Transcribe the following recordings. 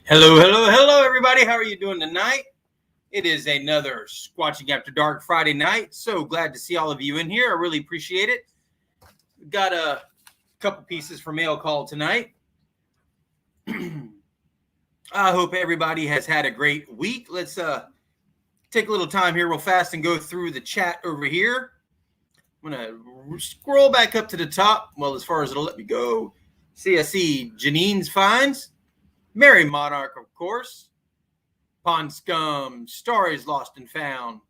Hello, everybody. How are you doing tonight? It is another Squatching After Dark Friday night. So glad to see all of you in here. I really appreciate it. We've got a couple pieces for mail call tonight. I hope everybody has had a great week. Let's take a little time here real fast and go through the chat over here. I'm going to scroll back up to the top. Well, as far as it'll let me go. I see Janine's Finds. Mary Monarch, of course. Pond Scum, Stories Lost and Found.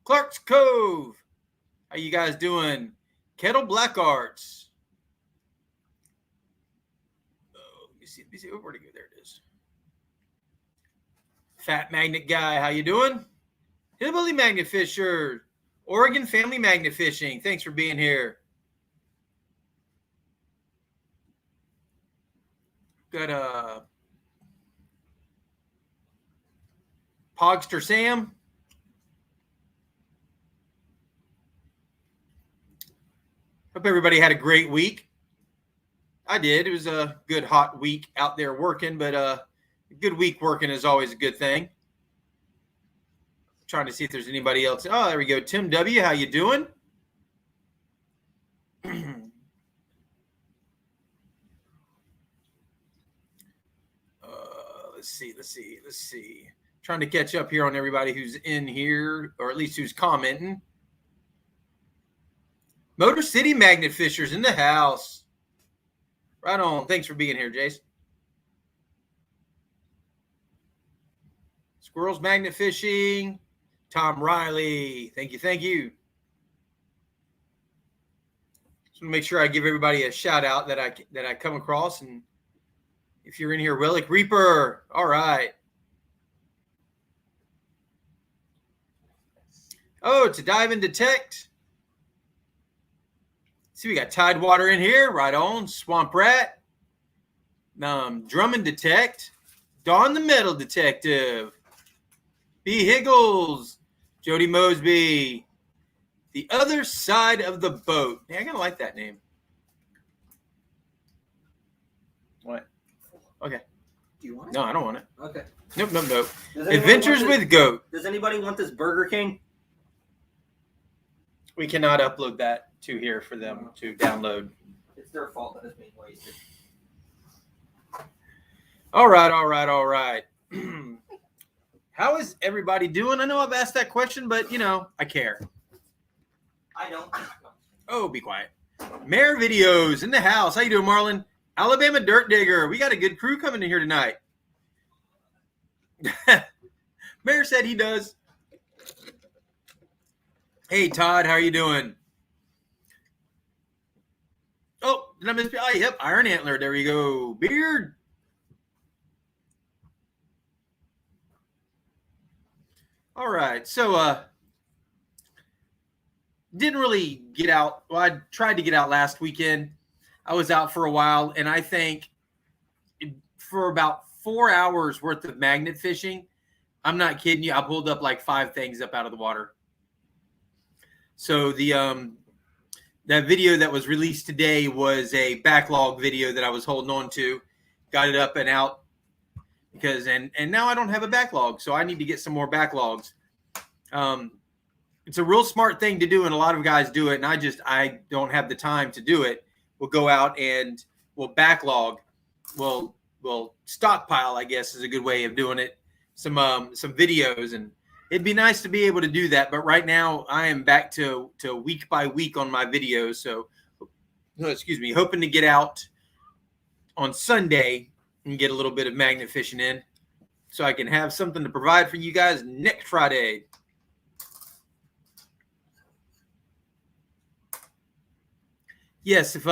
Clark's Cove. How you guys doing? Kettle Black Arts. Oh, let me see. Where'd it go? There it is. Fat Magnet Guy, how you doing? Hillbilly Magnet Fisher. Oregon Family Magnet Fishing. Thanks for being here. Got Pogster Sam. Hope everybody had a great week. I did. It was a good hot week out there working, but a good week working is always a good thing. Trying to see if there's anybody else. Oh, there we go. Tim W., how you doing? Let's see. Trying to catch up here on everybody who's in here, or at least who's commenting. Motor City Magnet Fishers in the house. Right on. Thanks for being here, Jace. Squirrels Magnet Fishing. Tom Riley. Thank you. Just want to make sure I give everybody a shout out that I come across. And if you're in here, Relic Reaper. All right. Oh, to dive and detect. See, we got Tidewater in here. Right on. Swamp Rat. Drum and Detect. Dawn the Metal Detective. B. Higgles. Jody Mosby. The Other Side of the Boat. Yeah, I kind of like that name. What? Okay. Do you want it? No, I don't want it. Okay. Nope. Adventures with Goat. Does anybody want this Burger King? We cannot upload that to here for them to download. It's their fault that it's being wasted. All right. How is everybody doing? I know I've asked that question, but, I care. I don't. Oh, be quiet. Mayor Videos in the house. How you doing, Marlon? Alabama Dirt Digger. We got a good crew coming in here tonight. Mayor said he does. Hey, Todd. How are you doing? Oh, did I miss? Oh, yep. Iron Antler. There we go. Beard. All right. So, didn't really get out. Well, I tried to get out last weekend. I was out for a while, and I think for about 4 hours worth of magnet fishing, I'm not kidding you, I pulled up like 5 things up out of the water. So the that video that was released today was a backlog video that I was holding on to. Got it up and out because and now I don't have a backlog, so I need to get some more backlogs. It's a real smart thing to do, and a lot of guys do it, and I don't have the time to do it. We'll go out and we'll backlog. We'll stockpile, I guess, is a good way of doing it. Some videos, and it'd be nice to be able to do that. But right now, I am back to week by week on my videos. So, hoping to get out on Sunday and get a little bit of magnet fishing in, so I can have something to provide for you guys next Friday. Yes, if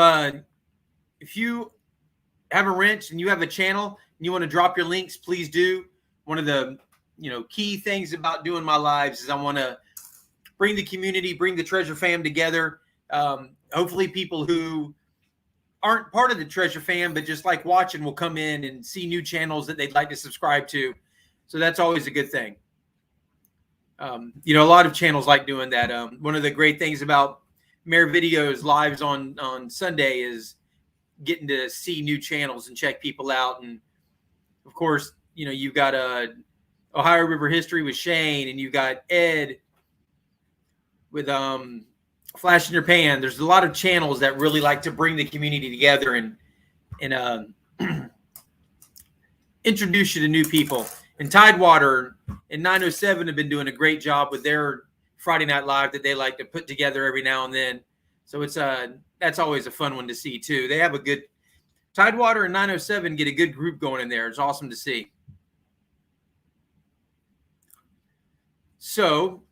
you have a wrench and you have a channel and you want to drop your links, please do. One of the key things about doing my lives is I want to bring the community, bring the Treasure Fam together. Hopefully people who aren't part of the Treasure Fam but just like watching will come in and see new channels that they'd like to subscribe to. So that's always a good thing. A lot of channels like doing that. One of the great things about Mayor Videos lives on Sunday is getting to see new channels and check people out and of course, you've got Ohio River History with Shane, and you've got Ed with Flash in Your Pan. There's a lot of channels that really like to bring the community together and introduce you to new people. And Tidewater and 907 have been doing a great job with their Friday Night Live that they like to put together every now and then. So it's that's always a fun one to see too. They have a good Tidewater and 907 get a good group going in there. It's awesome to see. So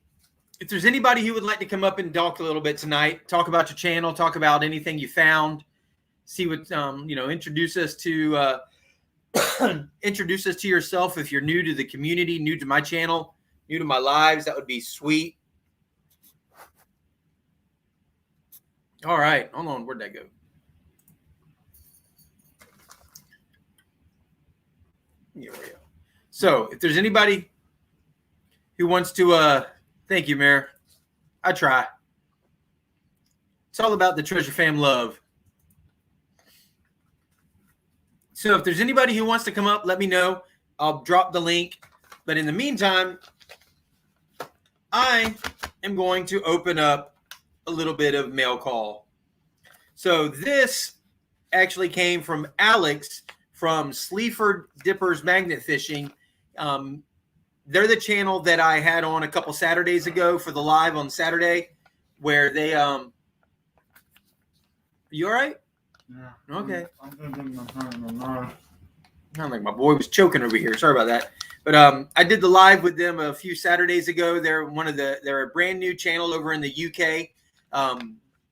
if there's anybody who would like to come up and talk a little bit tonight, talk about your channel, talk about anything you found, see what introduce us to introduce us to yourself. If you're new to the community, new to my channel, new to my lives, that would be sweet. All right, hold on, where'd that go? Here we go. So if there's anybody who wants to thank you, Mayor. I try. It's all about the Treasure Fam love. So if there's anybody who wants to come up, let me know. I'll drop the link. But in the meantime, I am going to open up a little bit of mail call. So this actually came from Alex from Sleaford Dippers Magnet Fishing. They're the channel that I had on a couple Saturdays ago for the live on Saturday, where they You all right? Yeah. Okay. Sound like my boy was choking over here. Sorry about that. But I did the live with them a few Saturdays ago. They're a brand new channel over in the UK.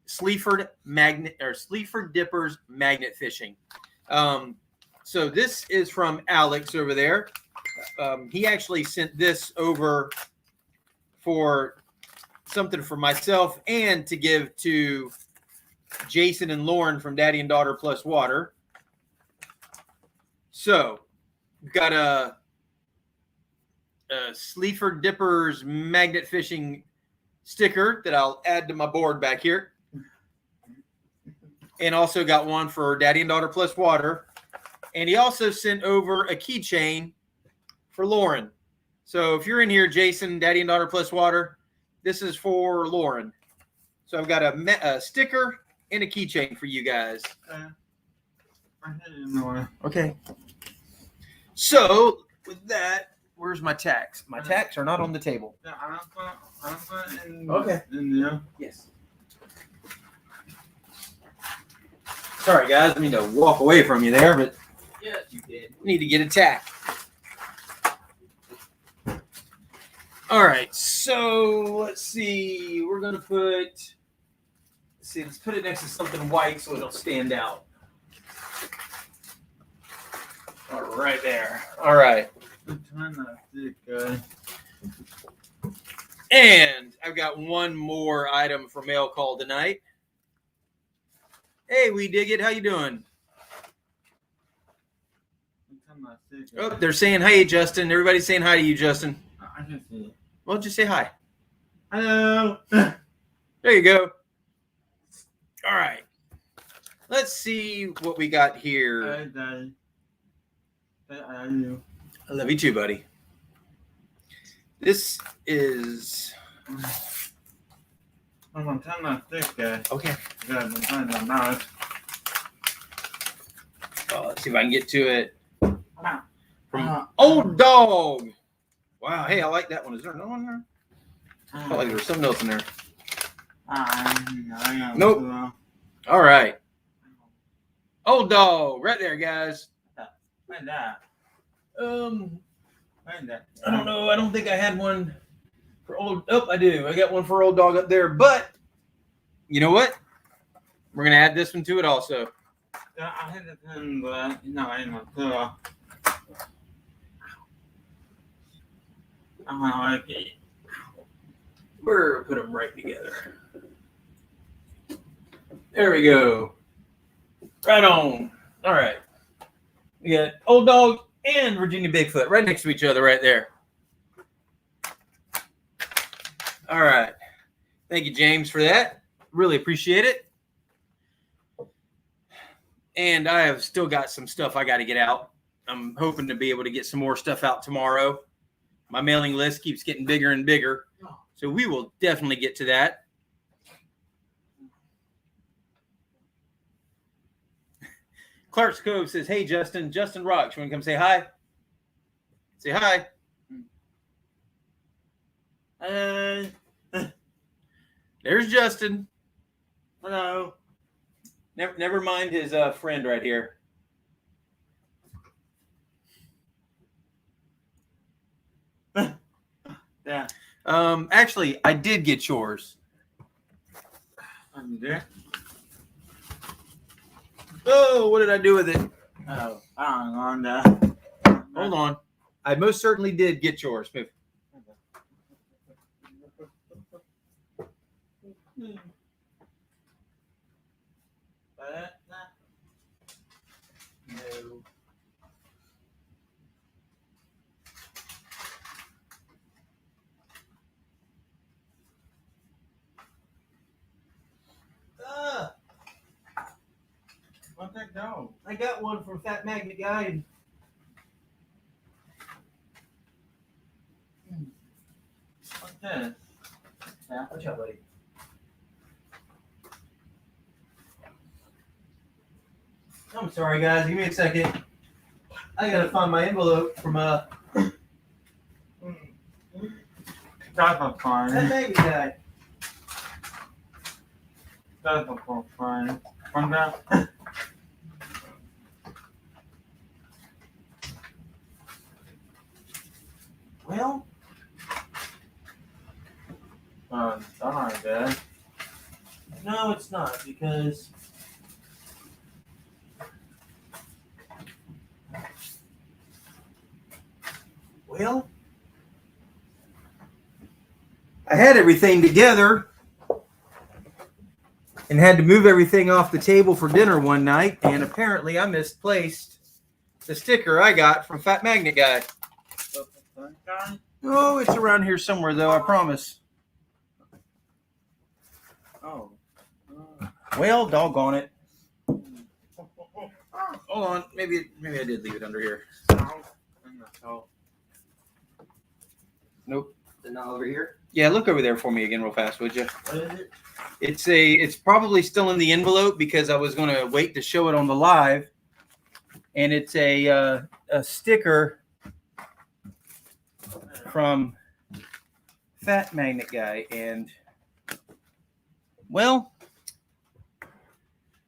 Sleaford Dippers Magnet Fishing. So this is from Alex over there. He actually sent this over for something for myself and to give to Jason and Lauren from Daddy and Daughter Plus Water. So we've got a Sleaford Dippers Magnet Fishing sticker that I'll add to my board back here. And also got one for Daddy and Daughter Plus Water. And he also sent over a keychain for Lauren. So if you're in here, Jason, Daddy and Daughter Plus Water, this is for Lauren. So I've got a sticker and a keychain for you guys. Okay. So with that, where's my tacks? My tacks are not on the table. Okay. Yes. Sorry, guys. I need to walk away from you there, but Yes, you did. we need to get a tack. All right. So let's see. We're going to let's put it next to something white so it'll stand out. All right there. All right. And I've got one more item for mail call tonight. Hey, we dig it. How you doing? Oh, they're saying hey, Justin. Everybody's saying hi to you, Justin. I can see it. Well, just say hi. Hello. There you go. All right. Let's see what we got here. Hi, Daddy. I love you. I love you too, buddy. This is I'm gonna turn my stick, guys. okay. Yeah, I'm trying to mouth. Oh, let's see if I can get to it. Wow. From Old Dog. Wow. Hey, I like that one. Is there another one there? I felt like there was something else in there. Nope. All right. Old Dog, right there, guys. Where's that? Where's that? I don't know. I don't think I had one for Old. Oh, I do. I got one for Old Dog up there. But you know what? We're gonna add this one to it also. I had the pen, but no, I didn't want to. I'm gonna like it. We're gonna put them right together. There we go. Right on. All right. We got Old Dog and Virginia Bigfoot right next to each other right there. All right. Thank you, James, for that. Really appreciate it. And I have still got some stuff I got to get out. I'm hoping to be able to get some more stuff out tomorrow. My mailing list keeps getting bigger and bigger. So we will definitely get to that. Clark's Cove says, hey, Justin. Justin Rocks. You want to come say hi? Say hi. There's Justin. Hello. Never mind his friend right here. Yeah. Actually, I did get yours. There. Oh, what did I do with it? Oh, I don't know. Hold on. I most certainly did get yours. Move. No. Where'd that go? I got one from Fat Magnet Guy. What's this? Yeah. Watch out, buddy. I'm sorry, guys. Give me a second. I gotta find my envelope from That's a Fat fun. Magnet Guy. That's a fun. From that. Well, That's not good. no, it's not because I had everything together and had to move everything off the table for dinner one night, and apparently I misplaced the sticker I got from Fat Magnet Guy. Oh, it's around here somewhere, though, I promise. Oh. Well, doggone it. Hold on. Maybe I did leave it under here. Nope. Is it not over here? Yeah, look over there for me again real fast, would you? What is it? It's probably still in the envelope because I was going to wait to show it on the live. And it's a sticker from Fat Magnet Guy. And, well,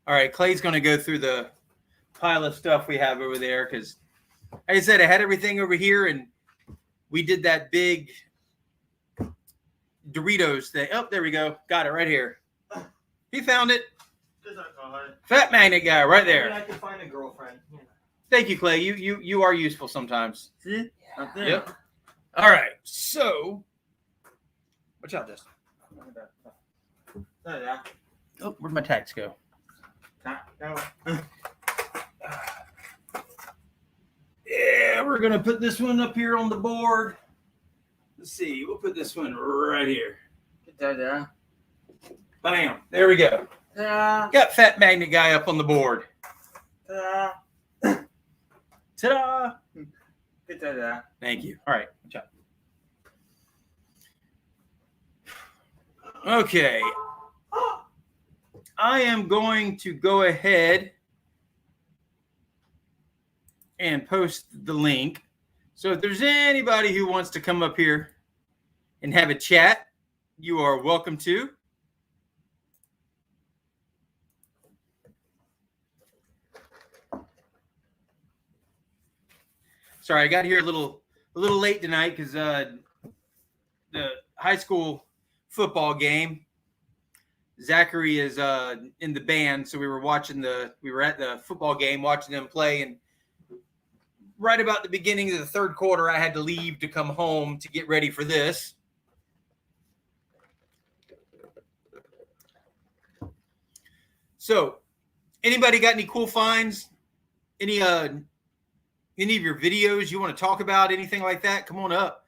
all right, Clay's going to go through the pile of stuff we have over there because, like I said, I had everything over here, and we did that big Doritos thing. Oh, there we go. Got it right here. He found it. Fat Magnet Guy right Maybe there. I could find a girlfriend. Thank you, Clay. You are useful sometimes. See? Up there. Yep. All right. So, watch out, this. Yeah. Oh, where'd my tags go? Yeah, we're gonna put this one up here on the board. Let's see. We'll put this one right here. Yeah. Bam. There we go. Yeah. Got Fat Magnet Guy up on the board. Yeah. Ta-da! Yeah. Thank you. All right. Watch out. Okay. I am going to go ahead and post the link. So if there's anybody who wants to come up here and have a chat, you are welcome to. Sorry, I got here a little late tonight because the high school football game. Zachary is in the band, so we were at the football game watching them play, and right about the beginning of the third quarter, I had to leave to come home to get ready for this. So, anybody got any cool finds? Any of your videos you want to talk about? Anything like that? Come on up.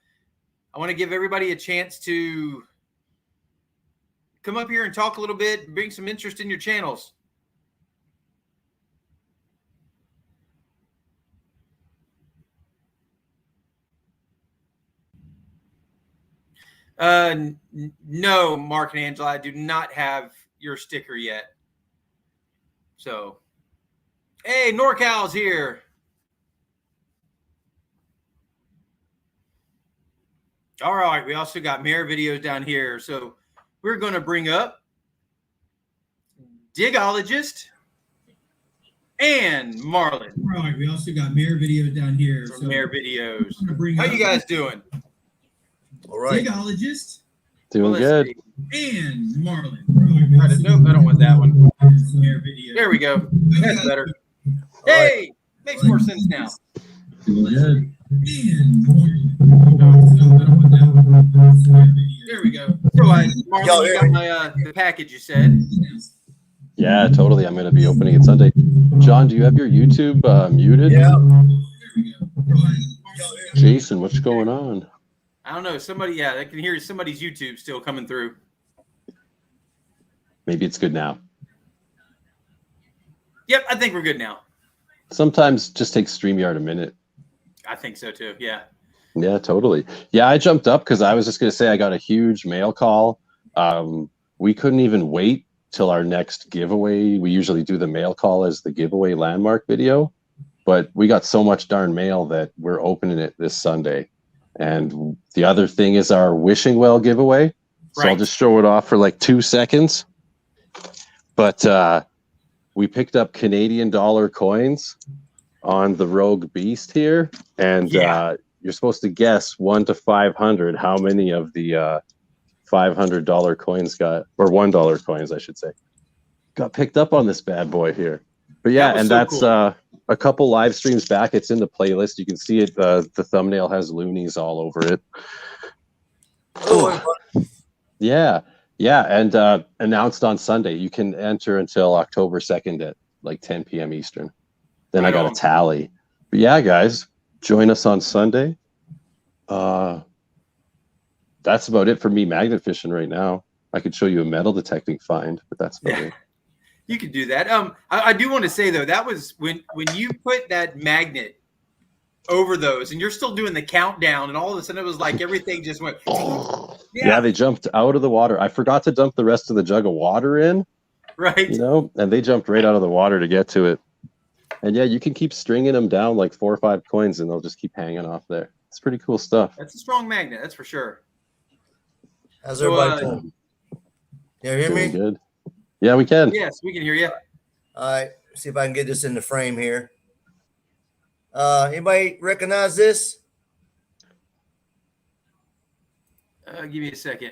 I want to give everybody a chance to come up here and talk a little bit, bring some interest in your channels. No, Mark and Angela, I do not have your sticker yet. So, hey, NorCal's here. All right, we also got mirror videos down here. So we're going to bring up Digologist and Marlon. All right, we also got mirror videos down here. So mirror videos. Bring How up you guys doing? All right. Digologist Doing good. and Marlon. Nope, I don't want that one. Mirror video. There we go. That's better. Hey, makes more sense now. Doing good. And there we go. So, Marlon, you got my the package you said. Yeah, totally. I'm going to be opening it Sunday. John, do you have your YouTube muted? Yeah. Jason, what's going on? I don't know. Somebody, I can hear somebody's YouTube still coming through. Maybe it's good now. Yep, I think we're good now. Sometimes just takes StreamYard a minute. I think so too. Yeah. Yeah, totally. Yeah, I jumped up because I was just going to say I got a huge mail call. We couldn't even wait till our next giveaway. We usually do the mail call as the giveaway landmark video, but we got so much darn mail that we're opening it this Sunday. And the other thing is our wishing well giveaway. So I'll just show it off for like 2 seconds. But we picked up Canadian dollar coins on the Rogue Beast here. And you're supposed to guess 1 to 500 how many of the $500 coins got, or $1 coins, I should say, got picked up on this bad boy here. But yeah, and that's cool. A couple live streams back. It's in the playlist. You can see it. The thumbnail has loonies all over it. Oh. Yeah. And announced on Sunday. You can enter until October 2nd at like 10 p.m. Eastern. Then I got a tally. But yeah, guys, join us on Sunday. That's about it for me magnet fishing right now. I could show you a metal detecting find, but that's about it. You could do that. I do want to say though, that was when you put that magnet over those and you're still doing the countdown and all of a sudden it was like everything just went. Yeah, they jumped out of the water. I forgot to dump the rest of the jug of water in. Right. You know, and they jumped right out of the water to get to it. And yeah, you can keep stringing them down like 4 or 5 coins and they'll just keep hanging off there. It's pretty cool stuff. That's a strong magnet, that's for sure. How's everybody doing? You hear me? Good. Yeah, we can. Yes, we can hear you. All right. See if I can get this in the frame here. Anybody recognize this? Give me a second.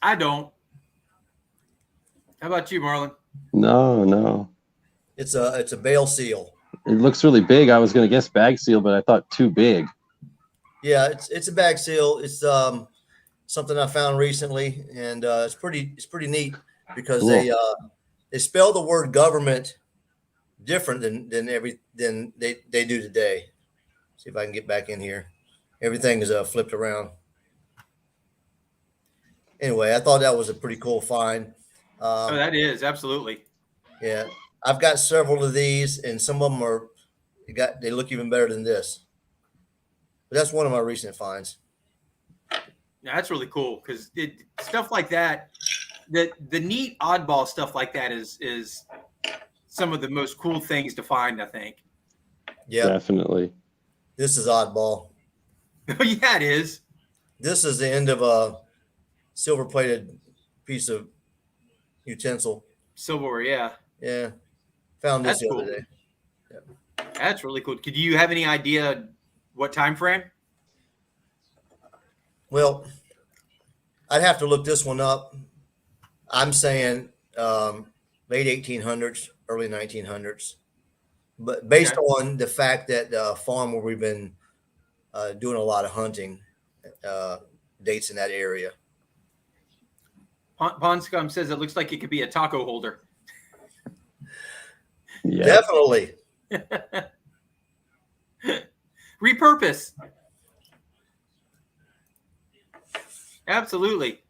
I don't. How about you, Marlon? No. It's a bale seal. It looks really big. I was going to guess bag seal, but I thought too big. Yeah, it's a bag seal. It's something I found recently, and it's pretty neat because cool. they spell the word government different than they do today. See if I can get back in here. Everything is flipped around. Anyway, I thought that was a pretty cool find. Oh, that is absolutely. Yeah, I've got several of these, and some of them they look even better than this. But that's one of my recent finds. Yeah, that's really cool because stuff like that, the neat oddball stuff like that is some of the most cool things to find, I think. Yeah, definitely. This is oddball. Oh yeah, it is. This is the end of a silver-plated piece of utensil. Silverware, yeah. Yeah, found this the other day. Yeah. That's really cool. Could you have any idea what time frame? Well, I'd have to look this one up. I'm saying late 1800s, early 1900s. But based on the fact that the farm where we've been doing a lot of hunting dates in that area. Pond Scum says it looks like it could be a taco holder. Yeah. Definitely. Repurpose. Absolutely.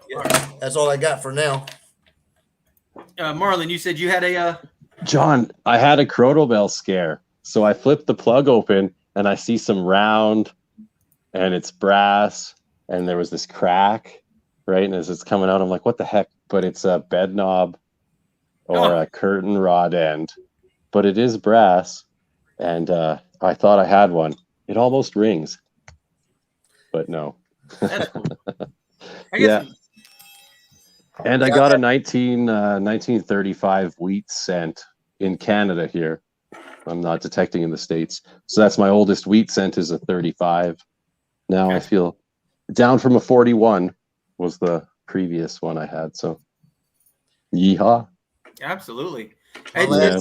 Yeah, that's all I got for now. Marlon, you said you had a John, I had a Crotobell scare. So I flipped the plug open and I see some round and it's brass and there was this crack, right? And as it's coming out, I'm like, what the heck? But it's a bed knob or a curtain rod end, but it is brass. And I thought I had one. It almost rings, but no. That's cool. I Yeah. guess And I got a 1935 wheat cent in Canada here. I'm not detecting in the States. So that's my oldest wheat cent is a 35. Now I feel down from a 41 was the previous one I had. So yeehaw. absolutely. Yeah.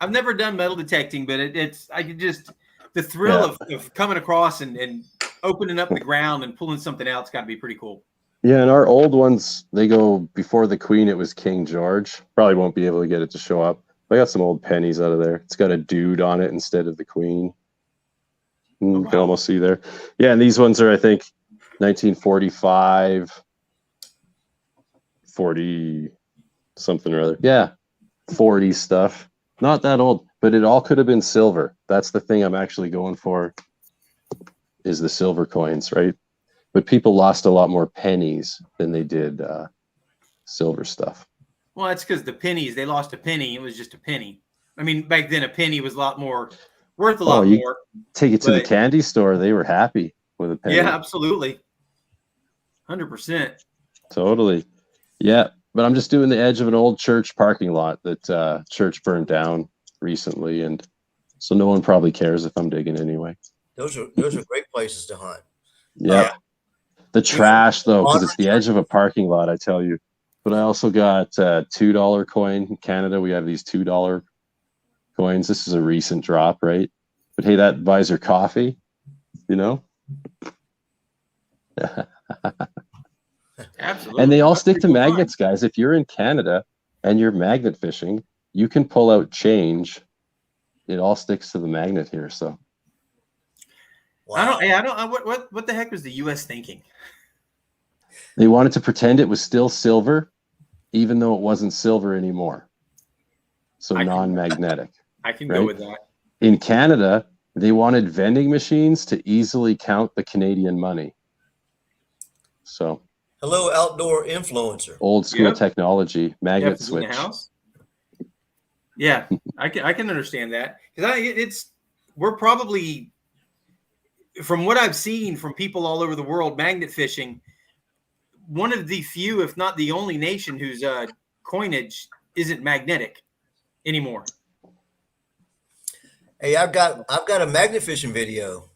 I've never done metal detecting, but I could just the thrill of coming across and opening up the ground and pulling something out's got to be pretty cool. Yeah, and our old ones, they go before the Queen, it was King George. Probably won't be able to get it to show up. I got some old pennies out of there. It's got a dude on it instead of the Queen. You can almost see there. Yeah, and these ones are, I think, 1945, 40 something or other. Yeah, 40 stuff. Not that old, but it all could have been silver. That's the thing I'm actually going for, is the silver coins, right? But people lost a lot more pennies than they did silver stuff. Well, that's because the pennies, they lost a penny. It was just a penny. I mean, back then a penny was a lot more worth a lot more. Take it to the candy store, they were happy with a penny. Yeah, absolutely. 100%. Totally. Yeah. But I'm just doing the edge of an old church parking lot that church burned down recently. And so no one probably cares if I'm digging anyway. Those are great places to hunt. Yeah. The trash, though, because it's the edge of a parking lot, I tell you. But I also got a $2 coin. In Canada, we have these $2 coins. This is a recent drop, right? But hey, that buys your coffee, you know? Absolutely. And they all stick to magnets, guys. If you're in Canada and you're magnet fishing, you can pull out change. It all sticks to the magnet here, so. Wow. What the heck was the U.S. thinking? They wanted to pretend it was still silver, even though it wasn't silver anymore. So non-magnetic. I can go with that. In Canada, they wanted vending machines to easily count the Canadian money. So. Hello, outdoor influencer. Old school technology, magnet switch. In the house? Yeah, I can understand that, because we're probably, from what I've seen from people all over the world, magnet fishing, one of the few, if not the only nation whose coinage isn't magnetic anymore. Hey, I've got a magnet fishing video.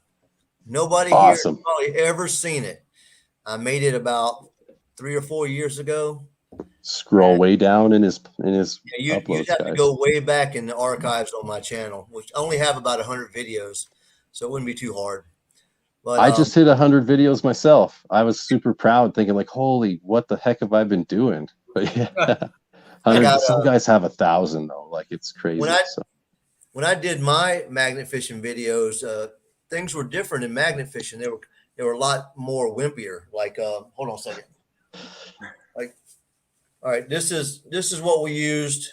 Nobody here has probably ever seen it. I made it about 3 or 4 years ago. Scroll way down in his uploads, you'd have to go way back in the archives on my channel, which only have about 100 videos, so it wouldn't be too hard. But I just hit 100 videos myself. I was super proud, thinking like, "Holy, what the heck have I been doing?" But yeah, some guys have 1,000 though. Like, it's crazy. When I did my magnet fishing videos, things were different in magnet fishing. They were a lot more wimpier. Like, hold on a second. Like, all right, this is what we used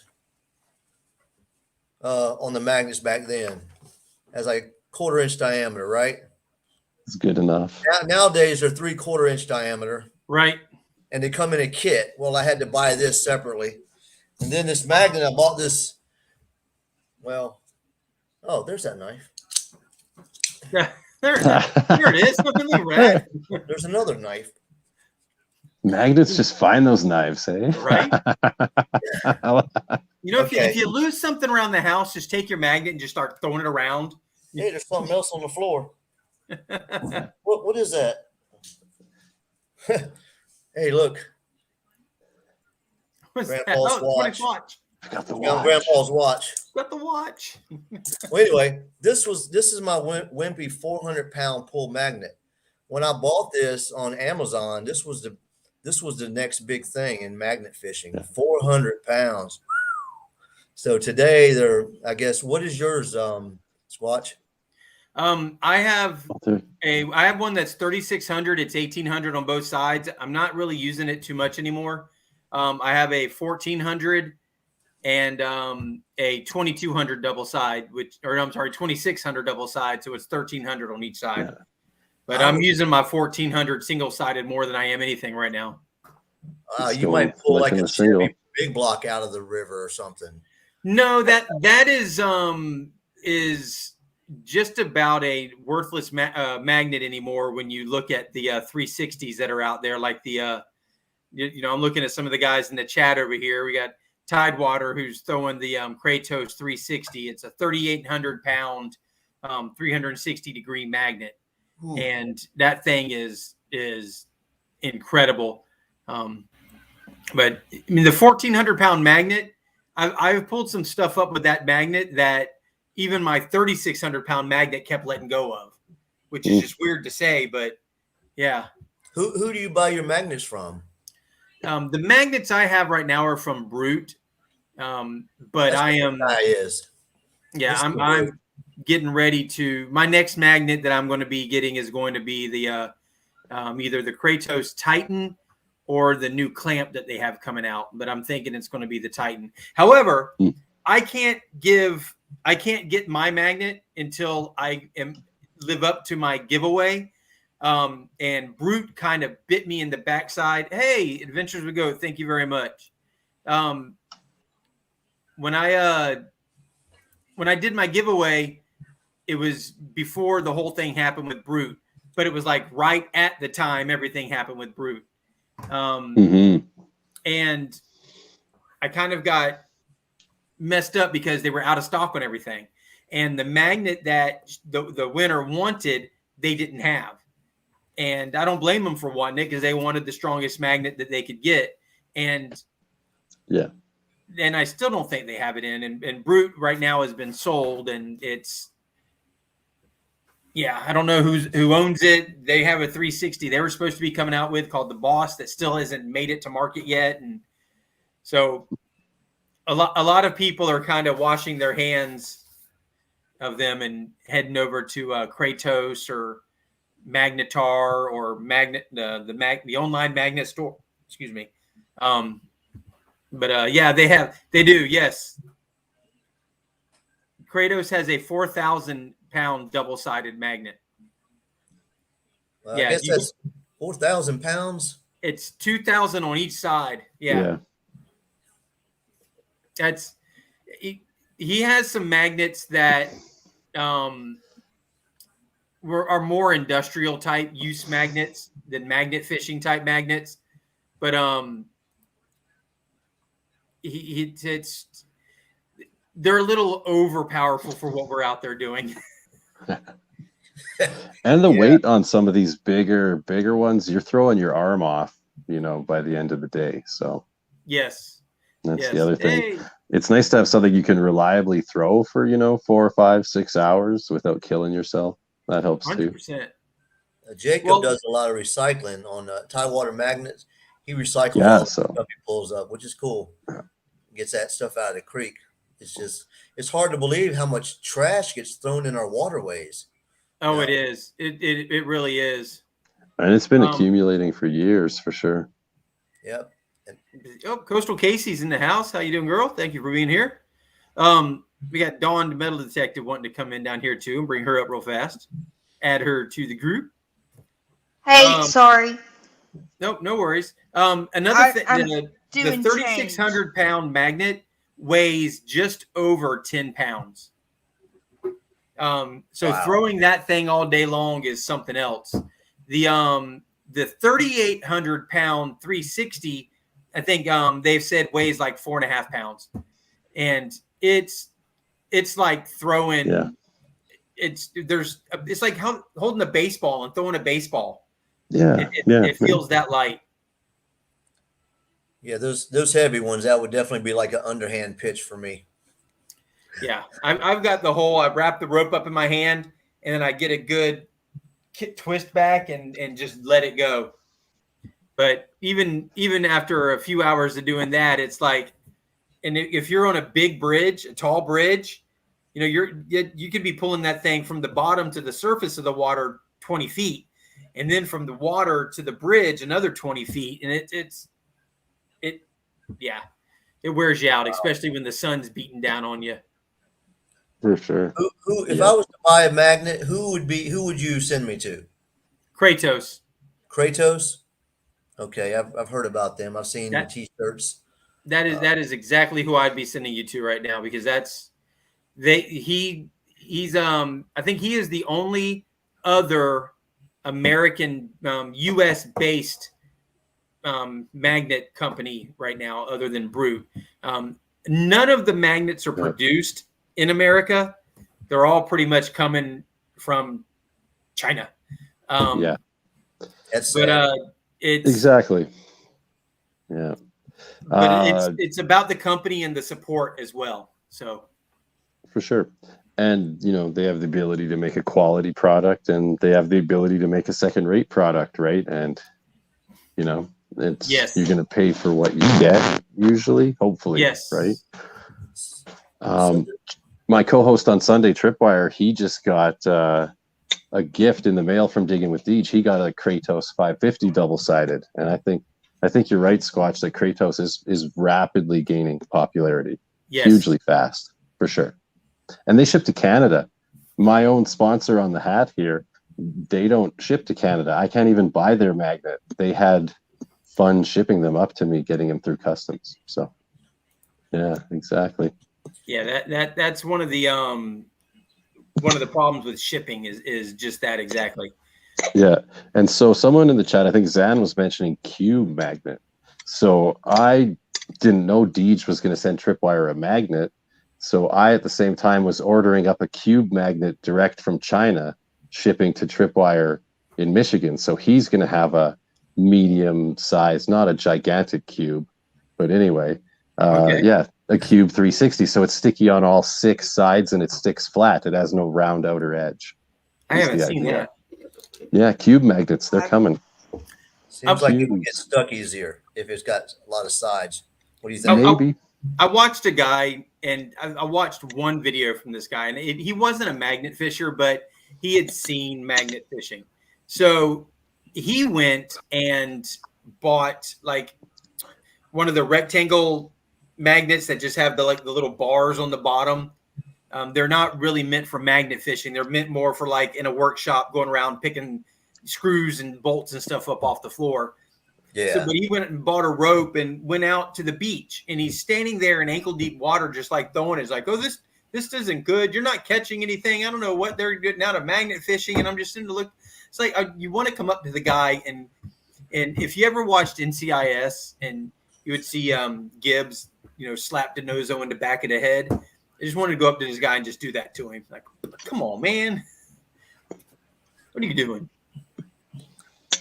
on the magnets back then, as like 1/4 inch diameter, right? It's good enough. Nowadays they're 3/4 inch diameter, right? And they come in a kit. Well, I had to buy this separately, and then this magnet, I bought this. Well, oh, there's that knife. Yeah, there it is. There's another knife. Magnets just find those knives, eh? Right. You know, if you lose something around the house, just take your magnet and just start throwing it around. Hey, there's something else on the floor. What is that? Hey, look. What's Grandpa's watch. I got the watch. Grandpa's watch. Got the watch. Well, anyway, this is my wimpy 400-pound pull magnet. When I bought this on Amazon, this was the next big thing in magnet fishing. 400 pounds. So today I guess, what is yours, Squatch? I have one that's 3,600. It's 1,800 on both sides. I'm not really using it too much anymore. I have a 1,400, and a 2200 double side, which, or I'm sorry, 2600 double side. So it's 1300 on each side. Yeah. But I'm using my 1400 single sided more than I am anything right now. You might pull like a single Chevy big block out of the river or something. No, that is just about a worthless magnet anymore when you look at the 360s that are out there. Like the I'm looking at some of the guys in the chat over here. We got Tidewater who's throwing the Kratos 360. It's a 3,800 pound 360 degree magnet. Ooh. And that thing is incredible. But I mean, the 1,400 pound magnet, I've pulled some stuff up with that magnet that even my 3,600 pound magnet kept letting go of, which is just weird to say, but yeah. Who do you buy your magnets from? The magnets I have right now are from Brute, but That's I'm getting ready to. My next magnet that I'm going to be getting is going to be the either the Kratos Titan or the new clamp that they have coming out. But I'm thinking it's going to be the Titan. However, I can't get my magnet until I live up to my giveaway. And Brute kind of bit me in the backside. Hey, Adventures Would Go. Thank you very much. When I did my giveaway, it was before the whole thing happened with Brute, but it was like right at the time everything happened with Brute. And I kind of got messed up because they were out of stock on everything. And the magnet that the winner wanted, they didn't have. And I don't blame them for wanting it because they wanted the strongest magnet that they could get. And I still don't think they have it in. And Brute right now has been sold, and it's, I don't know who owns it. They have a 360 they were supposed to be coming out with called the Boss that still hasn't made it to market yet. And so a lot of people are kind of washing their hands of them and heading over to Kratos or Magnetar or the online magnet store. Excuse me. But they do. Yes. Kratos has a 4,000 pound double-sided magnet. I guess that's 4,000 pounds. It's 2,000 on each side. Yeah. That's he has some magnets that are more industrial type use magnets than magnet fishing type magnets, but they're a little over powerful for what we're out there doing. And the weight on some of these bigger ones, you're throwing your arm off, by the end of the day. So yes, that's the other thing. Hey. It's nice to have something you can reliably throw for 4 or 5, 6 hours without killing yourself. That helps 100%. too. Jacob does a lot of recycling on Tidewater magnets. He recycles all the stuff he pulls up, which is cool. Gets that stuff out of the creek. It's hard to believe how much trash gets thrown in our waterways. Oh, it is. It really is. And it's been accumulating for years, for sure. Yep. Coastal Casey's in the house. How you doing, girl? Thank you for being here. We got Dawn, the metal detective, wanting to come in down here too and bring her up real fast. Add her to the group. Hey, sorry. Nope, no worries. Another thing, the 3,600 pound magnet weighs just over 10 pounds. Throwing that thing all day long is something else. The 3,800 pound 360, I think they've said weighs like 4.5 pounds, and it's like throwing. It's like holding a baseball and throwing a baseball. It feels that light. Yeah, those heavy ones, that would definitely be like an underhand pitch for me. Yeah, I've got the whole. I wrap the rope up in my hand, and then I get a good twist back and just let it go. But even after a few hours of doing that, it's like, and if you're on a big bridge, a tall bridge, you could be pulling that thing from the bottom to the surface of the water 20 feet, and then from the water to the bridge another 20 feet, and it wears you out, especially when the sun's beating down on you. For sure. Who if Yeah. I was to buy a magnet, who would you send me to? Kratos. Kratos? Okay, I've heard about them. I've seen the That t-shirts. that is exactly who I'd be sending you to right now, because that's he's I think he is the only other American US based magnet company right now other than Brute. None of the magnets are produced in America. They're all pretty much coming from China. Yeah. That's But it's Exactly. Yeah. but it's about the company and the support as well. So For sure. And they have the ability to make a quality product, and they have the ability to make a second-rate product, right? And it's Yes. you're going to pay for what you get usually, hopefully, yes, right? My co-host on Sunday, Tripwire, he just got a gift in the mail from Digging with Deej. He got a Kratos 550 double-sided, and I think you're right, Squatch, that Kratos is rapidly gaining popularity, yes, hugely fast, for sure. And they ship to Canada. My own sponsor on the hat here, they don't ship to Canada. I can't even buy their magnet. They had fun shipping them up to me, getting them through customs. So, yeah, exactly. Yeah, that's one of the problems with shipping is just that exactly. Yeah, and so someone in the chat, I think Zan was mentioning cube magnet. So I didn't know Deej was going to send Tripwire a magnet. So I, at the same time, was ordering up a cube magnet direct from China, shipping to Tripwire in Michigan. So he's going to have a medium size, not a gigantic cube, but anyway, yeah, a cube 360. So it's sticky on all 6 sides and it sticks flat. It has no round outer edge. I haven't seen that. Yeah, cube magnets, they're coming. Seems like it would get stuck easier if it's got a lot of sides. What do you think? Maybe. I watched a guy, and I watched one video from this guy, and he wasn't a magnet fisher, but he had seen magnet fishing. So he went and bought like one of the rectangle magnets that just have the little bars on the bottom. They're not really meant for magnet fishing. They're meant more for like in a workshop going around picking screws and bolts and stuff up off the floor. Yeah. So, but he went and bought a rope and went out to the beach, and he's standing there in ankle deep water, just like throwing it. He's like, "Oh, this isn't good. You're not catching anything. I don't know what they're getting out of magnet fishing." And I'm just sitting to look. It's like you want to come up to the guy, and if you ever watched NCIS and you would see Gibbs, slap DeNozo in the back of the head. I just wanted to go up to this guy and just do that to him. Like, come on, man. What are you doing?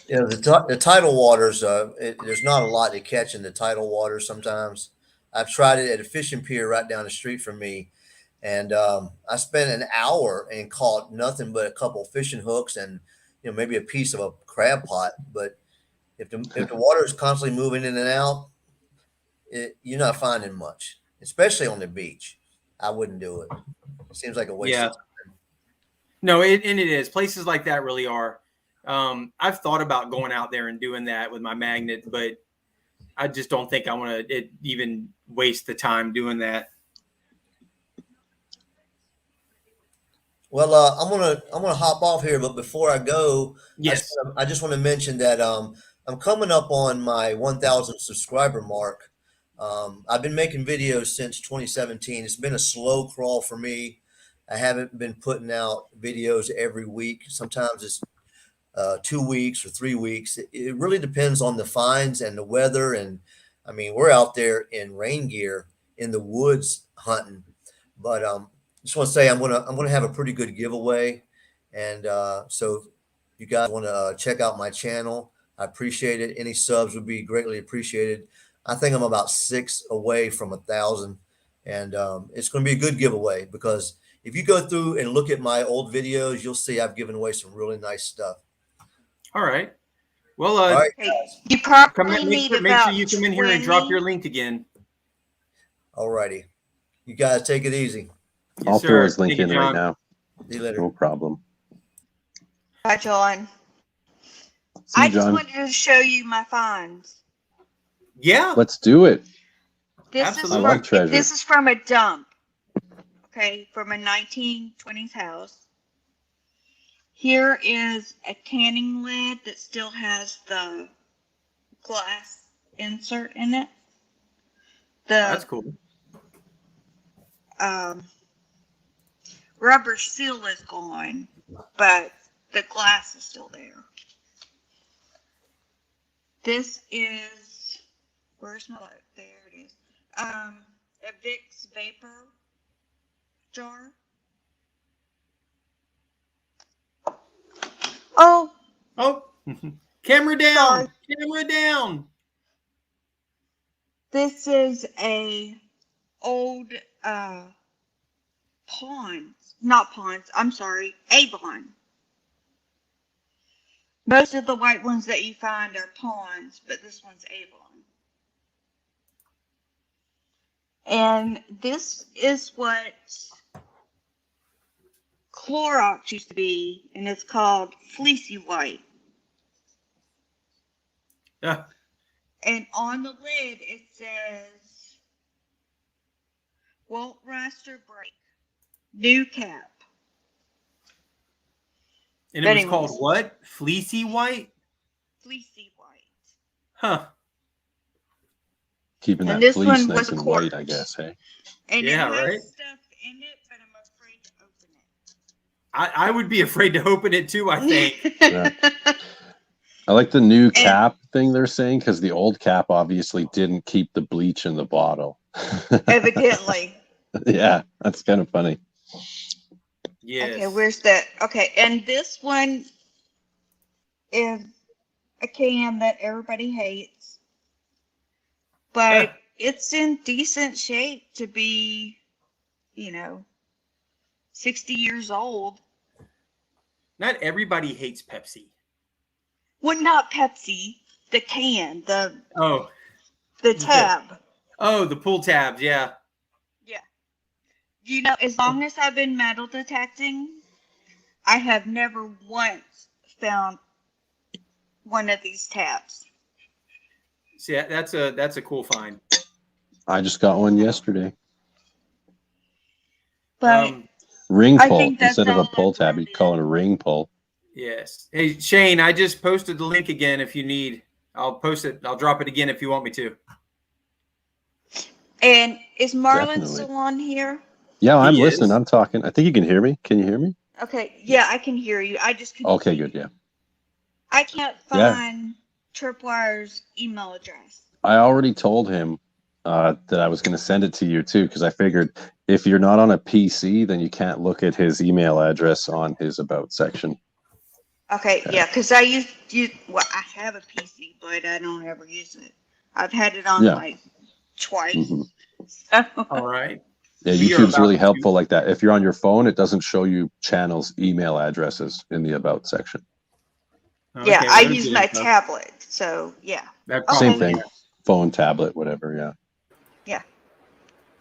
The tidal waters, there's not a lot to catch in the tidal waters sometimes. I've tried it at a fishing pier right down the street from me, and I spent an hour and caught nothing but a couple fishing hooks and maybe a piece of a crab pot. But if the water is constantly moving in and out, you're not finding much, especially on the beach. I wouldn't do it. It seems like a waste of time. No, and it is. Places like that really are. I've thought about going out there and doing that with my magnet, but I just don't think I want to even waste the time doing that. Well, I'm gonna hop off here, but before I go, yes, I just want to mention that I'm coming up on my 1,000 subscriber mark. I've been making videos since 2017. It's been a slow crawl for me. I haven't been putting out videos every week. Sometimes it's 2 weeks or 3 weeks. It really depends on the finds and the weather. And I mean, we're out there in rain gear in the woods hunting. But just want to say I'm gonna have a pretty good giveaway, and so you guys want to check out my channel. I appreciate it. Any subs would be greatly appreciated. I think I'm about 6 away from 1,000, and it's going to be a good giveaway because if you go through and look at my old videos, you'll see I've given away some really nice stuff. All right. Well, all right, you probably need make sure you come in here and drop your link again. All righty. You guys take it easy. Yes, I'll sir. throw his link Thank you, in John. right now. See you later. No problem. Hi, John. See you, I just John. wanted to show you my finds. Yeah. Let's do it. Absolutely. I love treasure. This is from a dump. Okay, from a 1920s house. Here is a canning lid that still has the glass insert in it. That's cool. Rubber seal is gone, but the glass is still there. This is, where's my, there it is. A Vicks vapor jar. Oh, Camera down. Sorry. Camera down. this is a old Avon. Most of the white ones that you find are pawns, but this one's Avon. And this is what Clorox used to be, and it's called Fleecy White. Yeah. And on the lid it says Won't Rust or Break. New cap. And it was Anyways. called what? Fleecy white? Fleecy White. Huh. Keeping And that this fleece one nice was and a white, quart. I guess. Hey, And Yeah, it has right? stuff in it, but I'm afraid to open it. I would be afraid to open it too, I think. Yeah. I like the new cap thing they're saying because the old cap obviously didn't keep the bleach in the bottle. Evidently. Yeah, that's kind of funny. Yes. Okay, where's that? Okay, and this one is a can that everybody hates, but it's in decent shape to be, 60 years old. Not everybody hates Pepsi. Well, not Pepsi, the can, the Oh. tab. Oh, the pull tabs, yeah. Yeah. As long as I've been metal detecting, I have never once found one of these tabs. See, that's a cool find. I just got one yesterday. But Ring I pull think that's instead of a all pull I tab. You call it a ring pull. Yes. Hey, Shane, I just posted the link again if you need. I'll post it. I'll drop it again if you want me to. And is Marlon Definitely. still on here? Yeah, I'm He listening. is. I'm talking. I think you can hear me. Can you hear me? Okay, yeah, I can hear you. I just couldn't Okay, see good. you. Yeah. I can't Yeah. find Tripwire's email address. I already told him that I was going to send it to you too, because I figured if you're not on a PC, then you can't look at his email address on his about section. Okay, Okay. yeah, because I well, I have a PC, but I don't ever use it. I've had it on Yeah. like twice. Mhm. So, All right. Yeah, We are YouTube's really about helpful to- like that. If you're on your phone, it doesn't show you channels' email addresses in the about section. yeah, Okay, I we'll use get my it, though. tablet. So, yeah. That Same probably- thing. Phone, tablet, whatever. Yeah.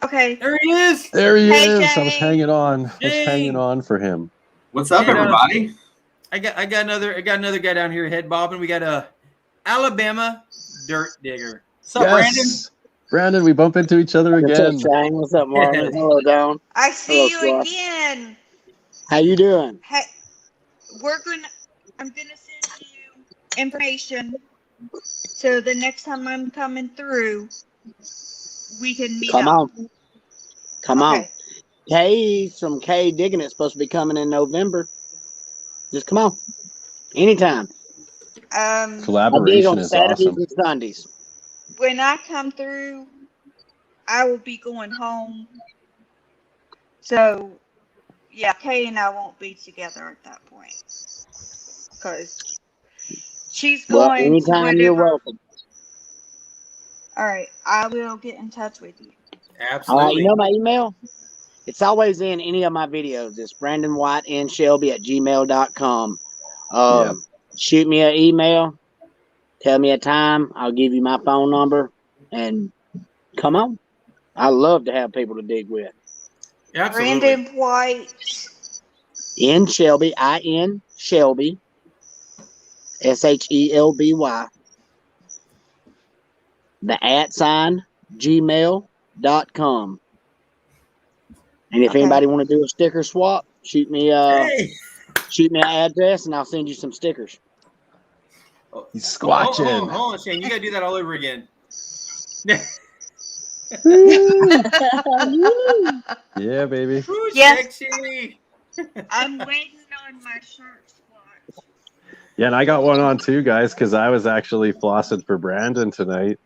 Okay. There he is. There he Hey, is. I was Shane. hanging on. I was Shane. hanging on for him. What's up, And, everybody? I got another guy down here head bobbing. We got a Alabama dirt digger. What's up, Brandon? Brandon, we bump into each other What's again. up, Shane? What's up, Marvin? Hello, Down. I see Hello, you Squatch. again. How you doing? Hey, I'm gonna send you information so the next time I'm coming through, we can meet Come up. on. Come on. Okay. Kay from Kay Digging It's supposed to be coming in November. Just come on. Anytime. I dig Collaboration on is Saturdays awesome. and Sundays. When I come through, I will be going home. So, yeah, Kay and I won't be together at that point. Because she's Well, going to anytime you're whatever. welcome. All right, I will get in touch with you. All right, Absolutely. you know my email? It's always in any of my videos. It's BrandonWhiteandShelby@gmail.com. Yeah. Shoot me an email. Tell me a time. I'll give you my phone number. And come on. I love to have people to dig with. Absolutely. Brandon White. In Shelby, I-N Shelby, SHELBY. The @ Gmail.com. squatch.com. And if Okay. anybody want to do a sticker swap, shoot me Hey, an address and I'll send you some stickers. He's hold squatching. on, Shane. You got to do that all over again. Yeah, baby. Ooh, Yes. sexy. I'm waiting on my shirt, Squatch. Yeah, and I got one on too, guys, because I was actually flossing for Brandon tonight,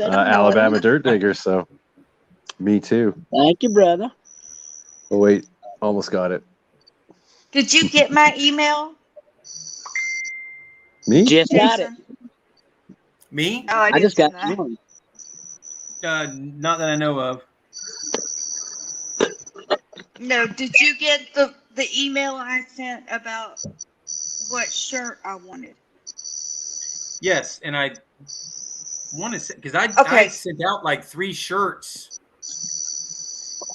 Alabama Dirt Digger. So, me too. Thank you, brother. Oh wait, almost got it. Did you get my email? Me? Just got it. Jason? Me? Oh, I I didn't just got send that. one. Not that I know of. No, did you get the email I sent about what shirt I wanted? Yes, and I want to say because I Okay. sent out like 3 shirts.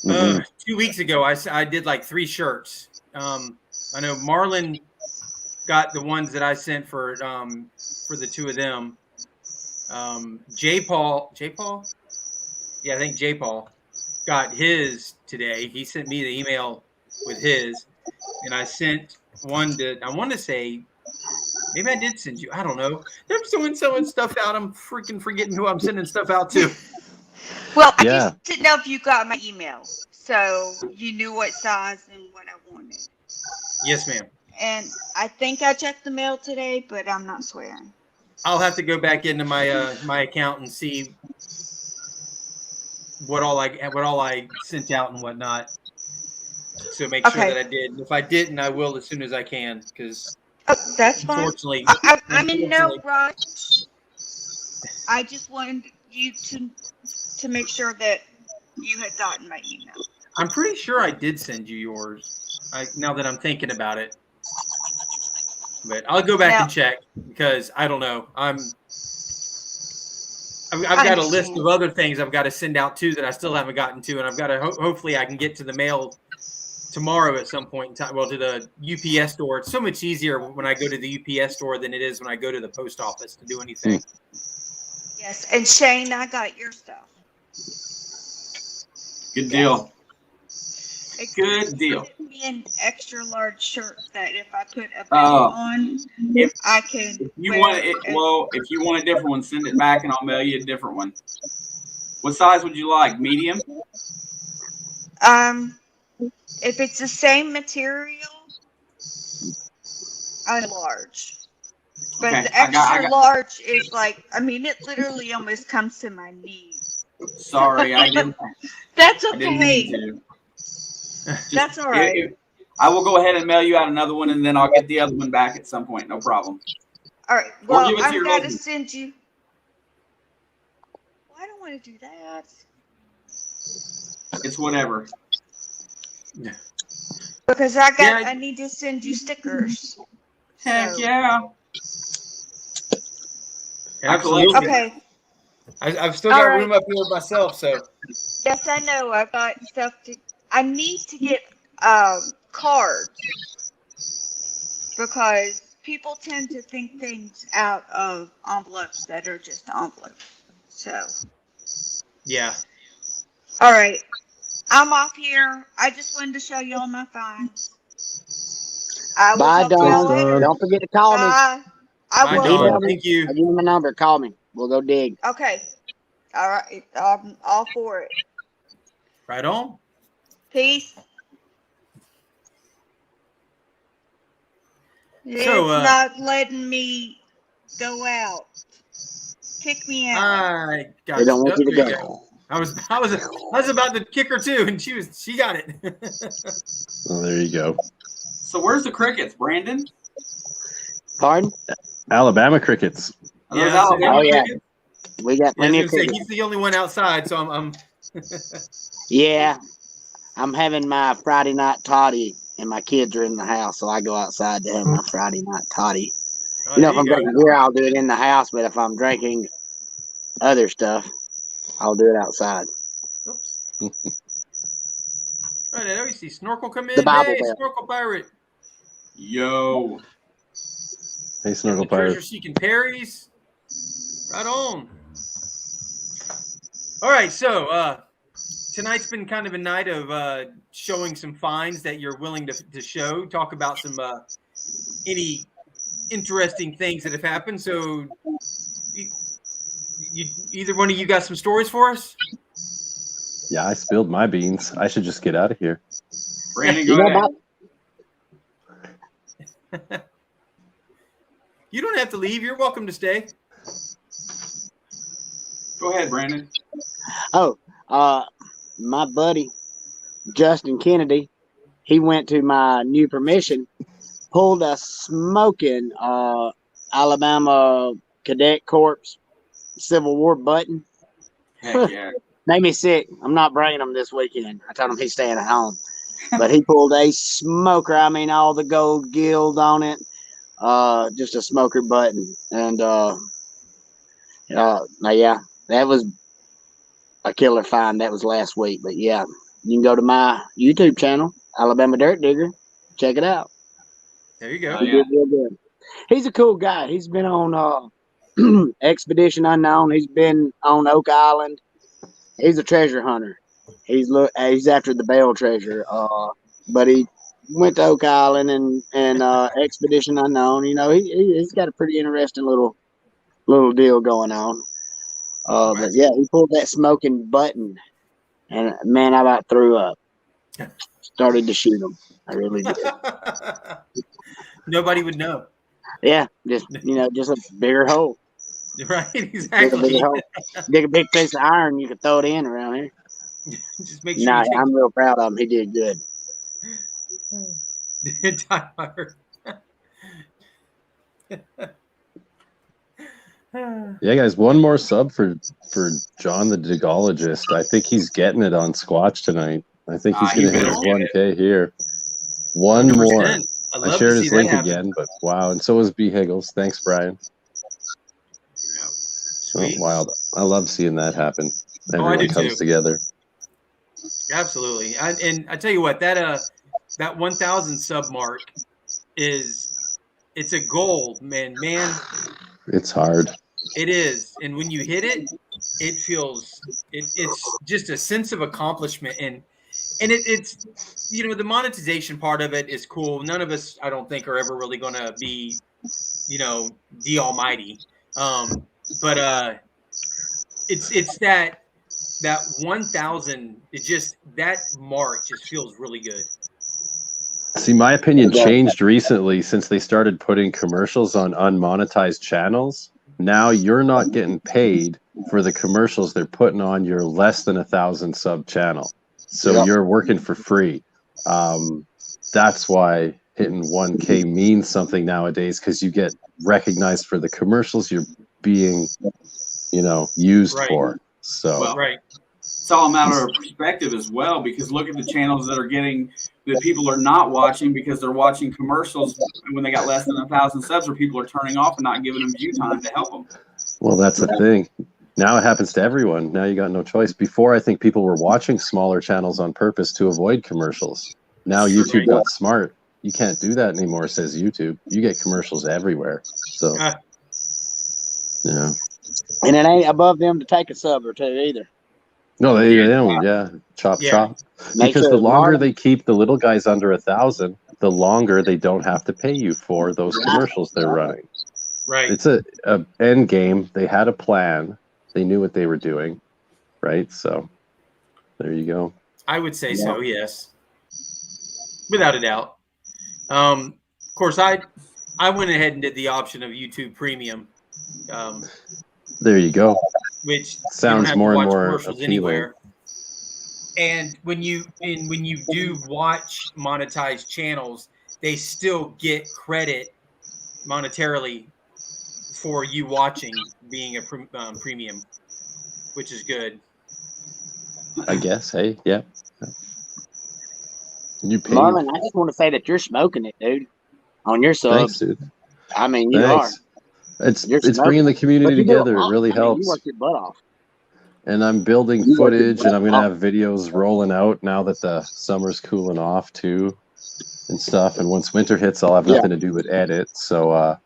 Mhm. 2 weeks ago, I did like 3 shirts. I know Marlon got the ones that I sent for the 2 of them. J Paul, yeah, I think J Paul got his today. He sent me the email with his, and I sent one to. I want to say maybe I did send you. I don't know. I'm sending stuff out. I'm freaking forgetting who I'm sending stuff out to. Well, I Yeah. just didn't know if you got my email, so you knew what size and what I wanted. Yes, ma'am. And I think I checked the mail today, but I'm not swearing. I'll have to go back into my my account and see what all I sent out and whatnot. So make sure Okay. that I did. If I didn't, I will as soon as I can. Because Oh, that's fine. unfortunately, I'm in no rush. I just wanted you to make sure that you had gotten my email. I'm pretty sure I did send you yours. Now that I'm thinking about it, but I'll go back Now- and check because I don't know. I've I got a list understand. of other things I've got to send out too that I still haven't gotten to, and I've got to hopefully I can get to the mail tomorrow at some point in time. Well, to the UPS store. It's so much easier when I go to the UPS store than it is when I go to the post office to do anything. Yes, and Shane, I got your stuff. Good deal. Good deal. Give me an extra large shirt that if I put a belt Oh. on, If I can. if you wear want it, well, if you want a different one, send it back and I'll mail you a different one. What size would you like? Medium? If it's the same material, I'm large. But Okay, the I got- extra large is like, I mean, it literally almost comes to my knee. Sorry, I didn't. That's I didn't mean okay. to. Just- That's all right. I will go ahead and mail you out another one, and then I'll get the other one back at some point. No problem. All right. Or Well, give it to I'm your going to lady. send you. Well, I don't want to do that. It's whatever. Because I got, Yeah. I need to send you stickers. Heck So- yeah. Absolutely. Okay. I've still got All right. room up here myself, so Yes, I know. I've got stuff to. I need to get cards because people tend to think things out of envelopes that are just envelopes. So, yeah. all right, I'm off here. I just wanted to show you all my finds. I will Bye, talk to y'all Dawn. later. Don't forget to call me. Bye. I Bye, will. Dawn. Email me. Thank you. I'll give you my number. Call me. We'll go dig. Okay. All right. I'm all for it. Right on. Peace. It's So, not letting me go out. Kick me out. I got They don't want you to there you go. I was about to kick her too, and she got it. Oh, there you go. So where's the crickets, Brandon? Pardon? Alabama crickets. Are those Yeah, I was Alabama Oh, yeah. crickets? We got I was plenty gonna of say crickets. he's the only one outside, so I'm Yeah. I'm having my Friday night toddy, and my kids are in the house, so I go outside to have my Friday night toddy. oh, You know, there if I'm go. drinking beer, I'll do it in the house, but if I'm drinking other stuff, I'll do it outside. Oops. Right, I always see Snorkel come in. The Bible Hey, Belt. Snorkel Pirate. Yo. Hey, Snorkel The treasure Pirate. seeking Perry's. Right on. All right, so tonight's been kind of a night of showing some finds that you're willing to show. Talk about some any interesting things that have happened. So, either one of you got some stories for us? Yeah, I spilled my beans. I should just get out of here. Brandon, You go know ahead. about You don't have to leave. You're welcome to stay. Go ahead, Brandon. my buddy Justin Kennedy, he went to my new permission, pulled a smoking Alabama Cadet Corps Civil War button. Heck yeah. Made me sick. I'm not bringing him this weekend. I told him he's staying at home. But he pulled a smoker. I mean, all the gold guild on it. Just a smoker button. And now, yeah, that was a killer find. That was last week. But yeah, you can go to my YouTube channel, Alabama Dirt Digger. Check it out. There you go. Oh, He yeah. did real good. He's a cool guy. He's been on Expedition Unknown. He's been on Oak Island. He's a treasure hunter. He's after the Bell treasure. But he went to Oak Island and Expedition Unknown. You know, he's got a pretty interesting little deal going on. But yeah, he pulled that smoking button, and man, I about threw up. Started to shoot him. I really did. Nobody would know. Yeah, just a bigger hole. Right? Dig a Exactly. bigger hole. Dig a big piece of iron. You could throw it in around here. Just make sure Nah, you take I'm real proud of him. He did good. Tyler. Yeah, guys, one more sub for John the Digologist. I think he's getting it on Squatch tonight. I think he's going to hit his 1K here. One more. 100%. I'd love I to shared see his that link happen. again, but wow. And so is B. Higgles. Thanks, Brian. Sweet. Oh, wild. I love seeing that happen. I Everyone do comes too. together. Absolutely. And I tell you what, that 1,000 sub mark it's a goal, man. It's hard. It is. And when you hit it, it feels it's just a sense of accomplishment. And it's the monetization part of it is cool. None of us, I don't think, are ever really going to be, the almighty. But it's that 1,000. It just, that mark just feels really good. See, my opinion changed recently since they started putting commercials on unmonetized channels. Now you're not getting paid for the commercials they're putting on your less than 1,000 sub channel. So you're working for free. That's why hitting 1K means something nowadays, because you get recognized for the commercials you're being, used for. So Well, it's all a matter of perspective as well, because look at the channels that people are not watching because they're watching commercials when they got less than 1,000 subs, or people are turning off and not giving them view time to help them. well, that's the thing. Now it happens to everyone. Now you got no choice. Before, I think people were watching smaller channels on purpose to avoid commercials. Now YouTube got smart. You can't do that anymore, says YouTube. You get commercials everywhere. So, yeah. And it ain't above them to take a sub or two either. No, they don't. Yeah, chop. Because the longer they keep the little guys under 1,000, the longer they don't have to pay you for those commercials they're running. Right. It's a end game. They had a plan. They knew what they were doing, right? So there you go. I would say so, yes, without a doubt. Of course, I went ahead and did the option of YouTube Premium. There you go. Which sounds more and more commercials appealing. anywhere. And when you do watch monetized channels, they still get credit monetarily for you watching, being a premium, which is good. I guess. Hey, yeah. You pay. Marlon, I just want to say that you're smoking it, dude. On your sub. Thanks, dude. I mean, you Thanks. are. It's bringing the community together. It really helps. You work your butt off. And I'm building footage, and I'm going to have videos rolling out now that the summer's cooling off too and stuff. And once winter hits, I'll have nothing to do but edit. So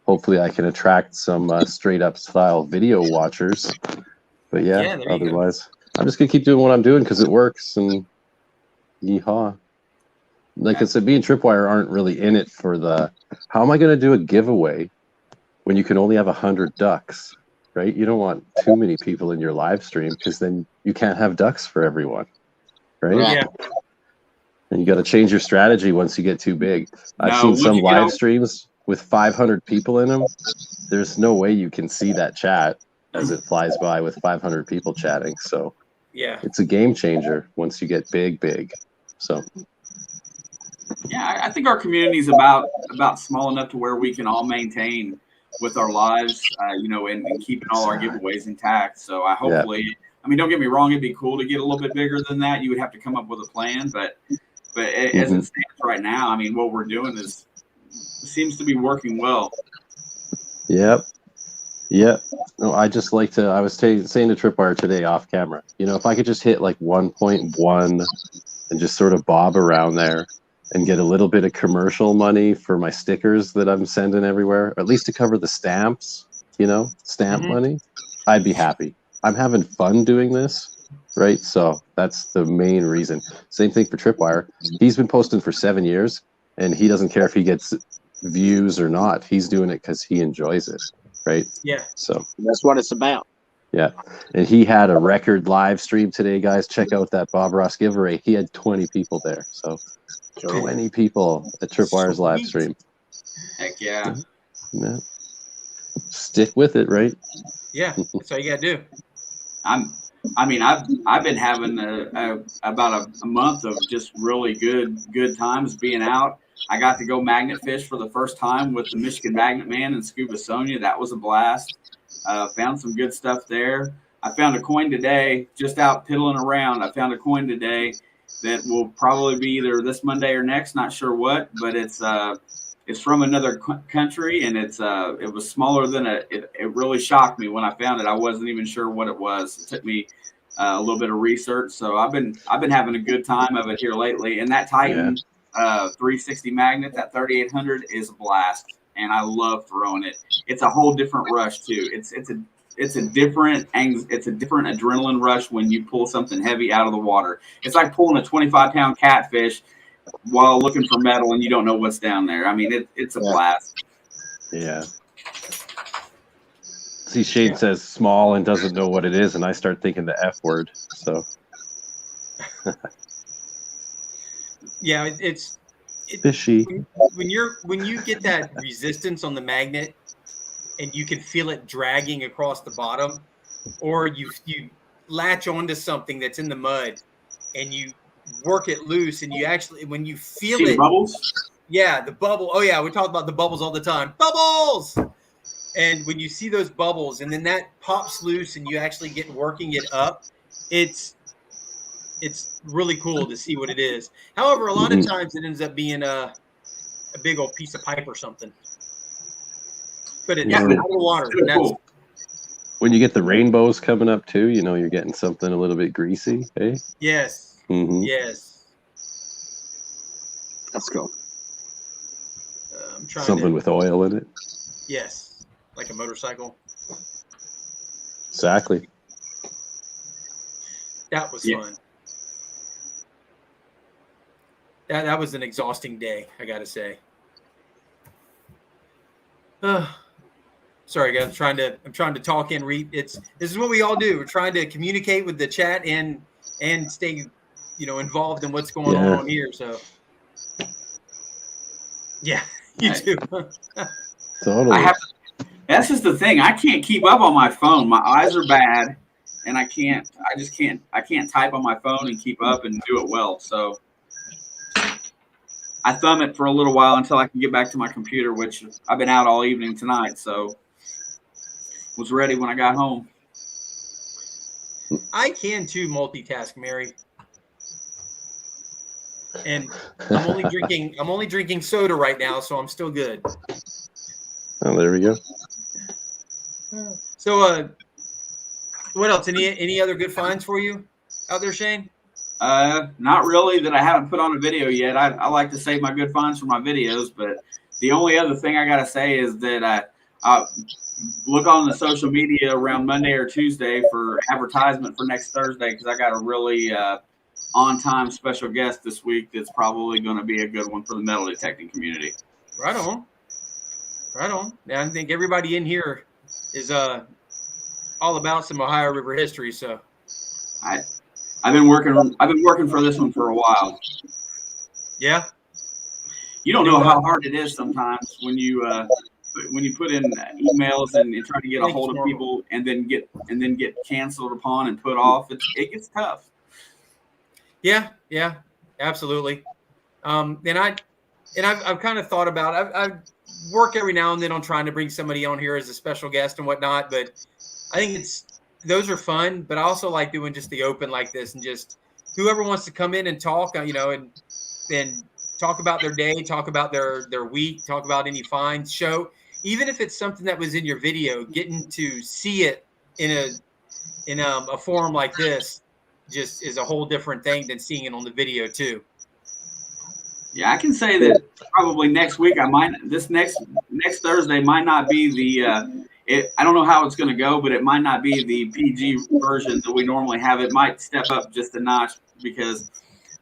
hopefully I can attract some straight up style video watchers. But yeah, Yeah, there you go. otherwise, I'm just gonna keep doing what I'm doing because it works. And yeehaw! Like I said, me and Tripwire aren't really in it for the. How am I gonna do a giveaway when you can only have 100 ducks? Right? You don't want too many people in your live stream because then you can't have ducks for everyone. Right? Yeah. And you got to change your strategy once you get too big. I've No, seen once some you get live over- streams with 500 people in them. There's no way you can see that chat as it flies by with 500 people chatting. So Yeah. it's a game changer once you get big. So Yeah, I think our community is about small enough to where we can all maintain with our lives, and keeping all our giveaways intact. So I hopefully, I mean, don't get me wrong, it'd be cool to get a little bit bigger than that. You would have to come up with a plan, but as it stands right now, I mean, what we're doing seems to be working well. Yep. No, I just like to. I was saying to Tripwire today off camera. If I could just hit like 1.1 and just sort of bob around there and get a little bit of commercial money for my stickers that I'm sending everywhere, or at least to cover the stamps, stamp money, I'd be happy. I'm having fun doing this, right? So that's the main reason. Same thing for Tripwire. He's been posting for 7 years, and he doesn't care if he gets views or not. He's doing it because he enjoys it, right? Yeah. So That's what it's about. yeah. And he had a record live stream today, guys. Check out that Bob Ross giveaway. He had 20 people there. So 20 people at Tripwire's live stream. Heck yeah. Yeah. Stick with it, right? Yeah. That's all you gotta do. I've been having about a month of just really good times being out. I got to go magnet fish for the first time with the Michigan Magnet Man and Scuba Sonia. That was a blast. Found some good stuff there. I found a coin today, just out piddling around. I found a coin today that will probably be either this Monday or next, not sure what, but it's from another country, and it was smaller than it really shocked me when I found it. I wasn't even sure what it was. It took me a little bit of research, so I've been having a good time of it here lately. And that Titan 360 magnet, that 3800, is a blast, and I love throwing it. It's a whole different rush too. It's a different adrenaline rush when you pull something heavy out of the water. It's like pulling a 25-pound catfish while looking for metal and you don't know what's down there. I mean, it's a blast. Yeah. See, Shane says small and doesn't know what it is, and I start thinking the F word. So Yeah, it's fishy. when you get that resistance on the magnet and you can feel it dragging across the bottom, or you latch onto something that's in the mud and you work it loose, and you actually, when you feel See it, the bubbles? yeah, the bubble. Oh yeah, we talk about the bubbles all the time. Bubbles. And when you see those bubbles, and then that pops loose, and you actually get working it up, it's really cool to see what it is. However, a lot of times it ends up being a big old piece of pipe or something. But it's out of the water. Really cool. When you get the rainbows coming up too, you're getting something a little bit greasy, eh? Yes. Mm-hmm. Yes. Let's go. I'm trying Something to, with oil in it. yes, like a motorcycle. Exactly. That was fun. That was an exhausting day, I gotta say. Sorry, guys. I'm trying to talk and read. This is what we all do. We're trying to communicate with the chat and stay, involved in what's going on here. So, yeah, you too. Totally. That's just the thing. I can't keep up on my phone. My eyes are bad, and I can't type on my phone and keep up and do it well. So I thumb it for a little while until I can get back to my computer, which I've been out all evening tonight. So was ready when I got home. I can too multitask, Mary. And I'm only drinking soda right now, so I'm still good. Oh, there we go. So, what else? Any other good finds for you out there, Shane? Not really that I haven't put on a video yet. I like to save my good finds for my videos, but the only other thing I gotta say is that Look on the social media around Monday or Tuesday for advertisement for next Thursday, because I got a really on-time special guest this week that's probably going to be a good one for the metal detecting community. Right on. Right on. Yeah, I think everybody in here is all about some Ohio River history. So I've been working for this one for a while. Yeah. You don't know how hard it is sometimes when you put in emails and try to get a hold of people and then get canceled upon and put off. It gets tough. Yeah, absolutely. And I've kind of thought about I work every now and then on trying to bring somebody on here as a special guest and whatnot, but I think those are fun, but I also like doing just the open like this and just whoever wants to come in and talk, and talk about their day, talk about their week, talk about any finds, show, even if it's something that was in your video, getting to see it in a forum like this just is a whole different thing than seeing it on the video too. Yeah, I can say that probably next week this next Thursday might not be the I don't know how it's going to go, but it might not be the PG version that we normally have. It might step up just a notch because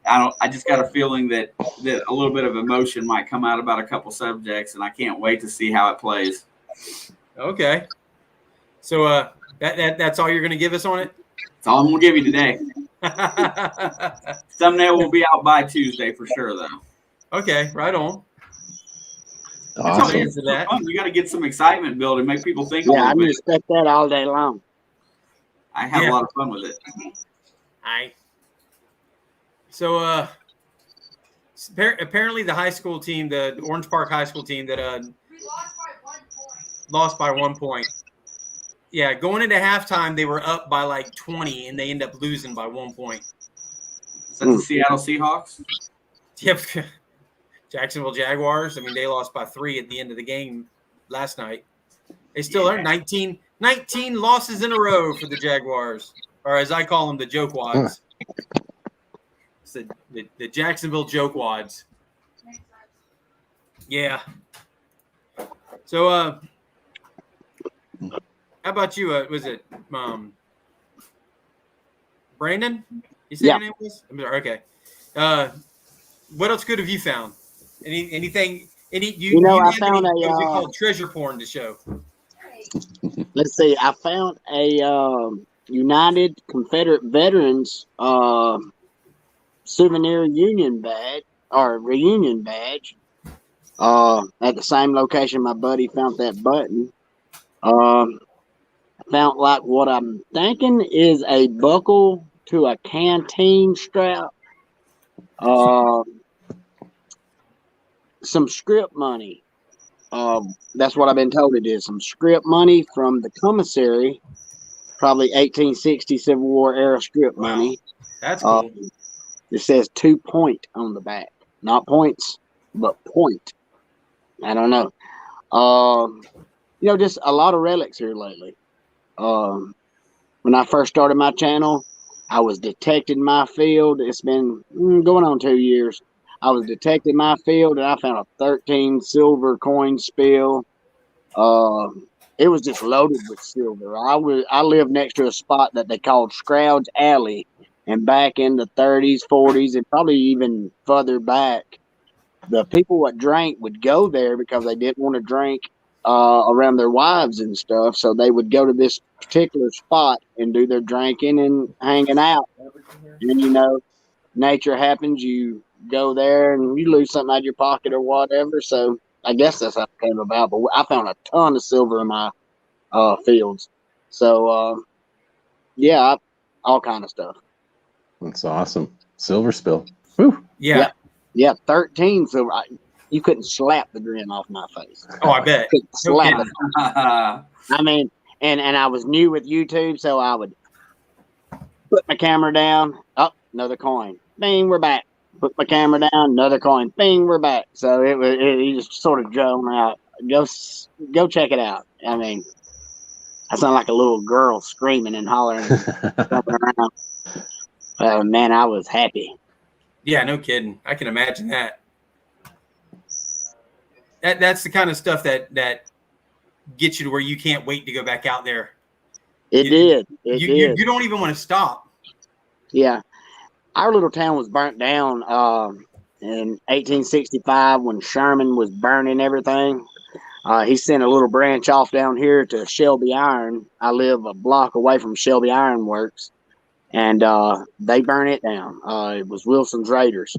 I just got a feeling that a little bit of emotion might come out about a couple subjects, and I can't wait to see how it plays. Okay. So that's all you're going to give us on it? That's all I'm going to give you today. Thumbnail will be out by Tuesday for sure, though. Okay, right on. Awesome. You got to get some excitement building, make people think. Yeah, I respect that all day long. I have a lot of fun with it. All right. So apparently the high school team, the Orange Park High School team, that lost by 1 point. Yeah, going into halftime, they were up by like 20, and they end up losing by 1 point. Is that the Seattle Seahawks? Yep. Jacksonville Jaguars. I mean, they lost by 3 at the end of the game last night. They still are 19 losses in a row for the Jaguars, or as I call them, the joke wads. It's the Jacksonville joke wads. Yeah. So, how about you? Was it Brandon? You said your name was? I'm sorry. Okay. What else good have you found? Anything? I found what we call treasure porn to show. Let's see. I found a United Confederate Veterans souvenir reunion badge at the same location my buddy found that button. I found like what I'm thinking is a buckle to a canteen strap. Some script money. That's what I've been told it is. Some script money from the commissary, probably 1860 Civil War era script money. That's cool. It says 2 point on the back, not points, but point. I don't know. Just a lot of relics here lately. When I first started my channel, I was detecting my field. It's been going on 2 years. I was detecting my field, and I found a 13 silver coin spill. It was just loaded with silver. I lived next to a spot that they called Scrouge Alley, and back in the 30s, 40s, and probably even further back, the people that drank would go there because they didn't want to drink around their wives and stuff. So they would go to this particular spot and do their drinking and hanging out. And nature happens. You go there and you lose something out of your pocket or whatever. So I guess that's how it came about. But I found a ton of silver in my fields. So all kind of stuff. That's awesome. Silver spill. Woo. Yeah. Yeah, 13 silver. You couldn't slap the grin off my face. Oh, I bet. Slap it. I mean, and I was new with YouTube, so I would put my camera down. Oh, another coin. Bing, we're back. Put my camera down. Another coin. Bing, we're back. So it just sort of drone out. Go check it out. I mean, I sound like a little girl screaming and hollering, jumping around. Man, I was happy. Yeah, no kidding. I can imagine that. That's the kind of stuff that get you to where you can't wait to go back out there. It did. It You did. you don't even want to stop. Yeah. Our little town was burnt down in 1865 when Sherman was burning everything. He sent a little branch off down here to Shelby Iron. I live a block away from Shelby Iron Works, and they burnt it down. It was Wilson's Raiders,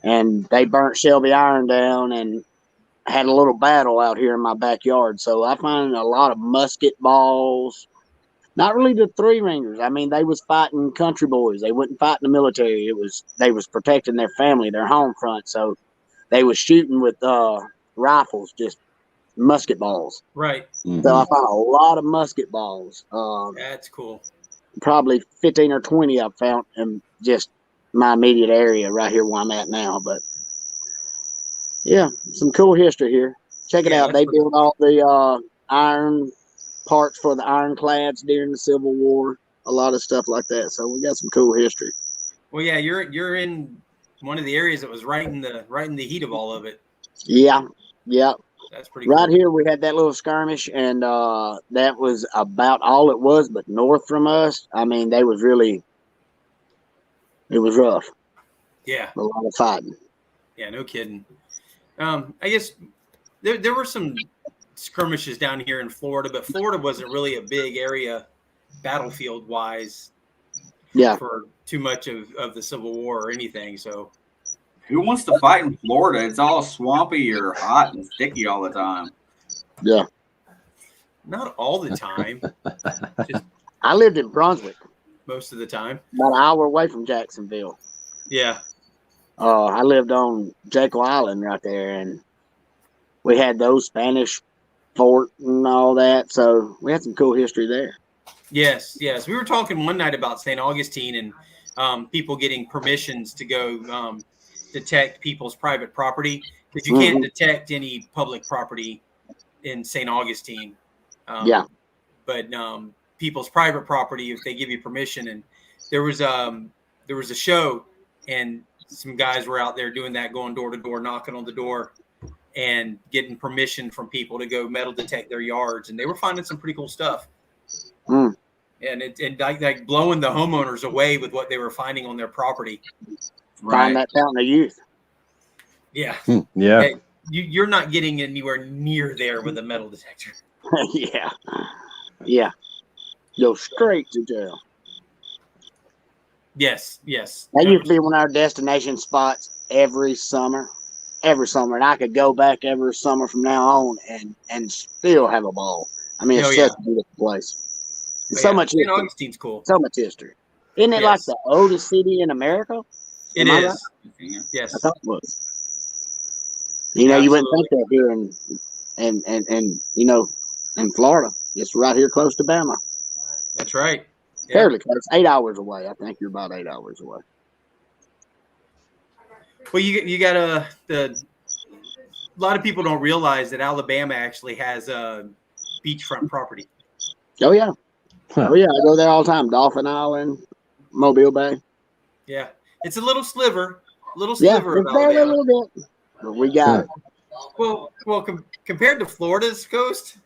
and they burnt Shelby Iron down and had a little battle out here in my backyard. So I find a lot of musket balls. Not really the three ringers. I mean, they was fighting country boys. They wouldn't fight in the military. They was protecting their family, their home front. So they was shooting with rifles, just musket balls. Right. Mhm. So I found a lot of musket balls. That's cool. Probably 15 or 20 I've found in just my immediate area right here where I'm at now. But yeah, some cool history here. Check it Yeah, out. They that's built all the iron parts for the ironclads during the Civil War, a lot of stuff like that. So we got some cool history. Well, yeah, you're in one of the areas that was right in the heat of all of it. Yeah. That's pretty Right cool. here we had that little skirmish, and that was about all it was. But north from us, I mean, it was rough. Yeah. A lot of fighting. Yeah, no kidding. I guess there were some skirmishes down here in Florida, but Florida wasn't really a big area battlefield wise Yeah. for too much of the Civil War or anything. So Who wants to fight in Florida? It's all swampy or hot and sticky all the time. Yeah. not all the time, just I lived in Brunswick, most of the time. about an hour away from Jacksonville. Yeah. I lived on Jekyll Island right there, and we had those Spanish fort and all that. So we had some cool history there. Yes. We were talking one night about St. Augustine and people getting permissions to go detect people's private property, because you can't detect any public property in St. Augustine. But people's private property, if they give you permission. And there was a show, and some guys were out there doing that, going door to door, knocking on the door and getting permission from people to go metal detect their yards. And they were finding some pretty cool stuff. Mm. And like blowing the homeowners away with what they were finding on their property. Find that fountain of youth. Yeah. Yeah. Hey, you're not getting anywhere near there with a metal detector. Yeah. Go straight to jail. Yes. That used to be one of our destination spots every summer. And I could go back every summer from now on and still have a ball. I mean, it's such a beautiful place. But so much St. history. Augustine's cool. So much history. Isn't it like the oldest city in America? It Am I is. right? Yes. I thought it was. You know, you wouldn't think that here in Florida. It's right here close to Bama. That's right. Yeah. Fairly close. 8 hours away. I think you're about 8 hours away. Well, you got a lot of people don't realize that Alabama actually has a beachfront property. Oh yeah. Huh. Oh yeah. I go there all the time. Dolphin Island, Mobile Bay. Yeah, it's a little sliver of It's Alabama. barely a little bit, but we got it. Well, compared to Florida's coast,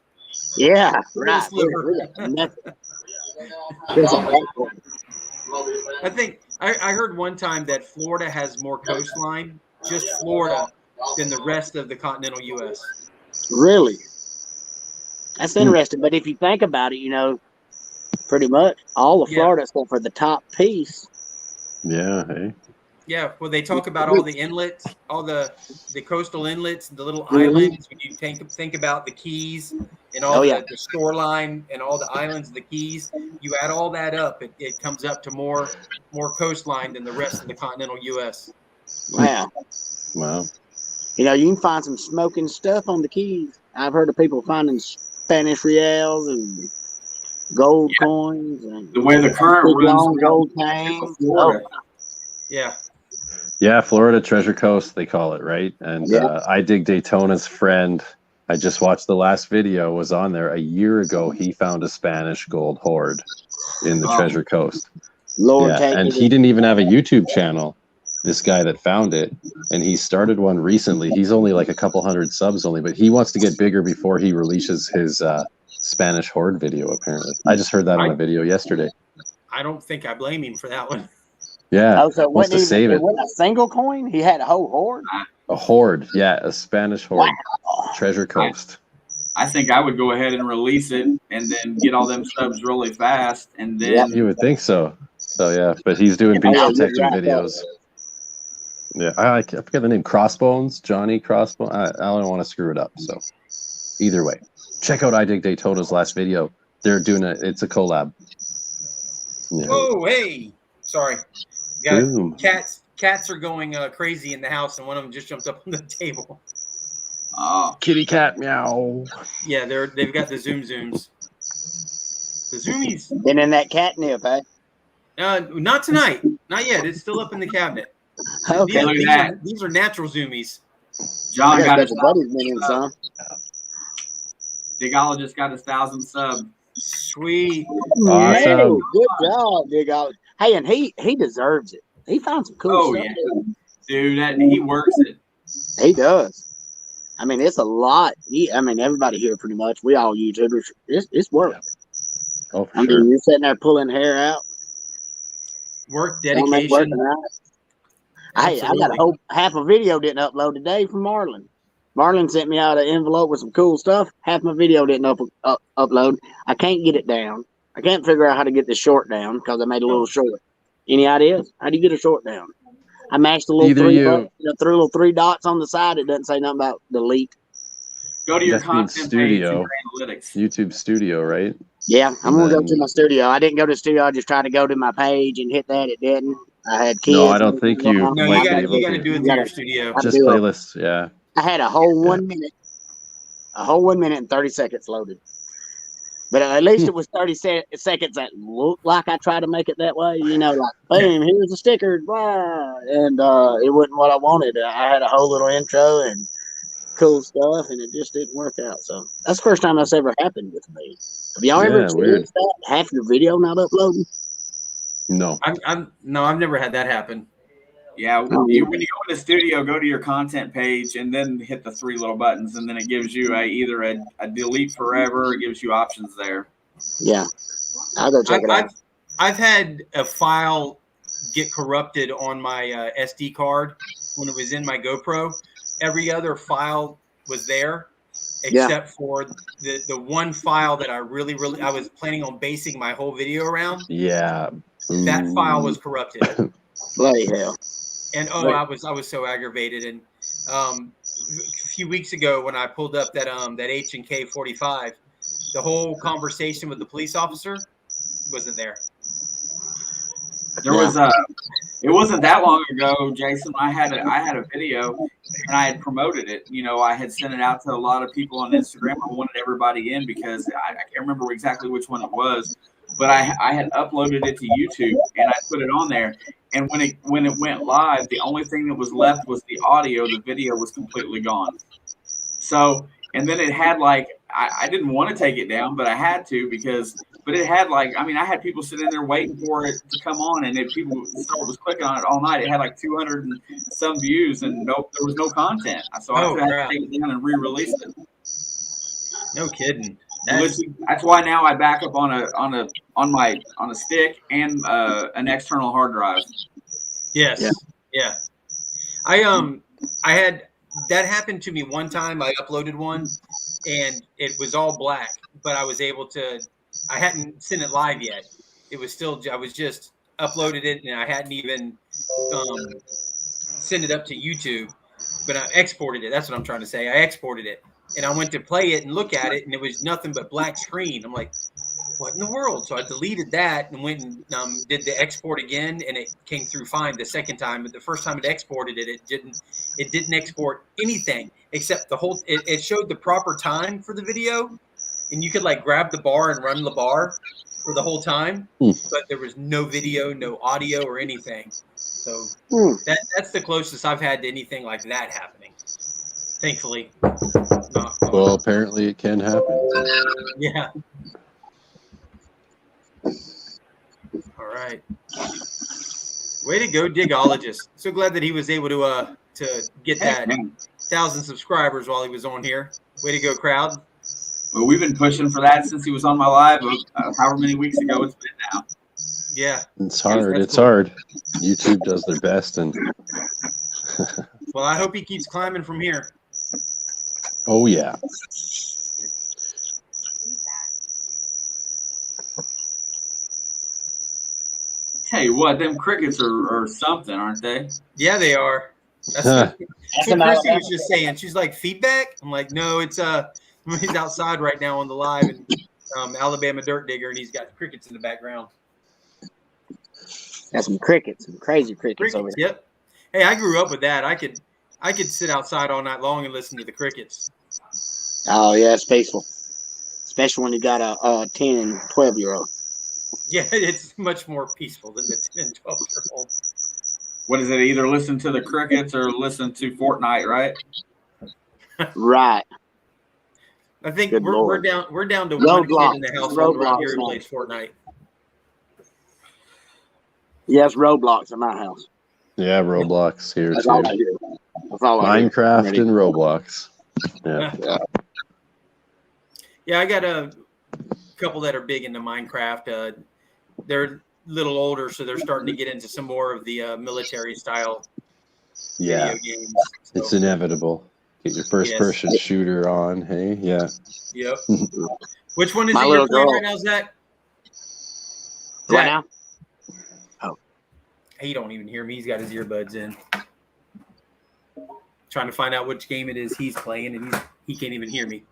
Yeah, little right. sliver. We got nothing. There's a backbone. I think I heard one time that Florida has more coastline, just Florida, than the rest of the continental U.S. Really? That's interesting. But if you think about it, pretty much all of Florida except for the top piece. Yeah. Hey. Yeah, well, they talk about all the inlets, all the coastal inlets, the little islands. When you think about the Keys and all the shoreline and all the islands of the Keys, you add all that up, it comes up to more coastline than the rest of the continental U.S. Wow. Wow. You can find some smoking stuff on the Keys. I've heard of people finding Spanish reals and gold coins and The way the current big long runs gold chains. Florida. Yeah. Yeah, Florida Treasure Coast, they call it, right? And I Dig Daytona's friend, I just watched the last video, was on there a year ago. He found a Spanish gold hoard in the Treasure Coast. Lord, And he didn't even have a YouTube channel. this guy that found it, and he started one recently. He's only like a couple hundred subs only, but he wants to get bigger before he releases his Spanish horde video. Apparently, I just heard that on a video yesterday. I don't think I blame him for that one. Yeah, Oh, so it wants to wasn't save even, it. it wasn't a single coin? He had a whole horde? A horde, yeah, a Spanish horde, Wow. Treasure Coast. I think I would go ahead and release it and then get all them subs really fast, and then You would think so. So yeah, but he's doing beach detecting videos. Yeah, I forget the name. Crossbones, Johnny Crossbones. I don't want to screw it up. So either way, check out I Dig Daytona's last video. They're doing it's a collab. Yeah. Oh, hey, sorry. Got Boom. Cats are going crazy in the house, and one of them just jumped up on the table. Kitty cat meow. Yeah, they've got the zooms. The zoomies. Been in that catnip, eh? Not tonight. Not yet. It's still up in the cabinet. Okay. Look at that. These are natural zoomies. John I got bet his your buddy's been in some. Digologist got his 1,000 subs. Sweet. Awesome. Hey, good job, Digologist. Hey, and he deserves it. He found some cool stuff. Yeah, dude, he works it. He does. I mean, it's a lot. Everybody here pretty much. We all YouTubers. It's work. Oh, for I mean, sure. you're sitting there pulling hair out. Work, Working dedication. out. Hey, I got a whole half a video didn't upload today from Marlon. Marlon sent me out an envelope with some cool stuff. Half my video didn't upload. I can't get it down. I can't figure out how to get the short down because I made a little short. Any ideas? How do you get a short down? I mashed a little threw little 3 dots on the side. It doesn't say nothing about delete. Go to your That's being content studio. page and your analytics. YouTube Studio, right? Yeah, I'm gonna go to my studio. I didn't go to the studio. I just tried to go to my page and hit that. It didn't. I had kids. No, I don't think you No, might you be able got to to. do it through your studio. Just playlists, yeah. I had a whole 1 minute. A whole 1 minute and 30 seconds loaded. But at least it was 30 seconds that looked like I tried to make it that way. You know, like, boom, here's a sticker. Blah, and it wasn't what I wanted. I had a whole little intro and cool stuff, and it just didn't work out. So that's the first time that's ever happened with me. Have y'all ever experienced that? Half your video not uploading? No. I've never had that happen. Yeah, when you go in the studio, go to your content page and then hit the 3 little buttons, and then it gives you either a delete forever or it gives you options there. Yeah, I'll go check it out. I've had a file get corrupted on my SD card when it was in my GoPro. Every other file was there except for the one file that I was planning on basing my whole video around. Yeah. That file was corrupted. Bloody hell. And I was so aggravated. And a few weeks ago when I pulled up that H&K 45, the whole conversation with the police officer wasn't there. There was it wasn't that long ago, Jason. I had a video and I had promoted it. You know, I had sent it out to a lot of people on Instagram. I wanted everybody in because I can't remember exactly which one it was, but I had uploaded it to YouTube and I put it on there. And when it went live, the only thing that was left was the audio. The video was completely gone. So, and then it had I didn't want to take it down, but I had to but it had I had people sitting there waiting for it to come on, and if people was clicking on it all night, it had 200 and some views, and there was no content. So I had to take it down and re-release it. No kidding. That's why now I back up on a stick and an external hard drive. Yes. Yeah. I had that happened to me one time. I uploaded one and it was all black, but I was able to. I hadn't sent it live yet. It was still. I was just uploaded it and I hadn't even sent it up to YouTube, but I exported it. That's what I'm trying to say. I exported it. And I went to play it and look at it, and it was nothing but black screen. I'm like, what in the world? So I deleted that and went and did the export again, and it came through fine the second time. But the first time it exported it, it didn't export anything except it showed the proper time for the video, and you could grab the bar and run the bar for the whole time, but there was no video, no audio, or anything. So that's the closest I've had to anything like that happening. Thankfully. Well, apparently it can happen. Yeah. All right. Way to go, Digologist. So glad that he was able to get that 1,000 subscribers while he was on here. Way to go, crowd. Well, we've been pushing for that since he was on my live, however many weeks ago it's been now. Yeah. It's hard. That's It's cool. hard. YouTube does their best, and Well, I hope he keeps climbing from here. oh yeah. Tell you what, them crickets are something, aren't they? Yeah, they are. That's what Chrissy was just saying. She's like, feedback? I'm like, no, it's he's outside right now on the live in Alabama Dirt Digger, and he's got crickets in the background. Got some crickets, some crazy crickets over here. Yep. Hey, I grew up with that. I could sit outside all night long and listen to the crickets. Oh yeah, it's peaceful, especially when you got a 10 and 12-year-old. Yeah, it's much more peaceful than the 10 and 12-year-old. What is it? Either listen to the crickets or listen to Fortnite, right? Right. I think Good we're Lord. down to Roblox. one kid in the household right here who Roblox, plays Fortnite. Yeah, it's Roblox at my house. Yeah, Roblox here That's all too. I do. That's all I do. Minecraft and Roblox. Yeah. Yeah, I got a couple that are big into Minecraft. They're a little older, so they're starting to get into some more of the military style Yeah. video games. It's So, inevitable. Get your first person shooter on. Hey, yeah. yep. Which one is My it little you're playing girl. right now, Zach? Right now? He don't even hear me. He's got his earbuds in. Trying to find out which game it is he's playing, and he can't even hear me.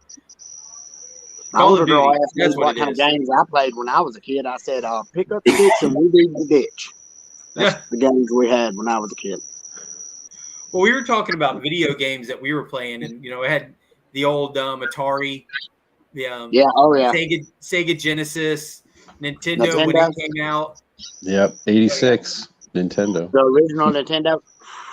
My Call little of girl Duty. asked me That's what what it kind of is. games I played when I was a kid. I said, pick up the sticks and we dig the ditch. That's the games we had when I was a kid. Well, we were talking about video games that we were playing, and it had the old Atari, the Yeah, oh yeah. Sega Genesis, Nintendo when it came out. Yep. 86. Nintendo. The original Nintendo.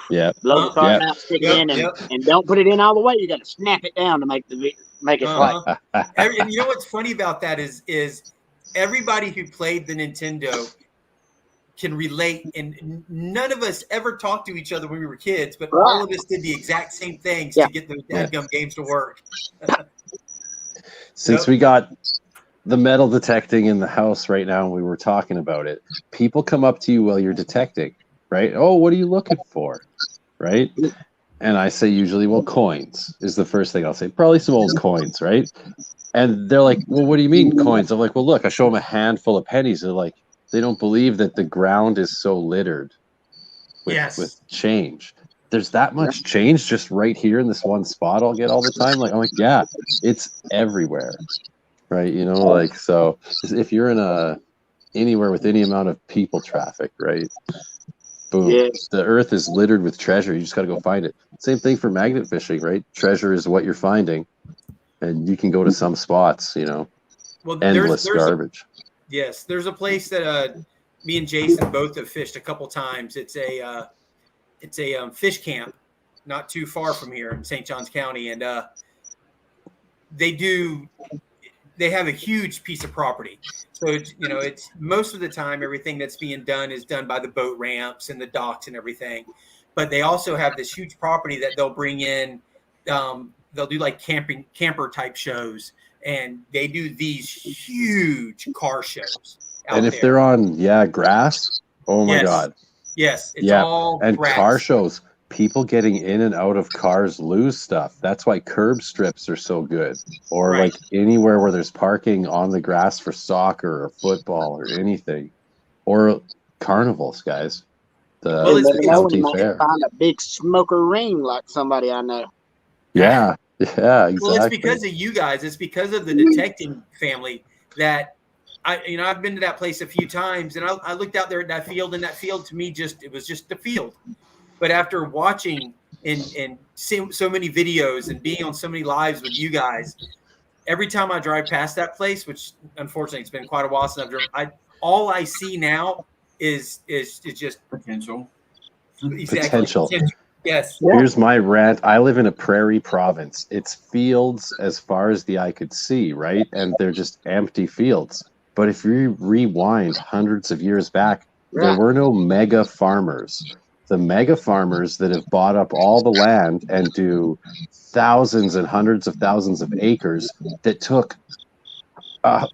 Yeah. Blow the card out, stick it in, and don't put it in all the way. You got to snap it down to make it play. And you know what's funny about that is everybody who played the Nintendo can relate, and none of us ever talked to each other when we were kids, but all of us did the exact same things to get those dadgum games to work. Since we got the metal detecting in the house right now, and we were talking about it, people come up to you while you're detecting, right? Oh, what are you looking for? Right? And I say usually, well, coins is the first thing I'll say. Probably some old coins, right? And they're like, well, what do you mean coins? I'm like, well, look, I show them a handful of pennies. They're like, they don't believe that the ground is so littered with change. There's that much change just right here in this one spot I'll get all the time. Like, I'm like, yeah, it's everywhere. Right? Like, so if you're in anywhere with any amount of people traffic, right? Boom. The earth is littered with treasure. You just got to go find it. Same thing for magnet fishing, right? Treasure is what you're finding, and you can go to some spots, well, endless garbage. Yes, there's a place that me and Jason both have fished a couple times. It's a fish camp not too far from here in St. Johns County, and they have a huge piece of property. So it's most of the time everything that's being done is done by the boat ramps and the docks and everything. But they also have this huge property that they'll bring in. They'll do like camper type shows, and they do these huge car shows. And if they're on grass, oh my God. Yes, it's all and grass. Car shows. People getting in and out of cars lose stuff. That's why curb strips are so good. Or like anywhere where there's parking on the grass for soccer or football or anything. Or carnivals, guys. The fair. Find a big smoker ring like somebody I know. Yeah, exactly. Well, it's because of you guys. It's because of the detecting family that I've been to that place a few times, and I looked out there at that field, and that field to me it was just a field. But after watching and seeing so many videos and being on so many lives with you guys, every time I drive past that place, which unfortunately it's been quite a while since I've driven, all I see now is just potential. Exactly. Potential. Yes. Here's my rant. I live in a prairie province. It's fields as far as the eye could see, right? And they're just empty fields. But if you rewind hundreds of years back, There were no mega farmers. The mega farmers that have bought up all the land and do thousands and hundreds of thousands of acres that took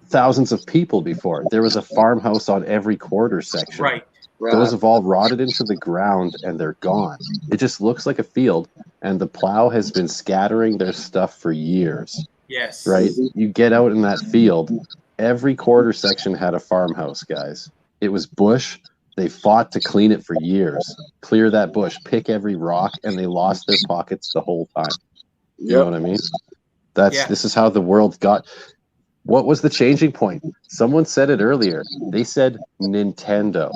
thousands of people before. There was a farmhouse on every quarter section. Right. Those have all rotted into the ground and they're gone. It just looks like a field, and the plow has been scattering their stuff for years. Yes. Right? You get out in that field, every quarter section had a farmhouse, guys. It was bush. They fought to clean it for years, clear that bush, pick every rock, and they lost their pockets the whole time. You know what I mean? This is how the world got. What was the changing point? Someone said it earlier. They said Nintendo.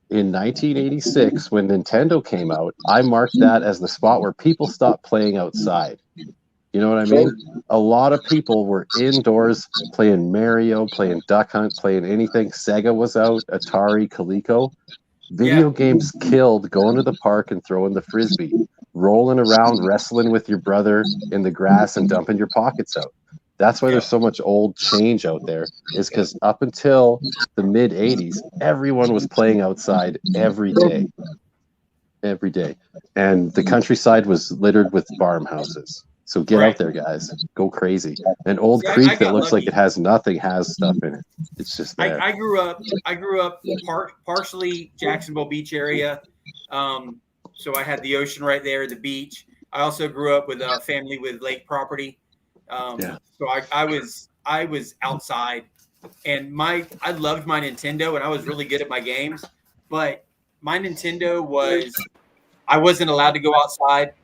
In 1986, when Nintendo came out, I marked that as the spot where people stopped playing outside. You know what I mean? A lot of people were indoors playing Mario, playing Duck Hunt, playing anything. Sega was out, Atari, Coleco. Video games killed going to the park and throwing the frisbee, rolling around, wrestling with your brother in the grass and dumping your pockets out. That's why there's so much old change out there, is because up until the mid 80s, everyone was playing outside every day. Every day. And the countryside was littered with farmhouses. So get out there, guys. Go crazy. An old creek that looks like it has nothing has stuff in it. It's just there. I grew up partially Jacksonville Beach area. So I had the ocean right there, the beach. I also grew up with a family with lake property. So I was outside, and I loved my Nintendo, and I was really good at my games, but my Nintendo I wasn't allowed to go outside.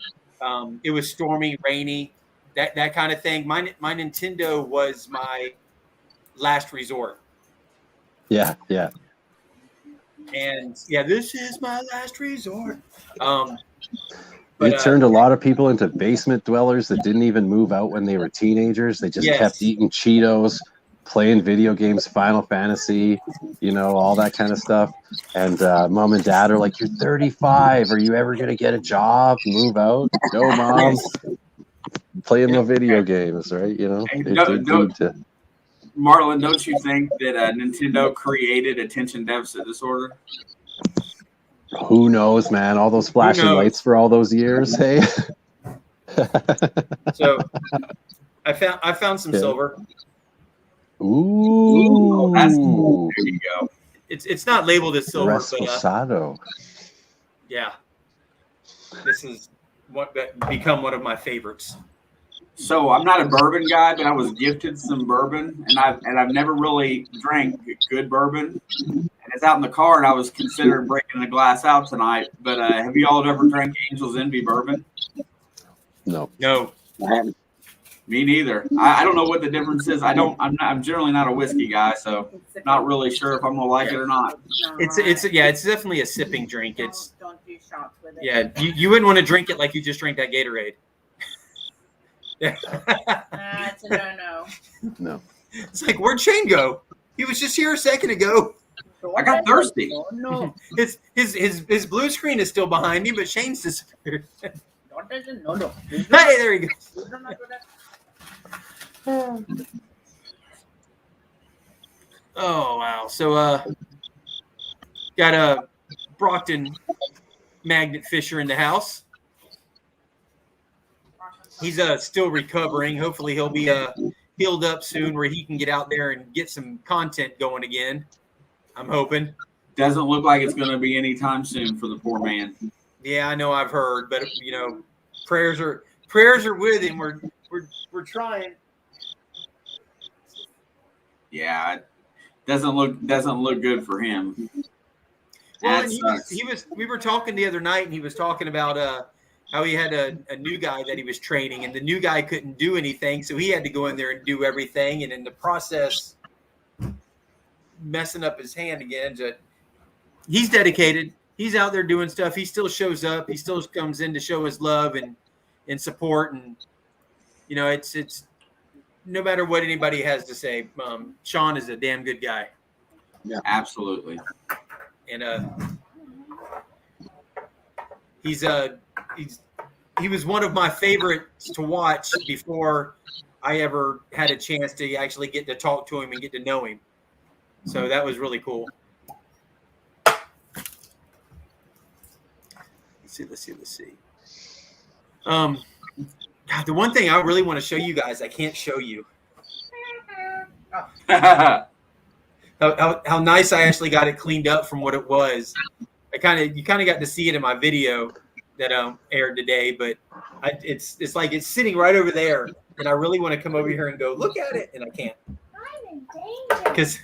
It was stormy, rainy, that kind of thing. My Nintendo was my last resort. Yeah. And this is my last resort. It turned a lot of people into basement dwellers that didn't even move out when they were teenagers. They just kept eating Cheetos, playing video games, Final Fantasy, all that kind of stuff. And mom and dad are like, "You're 35. Are you ever going to get a job, move out?" "No, mom. Playing the video games," right? Marlon, don't you think that Nintendo created attention deficit disorder? Who knows, man? All those flashing lights for all those years. Hey. So I found some silver. Ooh. There you go. It's not labeled as silver, Resposado. But this is what become one of my favorites. So I'm not a bourbon guy, but I was gifted some bourbon, and I've never really drank good bourbon. And it's out in the car, and I was considering breaking the glass out tonight. But have you all ever drank Angel's Envy bourbon? No. Me neither. I don't know what the difference is. I'm generally not a whiskey guy, so not really sure if I'm gonna like it or not. It's definitely a sipping drink. Don't do shots with it. You wouldn't want to drink it like you just drank that Gatorade. It's a no. No. It's like, where'd Shane go? He was just here a second ago. I got thirsty. No. His blue screen is still behind me, but Shane's disappeared. No. Hey, there he goes. Oh wow! So got a Brockton magnet fisher in the house. He's still recovering. Hopefully he'll be healed up soon where he can get out there and get some content going again. I'm hoping. Doesn't look like it's going to be anytime soon for the poor man. Yeah, I know, I've heard, but prayers are with him. We're trying. Yeah, it doesn't look good for him. Well, we were talking the other night, and he was talking about how he had a new guy that he was training, and the new guy couldn't do anything, so he had to go in there and do everything, and in the process, messing up his hand again. He's dedicated. He's out there doing stuff. He still shows up. He still comes in to show his love and support, and it's no matter what anybody has to say. Sean is a damn good guy. Yeah, absolutely. And he was one of my favorites to watch before I ever had a chance to actually get to talk to him and get to know him. So that was really cool. Let's see. God, the one thing I really want to show you guys, I can't show you. How nice I actually got it cleaned up from what it was. You kind of got to see it in my video that aired today, but it's like it's sitting right over there, and I really want to come over here and go look at it, and I can't. I'm in danger. Because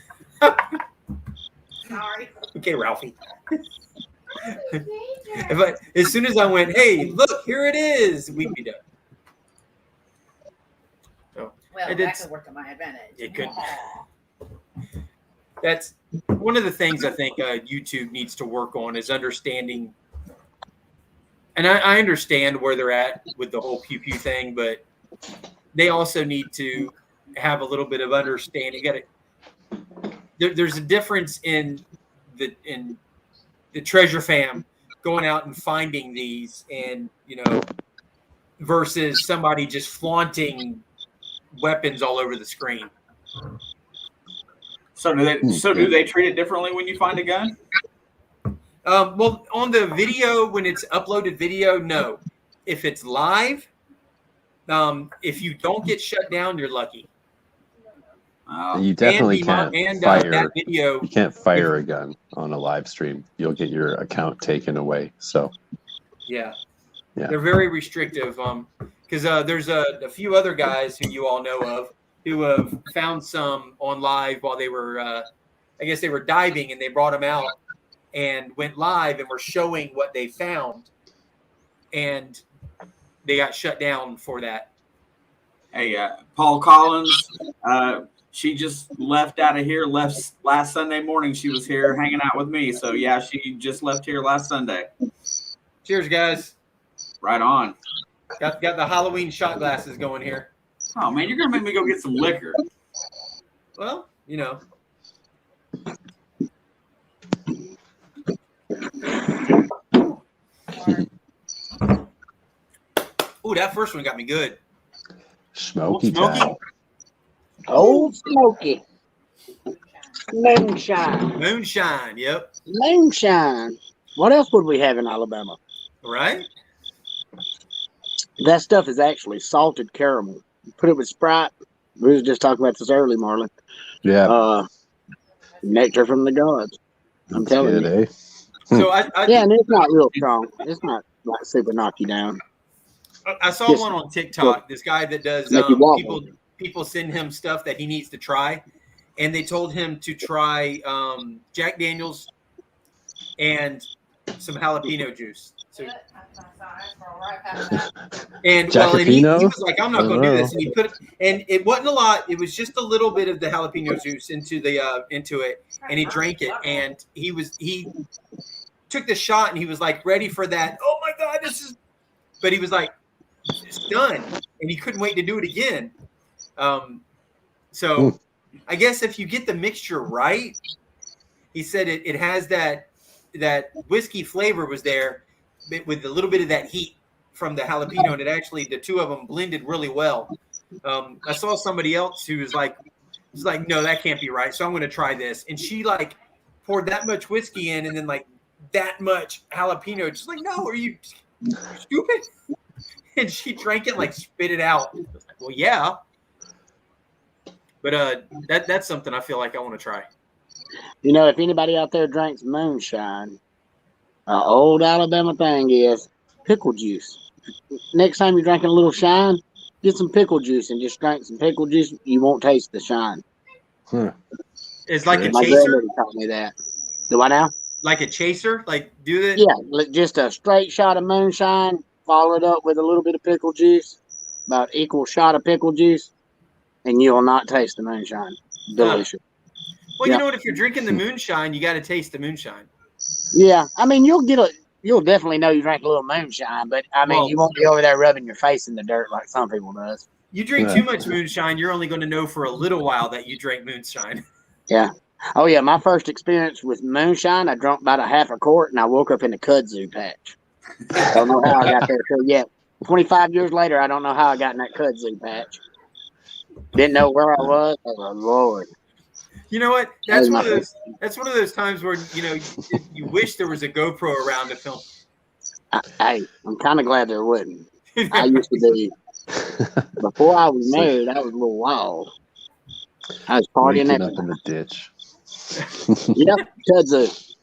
Sorry. okay, Ralphie. But as soon as I went, hey, look, here it is, we'd be done. So Well, that could work to my advantage. It could. That's one of the things I think YouTube needs to work on is understanding. And I understand where they're at with the whole pew pew thing, but they also need to have a little bit of understanding. There's a difference in the treasure fam going out and finding these, and versus somebody just flaunting weapons all over the screen. So do they treat it differently when you find a gun? Well, on the video, when it's uploaded video, no. If it's live, if you don't get shut down, you're lucky. You definitely can't fire. That video, you can't fire a gun on a live stream. You'll get your account taken away. So, yeah. They're very restrictive. Because there's a few other guys who you all know of who have found some on live while they were, I guess they were diving, and they brought them out and went live and were showing what they found, and they got shut down for that. Hey, Paul Collins, she just left out of here. Left last Sunday morning. She was here hanging out with me. So yeah, she just left here last Sunday. Cheers, guys. Right on. Got the Halloween shot glasses going here. Oh man, you're gonna make me go get some liquor. Well, Ooh, that first one got me good. Smoky. Old Smoky. Moonshine. Moonshine, yep. Moonshine. What else would we have in Alabama? Right? That stuff is actually salted caramel. Put it with Sprite. We was just talking about this early, Marlon. Yeah. Nectar from the gods. I'm telling you. So yeah, and it's not real strong. It's not like super knock you down. I saw one on TikTok. This guy that does people send him stuff that he needs to try, and they told him to try Jack Daniels and some jalapeno juice. So, and he was like, "I'm not going to do this," and he put it, and it wasn't a lot. It was just a little bit of the jalapeno juice into it, and he drank it, and he took the shot, and he was like ready for that. Oh my God, but he was like, it's done, and he couldn't wait to do it again. So I guess if you get the mixture right, he said it has that whiskey flavor was there with a little bit of that heat from the jalapeno, and it actually, the two of them blended really well. I saw somebody else who was like, no, that can't be right. So I'm going to try this. And she like poured that much whiskey in and then like that much jalapeno. Just like, no, are you stupid? And she drank it, like spit it out. I was like, well, yeah. But that's something I feel like I want to try. If anybody out there drinks moonshine, old Alabama thing is pickle juice. Next time you're drinking a little shine, get some pickle juice and just drink some pickle juice. You won't taste the shine. It's like a My chaser. grandmother taught me that. Do I now? Like a chaser? Like do that? Yeah, just a straight shot of moonshine, followed up with a little bit of pickle juice, about equal shot of pickle juice, and you will not taste the moonshine. Delicious. Well, you know what? If you're drinking the moonshine, you got to taste the moonshine. Yeah, I mean, you'll definitely know you drank a little moonshine, but I mean, you won't be over there rubbing your face in the dirt like some people does. You drink too much moonshine, you're only going to know for a little while that you drank moonshine. Yeah. Oh yeah, my first experience with moonshine, I drank about a half a quart, and I woke up in the kudzu patch. I don't know how I got there. So yeah, 25 years later, I don't know how I got in that kudzu patch. Didn't know where I was. Oh Lord. You know what? That's one of those times where you wish there was a GoPro around to film. I'm kind of glad there wasn't. I used to be, before I was married, I was a little wild. I was partying Waking every up in the ditch. Yep, because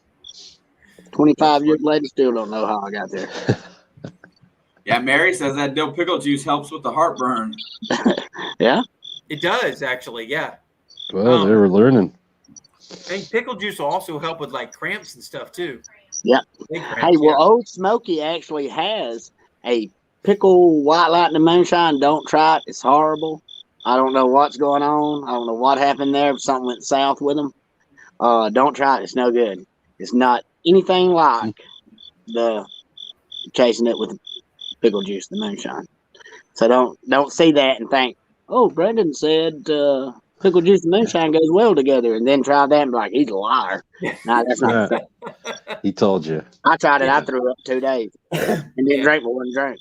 25 years later, still don't know how I got there. Yeah, Mary says that dill pickle juice helps with the heartburn. Yeah, It does actually, yeah. Well, they were learning. I think pickle juice will also help with like cramps and stuff too. yeah. Big cramps, Hey, well, yeah. Old Smoky actually has a pickle white lightning moonshine. Don't try it; it's horrible. I don't know what's going on. I don't know what happened there. But something went south with them. Don't try it; it's no good. It's not anything like the chasing it with pickle juice, the moonshine. So don't see that and think, oh, Brendan said pickle juice and moonshine goes well together, and then try that and be like, he's a liar. No, that's not the thing. He told you. I tried it. I threw up 2 days and didn't drink but one drink.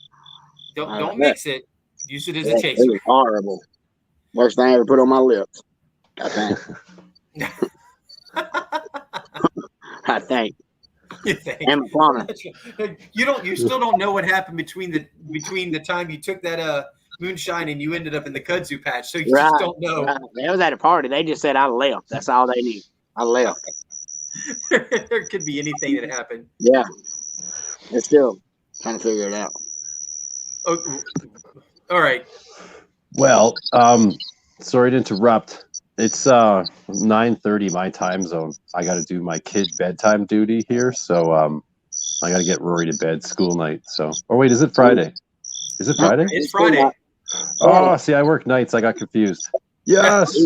Don't mix it. Use it as a It chaser. was horrible. Worst thing I ever put on my lips. I think. I think. You think? And my plumber. You still don't know what happened between the time you took that moonshine and you ended up in the kudzu patch, so you just don't know. Right. They was at a party. They just said I left. That's all they knew. I left. There could be anything that happened. Yeah. They're still trying to figure it out. Oh, all right. Well, sorry to interrupt. It's 9:30 my time zone. I got to do my kid bedtime duty here, so I got to get Rory to bed. School night. So, or wait, is it Friday? Is it Friday? It's Friday. Oh, see, I work nights. I got confused. Yes.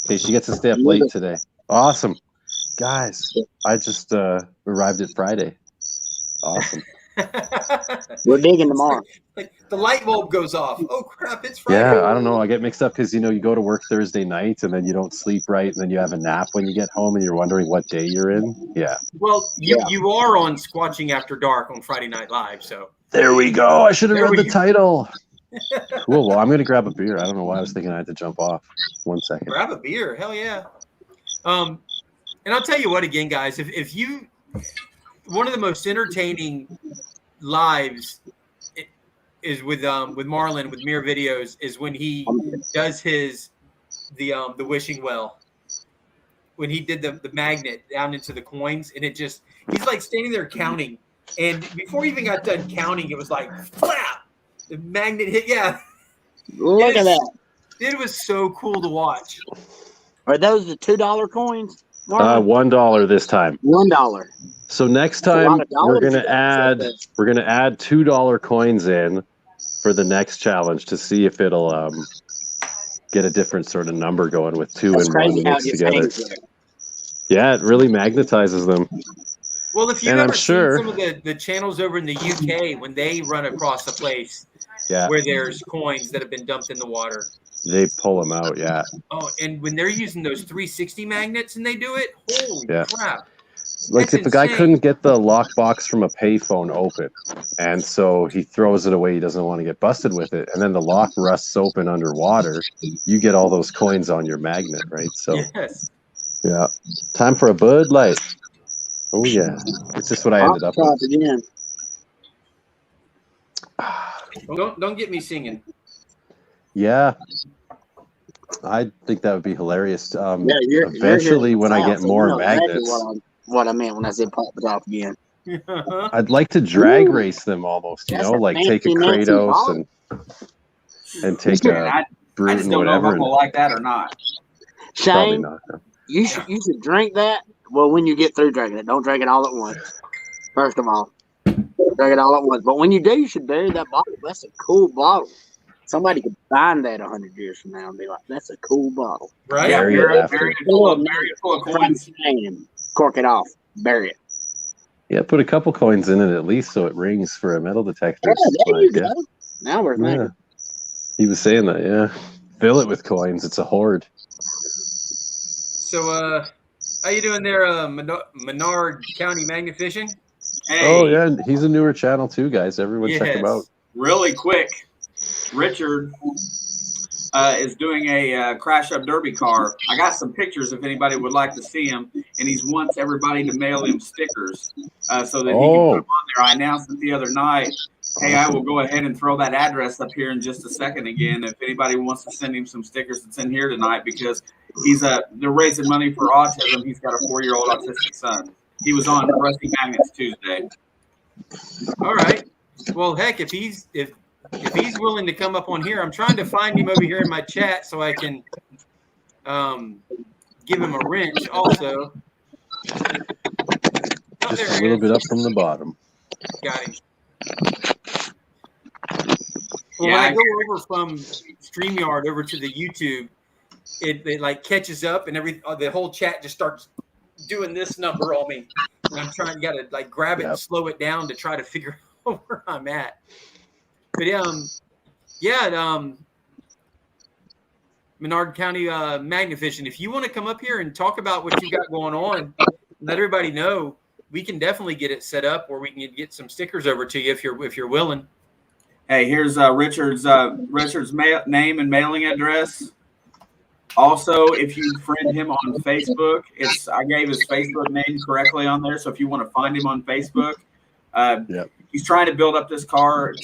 Okay, she gets to stay up late today. Awesome, guys. I just arrived at Friday. Awesome. We're digging tomorrow. Like the light bulb goes off. Oh crap! It's Friday. Yeah, I don't know. I get mixed up because you go to work Thursday night and then you don't sleep right, and then you have a nap when you get home, and you're wondering what day you're in. Yeah. Well, you are on Squatching After Dark on Friday Night Live, so there we go. I should have read the you- title. Cool. Well, I'm gonna grab a beer. I don't know why I was thinking I had to jump off. 1 second. grab a beer. Hell yeah. And I'll tell you what, again, guys, if you one of the most entertaining lives is with Marlon with Mirror Videos is when he does the wishing well, when he did the magnet down into the coins, and he's like standing there counting, and before he even got done counting, it was like flap, the magnet hit. Yeah, Look at that. it was so cool to watch. Are those the $2 coins? Marlon? $1 this time. $1. So next That's a lot time of dollars. we're gonna add $2 coins in for the next challenge to see if it'll get a different sort of number going with 2 That's and 1 crazy how it mixed just together. hangs there. Yeah, it really magnetizes them. Well, if you've And I'm ever sure- seen some of the channels over in the UK when they run across a place Yeah, where there's coins that have been dumped in the water. they pull them out. Yeah, Oh, and when they're using those 360 magnets and they do it, holy Yeah. crap. like That's if a guy insane. couldn't get the lockbox from a payphone open, and so he throws it away. He doesn't want to get busted with it, and then the lock rusts open underwater. You get all those coins on your magnet, right? So Yes. yeah, time for a Bud Light. Oh yeah, it's just what I ended up Try with. it again. Don't get me singing. Yeah, I think that would be hilarious. Yeah, you're Eventually, here when I south, get so more you know exactly magnets, what I meant when I said pop it off again. I'd like to drag Ooh. race them almost. That's a Like take a fancy, fancy Kratos ball. and take Man, a I Brute just and don't know if whatever. I'm gonna like that or not. Probably Shane, not. you should drink that. Well, when you get through drinking it, don't drink it all at once. First of all, drink it all at once. But when you do, you should bury that bottle. That's a cool bottle. Somebody could find that 100 years from now and be like, "That's a cool bottle." Right? Yeah, Bury it bury after. it full of coins. And cork it off. Bury it. Yeah, put a couple coins in it at least so it rings for a metal detector. Yeah, there you Yeah. go. Now we're thinking. Yeah. He was saying that, yeah. Fill it with coins. It's a hoard. So, how you doing there, Menard County Magnet Fishing? Hey, Oh, yeah. and he's a newer channel too, guys. Everyone check him Yes. out. really quick, Richard is doing a crash up derby car. I got some pictures if anybody would like to see him, and he wants everybody to mail him stickers so that he can put them on there. I announced it the other night. Hey, I will go ahead and throw that address up here in just a second again. If anybody wants to send him some stickers, it's in here tonight because they're raising money for autism. He's got a 4-year-old autistic son. He was on Rusty Magnets Tuesday. All right. Well, heck, if he's willing to come up on here, I'm trying to find him over here in my chat so I can give him a wrench also. Oh, Just a little bit up from the bottom. Got him. Well, when I go over from StreamYard over to the YouTube, it like catches up and the whole chat just starts doing this number on me. And I'm gotta like grab it and slow it down to try to figure out where I'm at. But Menard County Magnificent, if you want to come up here and talk about what you got going on, let everybody know. We can definitely get it set up, or we can get some stickers over to you if you're willing. Hey, here's Richard's name and mailing address. Also, if you friend him on Facebook, I gave his Facebook name correctly on there. So if you want to find him on Facebook, he's trying to build up this car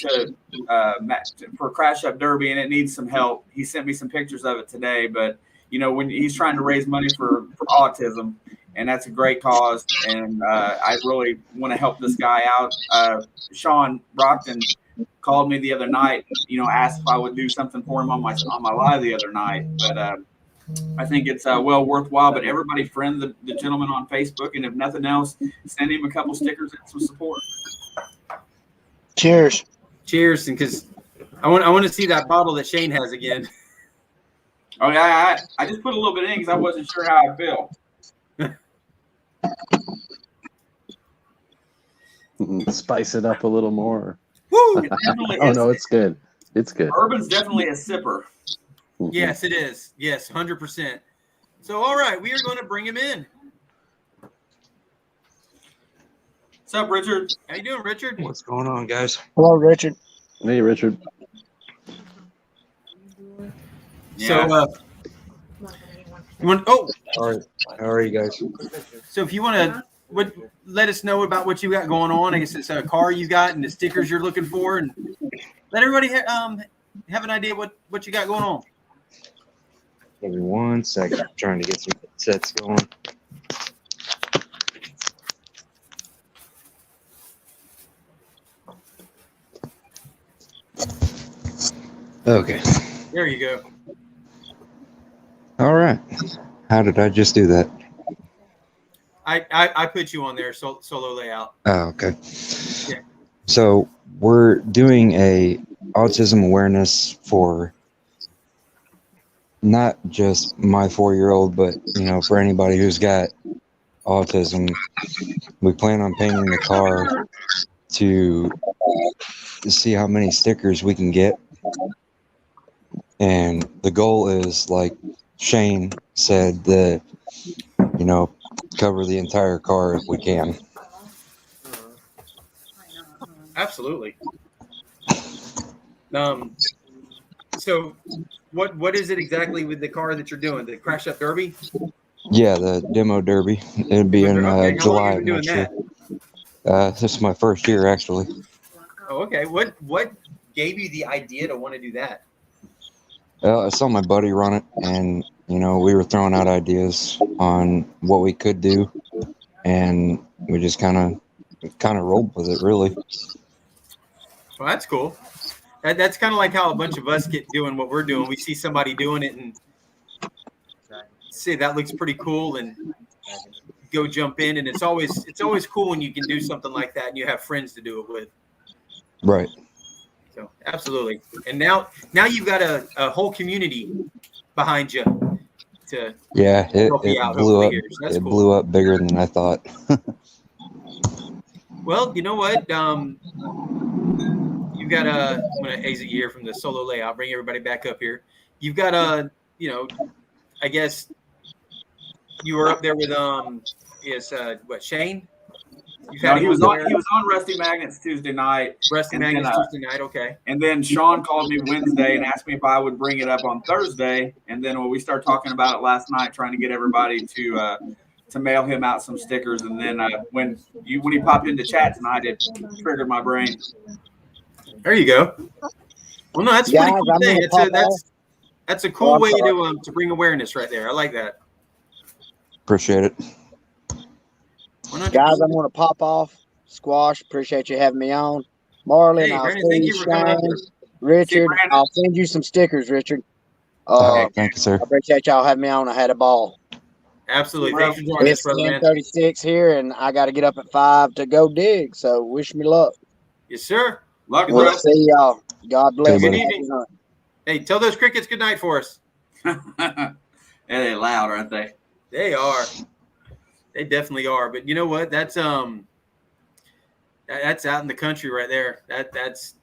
for Crash Up Derby, and it needs some help. He sent me some pictures of it today, but when he's trying to raise money for autism, and that's a great cause, and I really want to help this guy out. Sean Brockton called me the other night, asked if I would do something for him on my live the other night, but I think it's well worthwhile. But everybody friend the gentleman on Facebook, and if nothing else, send him a couple stickers and some support. Cheers. Cheers, and because I want to see that bottle that Shane has again. Oh yeah, I just put a little bit in because I wasn't sure how I feel. Spice it up a little more. Woo! No, it's good. It's good. Urban's definitely a sipper. Yes, it is. Yes, 100%. So, all right, we are going to bring him in. What's up, Richard? How you doing, Richard? What's going on, guys? Hello, Richard. Hey, Richard. So, you want? Oh, All right. How are you guys? so if you want to, let us know about what you got going on. I guess it's a car you got and the stickers you're looking for, and let everybody have an idea what you got going on. Give me 1 second. I'm trying to get some sets going. Okay. There you go. All right. How did I just do that? I put you on there, solo layout. Oh, okay. Yeah. So we're doing a autism awareness for not just my 4-year-old, but for anybody who's got autism. We plan on painting the car to see how many stickers we can get. And the goal is, like Shane said, that cover the entire car if we can. Absolutely. So what is it exactly with the car that you're doing? The Crash Up Derby? Yeah, the demo derby. It'll be in July of next year. This is my first year, actually. Oh, okay. What gave you the idea to want to do that? I saw my buddy run it, and we were throwing out ideas on what we could do, and we just kind of rolled with it, really. Well, that's cool. That's kind of like how a bunch of us get doing what we're doing. We see somebody doing it and say that looks pretty cool, and go jump in. And it's always cool when you can do something like that and you have friends to do it with. Right. So absolutely. And now you've got a whole community behind you to it blew up. So it blew up bigger than I thought. Well, you know what? You've got I'm going to exit you here from the solo layout, bring everybody back up here. You've got I guess you were up there with Shane? You've No, had he him was on on Rusty Magnets Tuesday night. Rusty and then, Magnets Tuesday night. Okay. And then Sean called me Wednesday and asked me if I would bring it up on Thursday. And then when we started talking about it last night, trying to get everybody to mail him out some stickers. And then when he popped into chat tonight, it triggered my brain. There you go. Well, no, that's a pretty cool thing. That's a cool way to bring awareness right there. I like that. Appreciate it. 100%. Guys, I'm going to pop off. Squash, appreciate you having me on. Marlon, Hey, I'll Brandon, see thank you, you for coming up Shane. here. Richard, Brandon. I'll send you some stickers, Richard. Thank you, sir. I appreciate y'all having me on. I had a ball. Absolutely. Thanks for joining us, It's brother man. 10:36 here, and I got to get up at 5 to go dig. So wish me luck. Yes, sir. Luck, We'll bro. see y'all. God bless. Good you. evening. Hey, tell those crickets good night for us. Yeah, they're loud, aren't they? They are. They definitely are. But you know what? That's out in the country right there. That's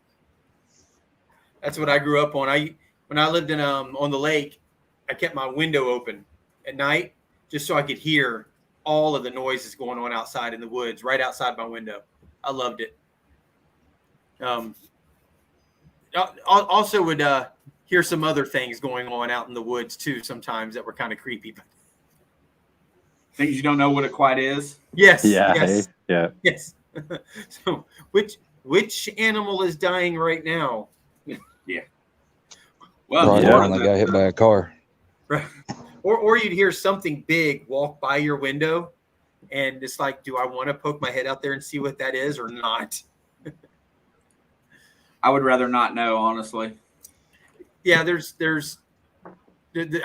what I grew up on. When I lived in on the lake, I kept my window open at night just so I could hear all of the noises going on outside in the woods, right outside my window. I loved it. Also would hear some other things going on out in the woods too sometimes that were kind of creepy. Things you don't know what it quite is. Yes. Yeah. Yes. Hey, yeah. Yes. So which animal is dying right now? Yeah. Well, Probably yeah. when I got hit by a car. Or you'd hear something big walk by your window, and it's like, do I want to poke my head out there and see what that is or not? I would rather not know, honestly. Yeah,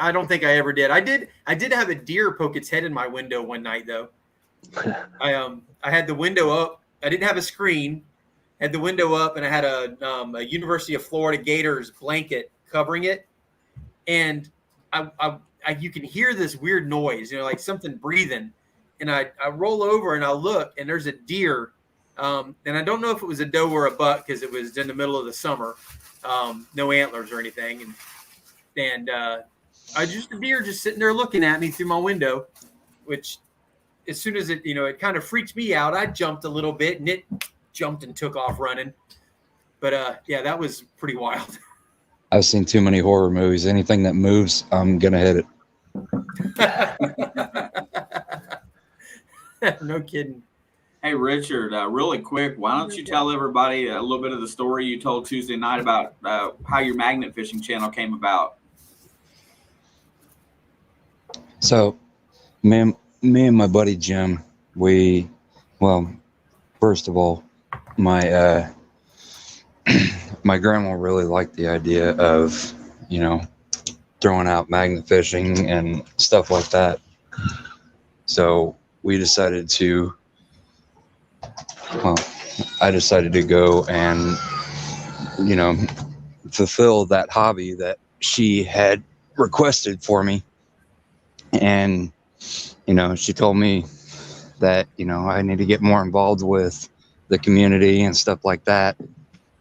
I don't think I ever did. I did have a deer poke its head in my window one night though. I had the window up. I didn't have a screen. Had the window up, and I had a University of Florida Gators blanket covering it, and you can hear this weird noise, like something breathing, and I roll over and I look, and there's a deer, and I don't know if it was a doe or a buck because it was in the middle of the summer, no antlers or anything, and a deer just sitting there looking at me through my window, which as soon as it kind of freaked me out, I jumped a little bit, and it jumped and took off running. But yeah, that was pretty wild. I've seen too many horror movies. Anything that moves, I'm gonna hit it. No kidding. Hey, Richard, really quick, why don't you tell everybody a little bit of the story you told Tuesday night about how your magnet fishing channel came about? So, me and my buddy Jim, first of all, my my grandma really liked the idea of, throwing out magnet fishing and stuff like that. So I decided to go and, fulfill that hobby that she had requested for me. And, she told me that, I need to get more involved with the community and stuff like that.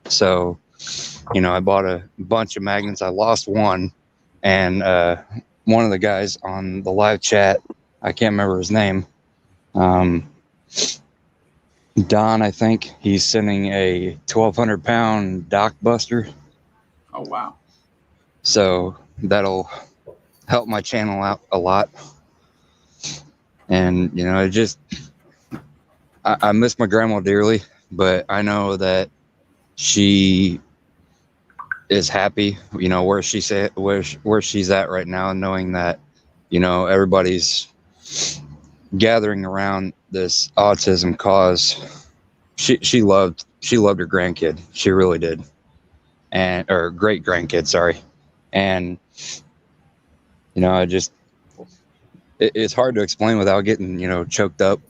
So, I bought a bunch of magnets. I lost one, and one of the guys on the live chat, I can't remember his name, Don, I think, he's sending a 1,200-pound dock buster. Oh, wow. So that'll help my channel out a lot. And, I miss my grandma dearly, but I know that she is happy, where she's at right now, knowing that, everybody's gathering around this autism cause. She loved her grandkid. She really did. Or great grandkid, sorry. And, it's hard to explain without getting, choked up.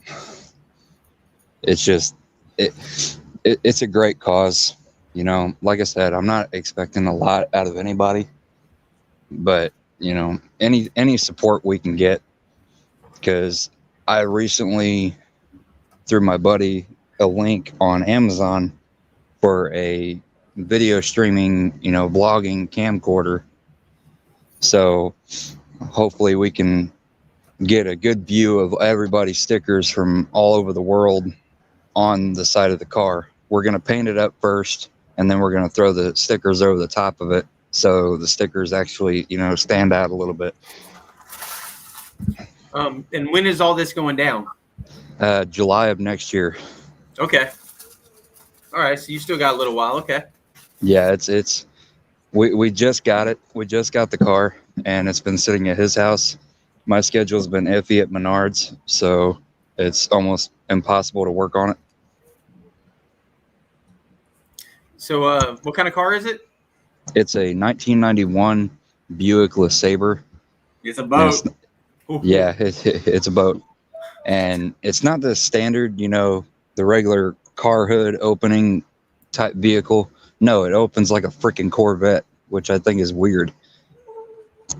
It's just, it's a great cause. Like I said, I'm not expecting a lot out of anybody, but, any support we can get, because I recently threw my buddy a link on Amazon for a video streaming, vlogging camcorder. So hopefully we can get a good view of everybody's stickers from all over the world on the side of the car. We're going to paint it up first, and then we're going to throw the stickers over the top of it, so the stickers actually, you know, stand out a little bit. And when is all this going down? July of next year. Okay. All right. So you still got a little while. Okay. Yeah, we just got it. We just got the car, and it's been sitting at his house. My schedule's been iffy at Menards, so it's almost impossible to work on it. So what kind of car is it? It's a 1991 Buick LeSabre. It's a boat. Yeah, it's a boat. And it's not the standard, you know, the regular car hood opening type vehicle. No, it opens like a freaking Corvette, which I think is weird.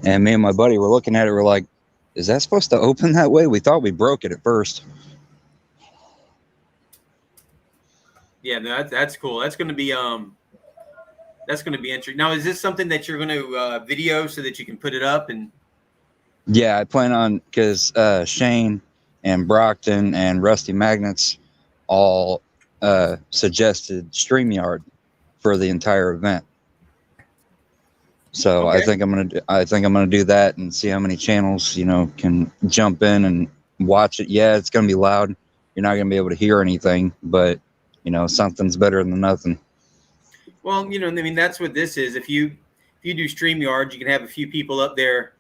And me and my buddy were looking at it. We're like, is that supposed to open that way? We thought we broke it at first. Yeah, no, that's cool. That's going to be interesting. Now, is this something that you're going to video so that you can put it up? And Yeah, I plan on, because Shane and Brockton and Rusty Magnets all suggested StreamYard for the entire event. So Okay. I think I'm gonna do that and see how many channels, you know, can jump in and watch it. Yeah, it's gonna be loud. You're not gonna be able to hear anything, but you know, something's better than nothing. well, you know, I mean, that's what this is. If you do StreamYard, you can have a few people up there,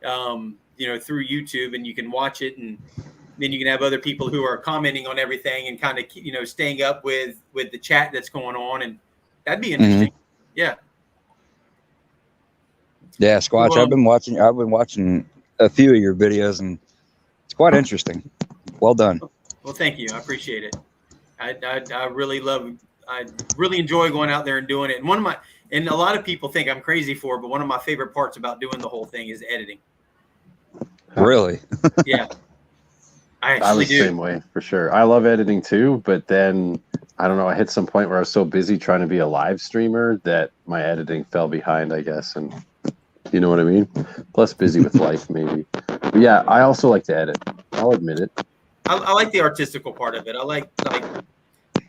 you know, through YouTube, and you can watch it, and then you can have other people who are commenting on everything and kind of, you know, staying up with the chat that's going on, and that'd be interesting. Yeah. Yeah, Squatch. Well, I've been watching a few of your videos, and it's quite interesting. Well done. Well, thank you. I appreciate it. I really enjoy going out there and doing it. And a lot of people think I'm crazy for it, but one of my favorite parts about doing the whole thing is editing. Really? Yeah. I I actually was the do. same way for sure. I love editing too, but then I don't know. I hit some point where I was so busy trying to be a live streamer that my editing fell behind, I guess. And you know what I mean? Plus busy with life, maybe. But yeah, I also like to edit. I'll admit it. I like the artistical part of it. I like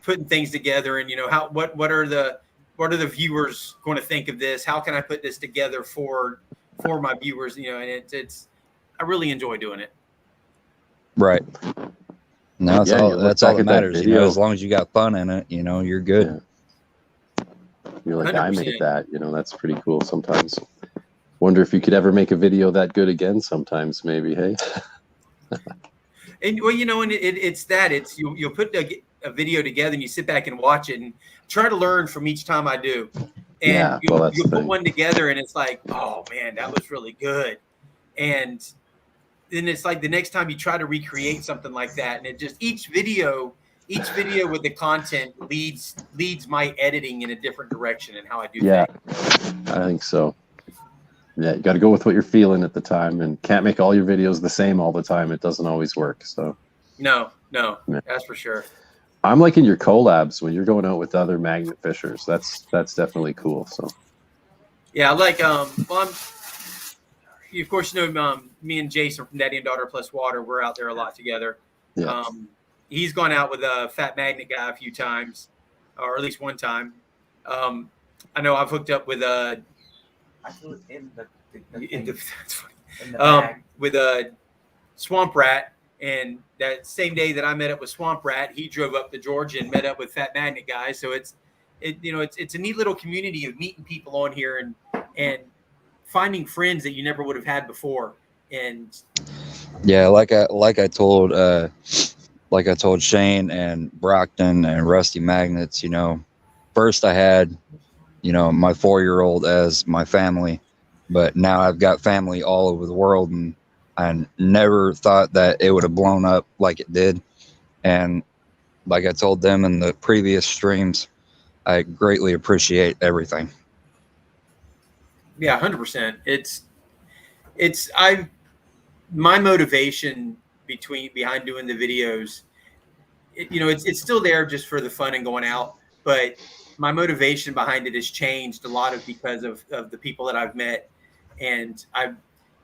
putting things together, and you know what are the viewers going to think of this? How can I put this together for my viewers? You know, and it's I really enjoy doing it. Right. No, Yeah, you look that's all back that at that matters. You know, video. as long as you got fun in it, you know, you're good. Yeah. You're like, I 100%. made that. You know, that's pretty cool sometimes. Wonder if you could ever make a video that good again sometimes, maybe, hey? And well, you know, and it's you'll put a video together and you sit back and watch it and try to learn from each time I do. And Yeah, well, that's you'll the put thing. one together and it's like, oh man, that was really good. And then it's like the next time you try to recreate something like that, and it just each video with the content leads my editing in a different direction and how I do Yeah, things. I think so. Yeah, you got to go with what you're feeling at the time, and can't make all your videos the same all the time. It doesn't always work. So No, Yeah. that's for sure. I'm liking your collabs when you're going out with other magnet fishers. That's definitely cool. So Yeah, I like well, of course, you know, me and Jason from Daddy and Daughter Plus Water, we're out there a lot together. yeah, He's gone out with a Fat Magnet guy a few times, or at least one time. I know I've hooked up with a I threw it in the that's funny. in the bag. With a Swamp Rat, and that same day that I met up with Swamp Rat, he drove up to Georgia and met up with Fat Magnet guys. So it's a neat little community of meeting people on here and finding friends that you never would have had before. And Yeah, like I told Shane and Brockton and Rusty Magnets, you know, first I had, you know, my 4-year-old as my family, but now I've got family all over the world, and I never thought that it would have blown up like it did. And like I told them in the previous streams, I greatly appreciate everything. yeah, 100%. My motivation behind doing the videos, it's still there just for the fun and going out, but my motivation behind it has changed a lot because of the people that I've met, and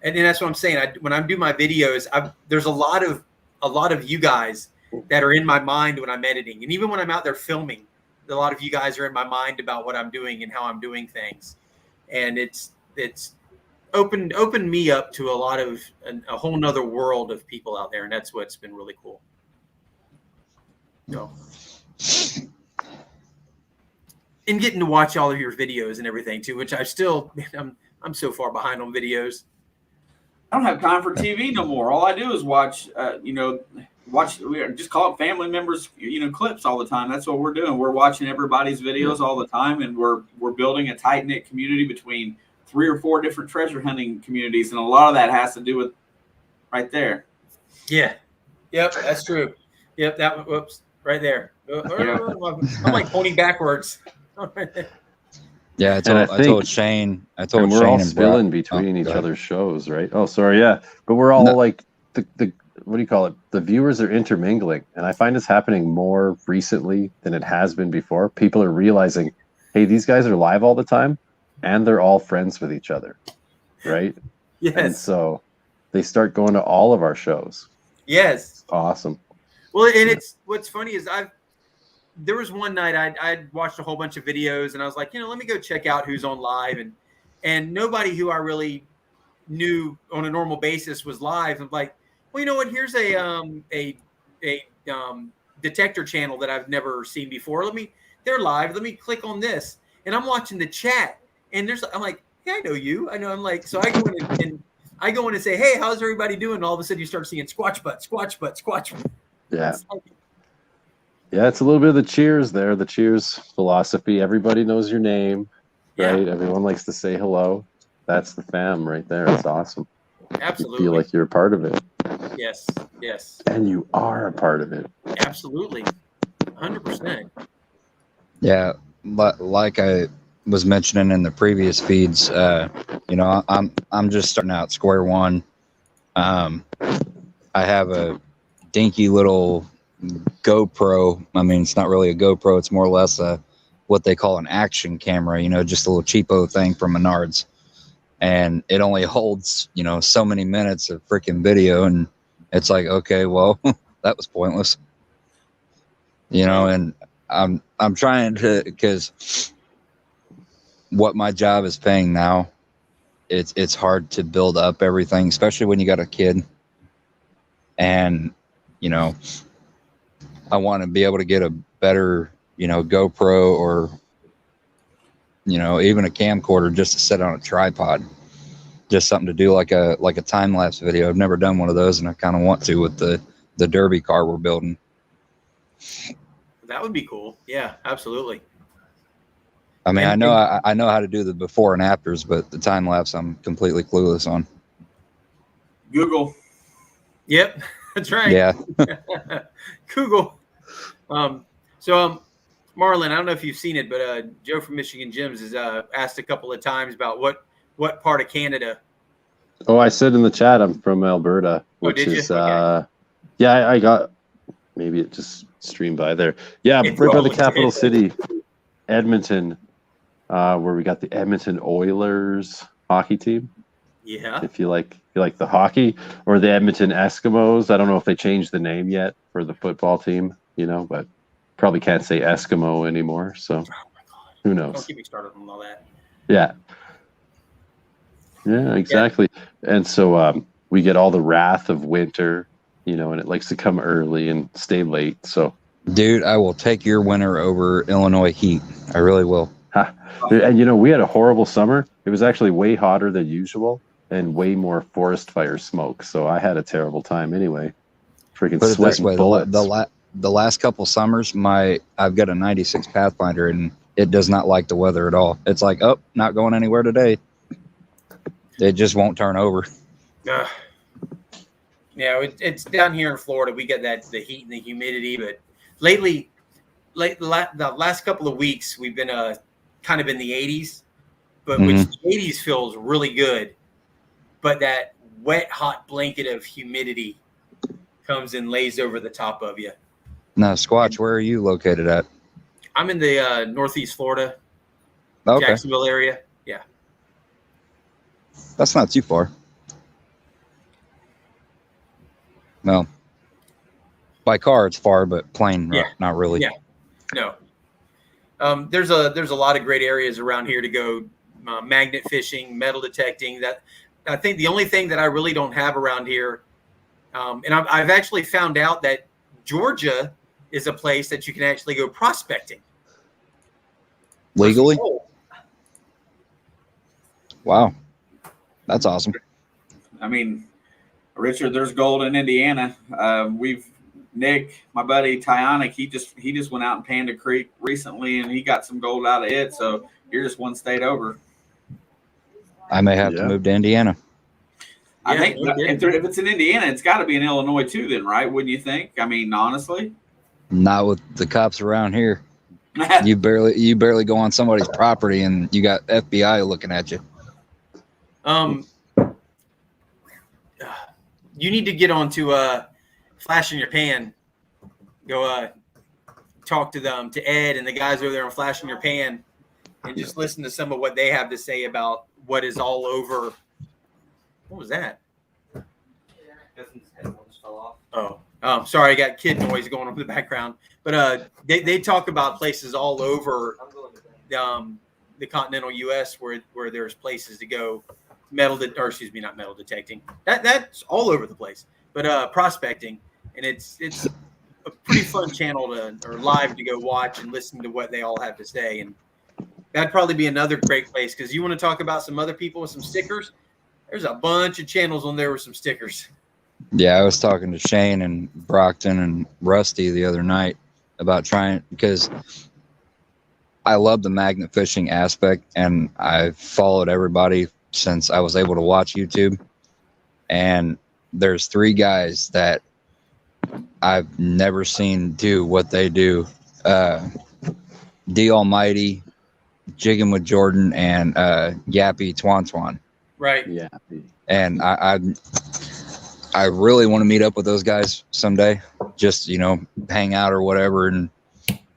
that's what I'm saying. When I do my videos, there's a lot of you guys that are in my mind when I'm editing. And even when I'm out there filming, a lot of you guys are in my mind about what I'm doing and how I'm doing things. And it's opened me up to a lot of a whole nother world of people out there. And that's what's been really cool. So, and getting to watch all of your videos and everything too, which I'm so far behind on videos. I don't have time for TV no more. All I do is watch, we just call it family members, clips all the time. That's what we're doing. We're watching everybody's videos all the time, and we're building a tight knit community between 3 or 4 different treasure hunting communities, and a lot of that has to do with right there. Yeah. Yep, that's true. Yep, that. Whoops, right there. I'm like pointing backwards. Yeah, I told Shane. I told Shane we're all spilling between each other's shows, right? Oh, sorry, yeah, but we're all like the what do you call it? The viewers are intermingling, and I find this happening more recently than it has been before. People are realizing, hey, these guys are live all the time, and they're all friends with each other, right? Yes. And so they start going to all of our shows. Yes. It's awesome. Well, and it's what's funny is there was one night I'd watched a whole bunch of videos, and I was like, let me go check out who's on live, and nobody who I really knew on a normal basis was live. I'm like, well, you know what? Here's a detector channel that I've never seen before. They're live. Let me click on this, and I'm watching the chat, and I'm like, hey, I know you. I know. I'm like, so I go in and say, hey, how's everybody doing? And all of a sudden, you start seeing Squatch butt, Squatch butt, Squatch butt. Yeah. Yeah, it's a little bit of the cheers there, the cheers philosophy. Everybody knows your name, right? Yeah. Everyone likes to say hello. That's the fam right there. It's awesome. Absolutely. You feel like you're a part of it. Yes, yes. And you are a part of it. Absolutely. 100%. Yeah, but like I was mentioning in the previous feeds, I'm just starting out square one. I have a dinky little GoPro. I mean, it's not really a GoPro. It's more or less what they call an action camera, just a little cheapo thing from Menards. And it only holds, so many minutes of freaking video. And it's like, okay, well, that was pointless. And I'm trying to, because what my job is paying now, it's hard to build up everything, especially when you got a kid. And, I want to be able to get a better, GoPro or, even a camcorder just to set on a tripod, just something to do like a time-lapse video. I've never done one of those, and I kind of want to with the derby car we're building. That would be cool. Yeah, absolutely. I mean, I know how to do the before and afters, but the time lapse I'm completely clueless on. Google. Yep, that's right. Yeah. Google. Marlon, I don't know if you've seen it, but Joe from Michigan Gyms has asked a couple of times about what part of Canada. Oh, I said in the chat I'm from Alberta, which is okay. Yeah, I got, maybe it just streamed by there. Yeah, right by the capital city, Edmonton, where we got the Edmonton Oilers hockey team. Yeah. If you like the hockey, or the Edmonton Eskimos. I don't know if they changed the name yet for the football team, but probably can't say Eskimo anymore. So who knows? Don't get me started on all that. Yeah. Yeah, exactly. Yeah. And so we get all the wrath of winter, and it likes to come early and stay late. So, dude, I will take your winter over Illinois heat. I really will. And we had a horrible summer. It was actually way hotter than usual and way more forest fire smoke. So I had a terrible time anyway. Freaking sweating bullets. The last couple summers, I've got a 96 Pathfinder, and it does not like the weather at all. It's like, oh, not going anywhere today. It just won't turn over. Yeah, it's down here in Florida. We get the heat and the humidity, but lately, the last couple of weeks, we've been kind of in the 80s, but which the 80s feels really good. But that wet, hot blanket of humidity comes and lays over the top of you. Now, Squatch, where are you located at? I'm in the Northeast Florida, okay. Jacksonville area. Yeah. That's not too far. No. By car, it's far, but plane, Yeah. not really. Yeah. No. There's a lot of great areas around here to go, magnet fishing, metal detecting. That I think the only thing that I really don't have around here, and I've actually found out that Georgia is a place that you can actually go prospecting Legally? gold. Wow, that's awesome. I mean, Richard, there's gold in Indiana. Nick, my buddy Tyonic, he just went out in Panda Creek recently, and he got some gold out of it. So you're just one state over. I may have to move to Indiana. I think if it's in Indiana, it's got to be in Illinois too, then, right? Wouldn't you think? I mean, honestly, Not with the cops around here. You barely go on somebody's property, and you got FBI looking at you. You need to get onto Flash in Your Pan. Go talk to them, to Ed and the guys over there on Flash in Your Pan, and just listen to some of what they have to say about what is all over. What was that? Oh, sorry, I got kid noise going on in the background. But they talk about places all over the continental U.S. where there's places to go not metal detecting. That's all over the place. But prospecting, and it's a pretty fun channel or live to go watch and listen to what they all have to say. And that'd probably be another great place, because you want to talk about some other people with some stickers. There's a bunch of channels on there with some stickers. Yeah, I was talking to Shane and Brockton and Rusty the other night about trying, because I love the magnet fishing aspect, and I've followed everybody since I was able to watch YouTube. And there's 3 guys that I've never seen do what they do. D Almighty, Jigging with Jordan, and Yappy Twan. Right. Yeah. And I really want to meet up with those guys someday, just, hang out or whatever. And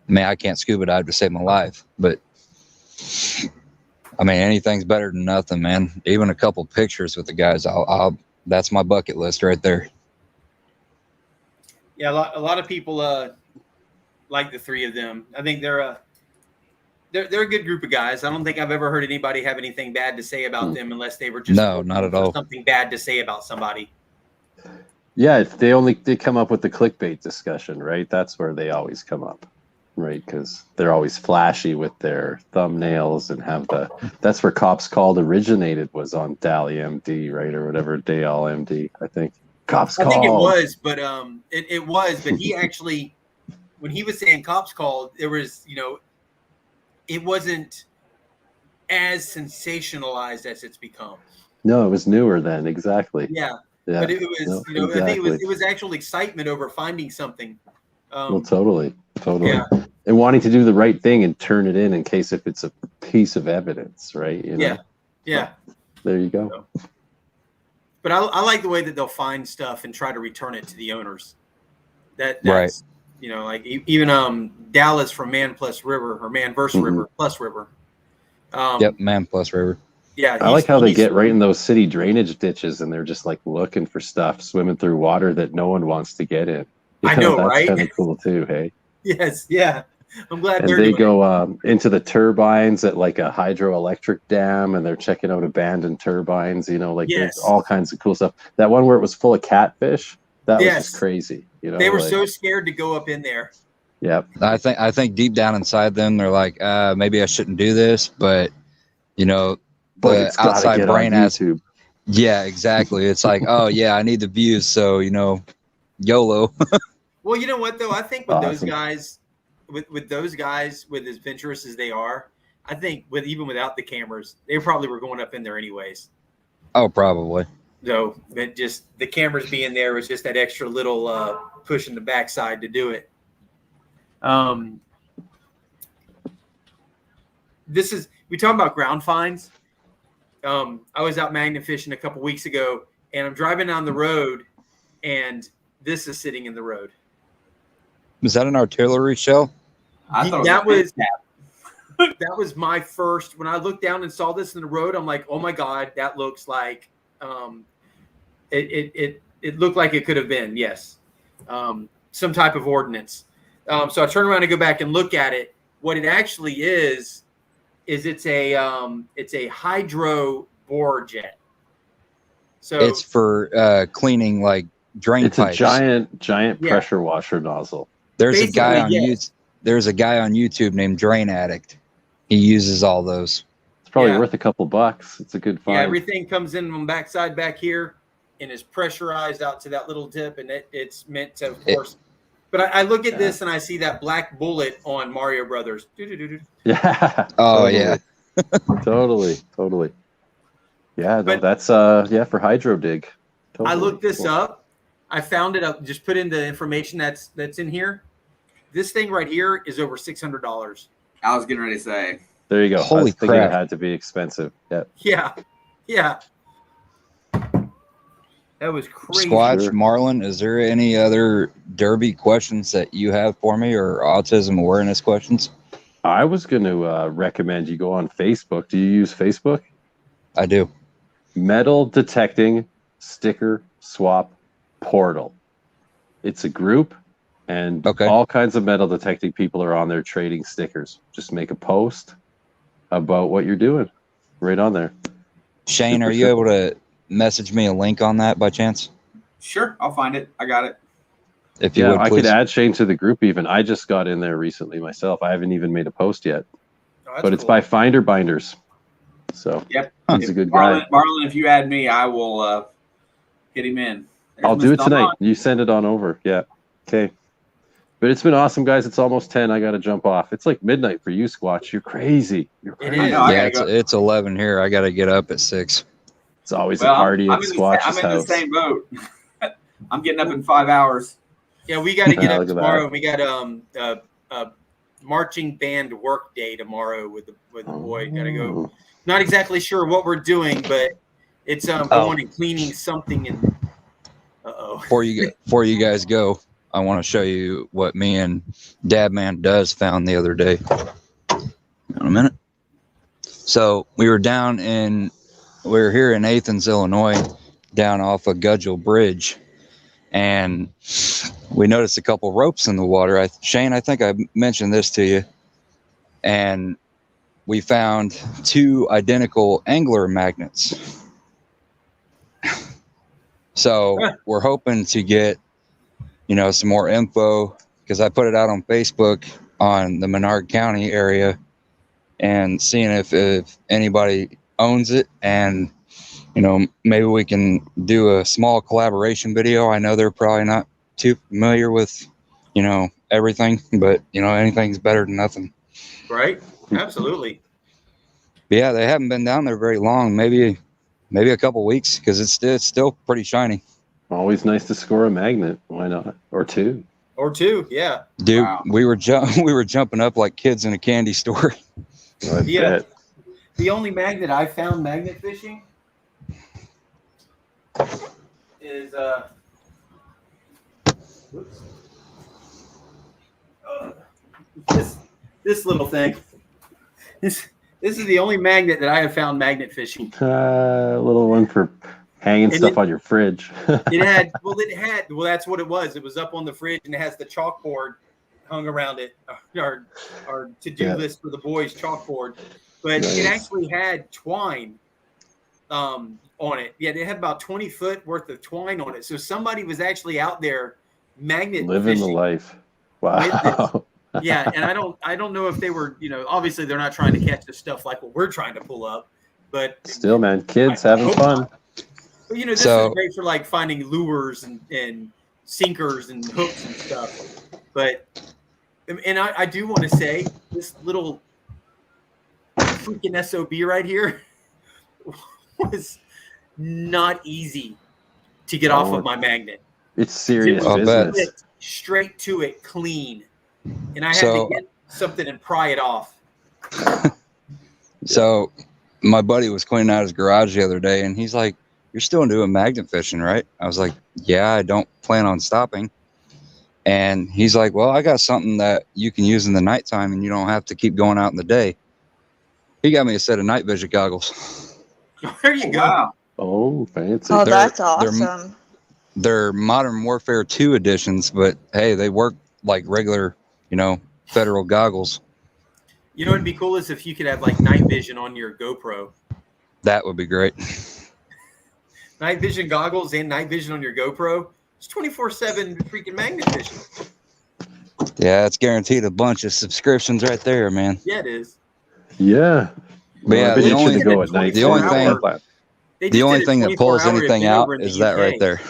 I can't scuba dive to save my life, but anything's better than nothing, man. Even a couple pictures with the guys, that's my bucket list right there. Yeah, a lot of people like the 3 of them. I think they're a good group of guys. I don't think I've ever heard anybody have anything bad to say about them, unless they were just not at all something bad to say about somebody. Yeah, they come up with the clickbait discussion, right? That's where they always come up, right? Because they're always flashy with their thumbnails and that's where Cops Called originated, was on Dally MD, right? Or whatever, Dale MD, I think. Cops Called. I think it was, but it was, but he actually, when he was saying Cops Called, there was, it wasn't as sensationalized as it's become. No, it was newer then, exactly. Yeah. Yeah. But it was, exactly. I think it was actual excitement over finding something. Well, totally. Yeah. And wanting to do the right thing and turn it in case if it's a piece of evidence, right? Yeah. Yeah. There you go. But I like the way that they'll find stuff and try to return it to the owners. That's right. Like even Dallas from Man Plus River, or Man vs. River Plus River. Yep, Man Plus River. Yeah, I like how they get right in those city drainage ditches and they're just like looking for stuff, swimming through water that no one wants to get in. I know, that's right? Kind of cool too, hey? Yes, yeah. I'm glad and they go into the turbines at like a hydroelectric dam, and they're checking out abandoned turbines. There's all kinds of cool stuff. That one where it was full of catfish, that was just crazy. They were so scared to go up in there. Yeah, I think deep down inside them, they're like, maybe I shouldn't do this, but but the it's outside brain has YouTube. Yeah, exactly. It's like, oh yeah, I need the views, so YOLO. Well, you know what though? I think with those guys, with those guys, with as adventurous as they are, I think even without the cameras, they probably were going up in there anyways. Oh, probably. So, but just the cameras being there was just that extra little push in the backside to do it. We talk about ground finds. I was out magnet fishing a couple weeks ago, and I'm driving down the road, and this is sitting in the road. Was that an artillery shell? I thought that was my first. When I looked down and saw this in the road, I'm like, oh my god, that looks like it looked like it could have been. Yes, some type of ordinance. So I turn around and go back and look at it. What it actually is it's a hydro bore jet. So It's for cleaning like drain It's pipes. a giant Yeah. pressure washer nozzle. There's a guy basically, on yes. There's a guy on YouTube named Drain Addict. He uses all those. It's probably Yeah. worth a couple bucks. It's a good find. Yeah, everything comes in on backside back here and is pressurized out to that little tip, and it's meant to, of course. But I look at this and I see that black bullet on Mario Brothers. Doo-doo-doo-doo. Yeah. Oh totally. yeah. Totally. Yeah, no, But- that's for hydro dig. Totally. I looked this Cool. up. I found it up. Just put in the information that's in here. This thing right here is over $600. I was getting ready to say. There you go. I Holy was thinking crap. it had to be expensive. Yeah. Yeah. That was crazy. Squatch, Sure. Marlon, is there any other derby questions that you have for me or autism awareness questions? I was going to recommend you go on Facebook. Do you use Facebook? I do. Metal Detecting Sticker Swap Portal. It's a group, and Okay. all kinds of metal detecting people are on there trading stickers. Just make a post about what you're doing right on there. Shane, Super are you simple. able to message me a link on that by chance? Sure, I'll find it. I got it. If you Yeah, would, I please. could add Shane to the group even. I just got in there recently myself. I haven't even made a post yet. Oh, that's But it's cool. by Finder Binders. So Yep. he's a good guy. Marlon, if you add me, I will get him in. There's I'll do Mr. it tonight. Don. You send it on over. Yeah. Okay. But it's been awesome, guys. It's almost 10. I got to jump off. It's like midnight for you, Squatch. You're crazy. You're It crazy. is. know, I Yeah, gotta it's 11 here. I got to get up at 6. It's always Well, a party I'm at in the Squatch's house. same boat. I'm getting up in 5 hours. Yeah, we got to get Yeah, up look at tomorrow. that. We got a marching band work day tomorrow with the boy. Got to go. Oh. Not exactly sure what we're doing, but it's going and cleaning something. And Before you guys go, I want to show you what me and Dabman Does found the other day. Hang on a minute. So we were here in Athens, Illinois, down off of Gudgel Bridge, and we noticed a couple ropes in the water. Shane, I think I mentioned this to you, and we found 2 identical angler magnets. So we're hoping to get, some more info, because I put it out on Facebook on the Menard County area and seeing if anybody owns it, and maybe we can do a small collaboration video. I know they're probably not too familiar with everything, but anything's better than nothing. right? Absolutely. But yeah, they haven't been down there very long, maybe a couple weeks, because it's still pretty shiny. Always nice to score a magnet. Why not? Or 2. Or 2, yeah. Dude, Wow. we were jumping up like kids in a candy store. I Yeah. bet. The only magnet I found magnet fishing is whoops. This little thing. This is the only magnet that I have found magnet fishing. A little one for hanging And stuff on your fridge. It had that's what it was. It was up on the fridge and it has the chalkboard hung around it, our to-do Yeah. list for the boys chalkboard. But Nice. it actually had twine on it. Yeah, it had about 20 foot worth of twine on it. So somebody was actually out there magnet Living the fishing. life. Wow. Yeah, and I don't know if they were, obviously they're not trying to catch the stuff like what we're trying to pull up, but Still, man, kids I having hope fun. not. But this So- is great for like finding lures and sinkers and hooks and stuff. But I do want to say this little freaking SOB right here was not easy to get off of my magnet. It's serious I'll bet. business. Straight to it clean. And I had So- to get something and pry it off. So my buddy was cleaning out his garage the other day, and he's like, "You're still doing magnet fishing, right?" I was like, "Yeah, I don't plan on stopping." And he's like, "Well, I got something that you can use in the nighttime, and you don't have to keep going out in the day." He got me a set of night vision goggles. There you go. Wow. Oh, fancy. Oh, They're- that's they're- awesome. they're Modern Warfare 2 editions, but hey, they work like regular, federal goggles. You know, what'd be cool is if you could have like night vision on your GoPro. That would be great. Night vision goggles and night vision on your GoPro. It's 24/7 freaking magnet vision. Yeah, it's guaranteed a bunch of subscriptions right there, man. Yeah, it is. Yeah. But yeah, the only go at night. the only thing The only thing that pulls anything out is that right there.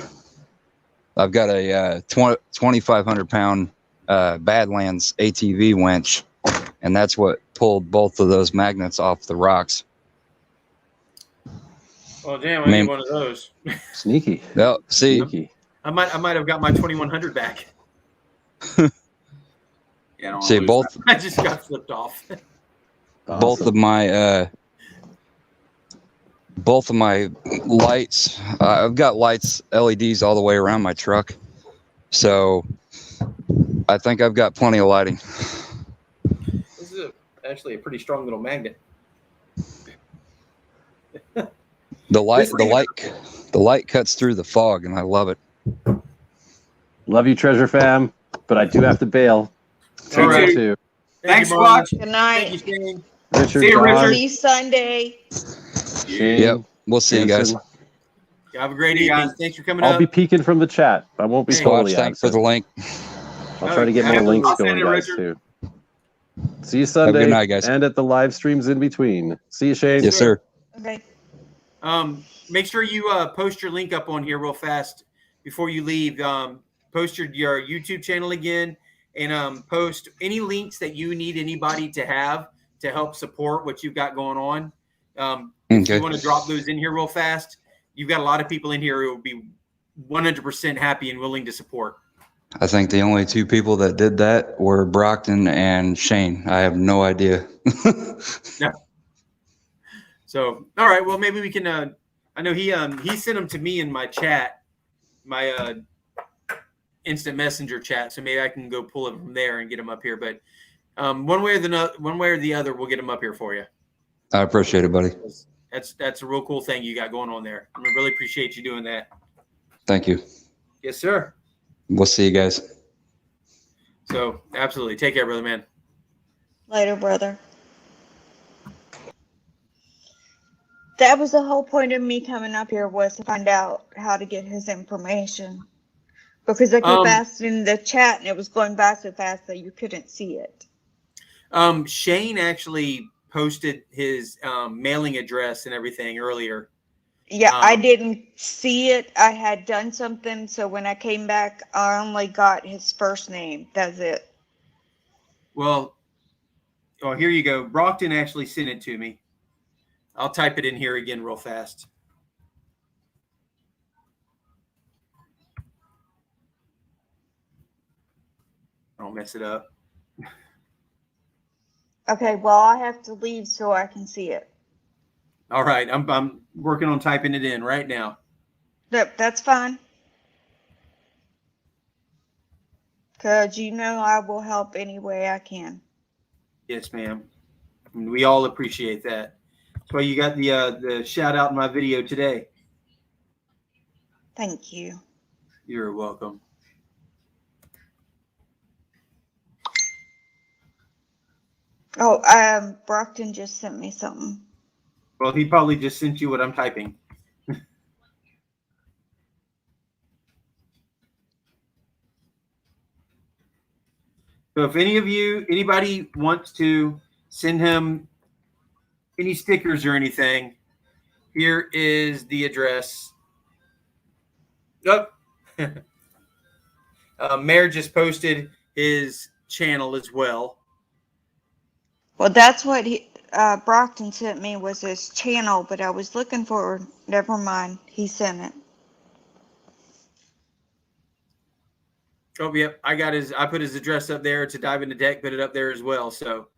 I've got a 2,500 pound Badlands ATV winch, and that's what pulled both of those magnets off the rocks. Oh damn! I need one of those. Sneaky. Well, see, Sneaky. I might have got my 2100 back. Yeah, see both. I just got flipped off. Both of my lights. I've got lights, LEDs all the way around my truck, so I think I've got plenty of lighting. This is actually a pretty strong little magnet. The light cuts through the fog, and I love it. Love you, Treasure Fam, but I do have to bail. All right. Too. Thanks, Squatch. Good night. Thank you, Shane. Richard, See you, John, Richard. See you Sunday. Yep. We'll see you guys. Jensen. Have a great See you evening. guys. Thanks for coming I'll up. be peeking from the chat. I won't be Hey, totally Squatch, thanks for absent. the link. I'll try to get more Absolutely. links I'll send going, it, guys, Richard. too. See you Sunday. good night, guys. And at the live streams in between. See you, Shane. Yes, sir. Okay. Make sure you post your link up on here real fast before you leave. Post your YouTube channel again, and post any links that you need anybody to have to help support what you've got going on. If Okay. you want to drop those in here real fast, you've got a lot of people in here who will be 100% happy and willing to support. I think the only two people that did that were Brockton and Shane. I have no idea. Yeah. So, all right. Well, maybe we can. I know he sent them to me in my chat, my instant messenger chat. So maybe I can go pull it from there and get them up here. But one way or the other, we'll get them up here for you. I appreciate it, buddy. That's a real cool thing you got going on there. I really appreciate you doing that. Thank you. Yes, sir. We'll see you guys. So absolutely, take care, brother, man. Later, brother. That was the whole point of me coming up here, was to find out how to get his information. Because I keep asking the chat and it was going by so fast that you couldn't see it. Shane actually posted his mailing address and everything earlier. Yeah, I didn't see it. I had done something, so when I came back, I only got his first name. That's it. Well, here you go. Brockton actually sent it to me. I'll type it in here again real fast. Don't mess it up. Okay, well, I have to leave so I can see it. All right, I'm working on typing it in right now. Yep, that's fine. Because I will help any way I can. Yes, ma'am. And we all appreciate that. That's why you got the shout out in my video today. Thank you. You're welcome. Oh, Brockton just sent me something. Well, he probably just sent you what I'm typing. So if anybody wants to send him any stickers or anything, here is the address. Nope. Mayor just posted his channel as well. Well, that's what Brockton sent me, was his channel, but I was looking for, never mind, he sent it. Oh, yep. I put his address up there. To dive into deck, put it up there as well. So,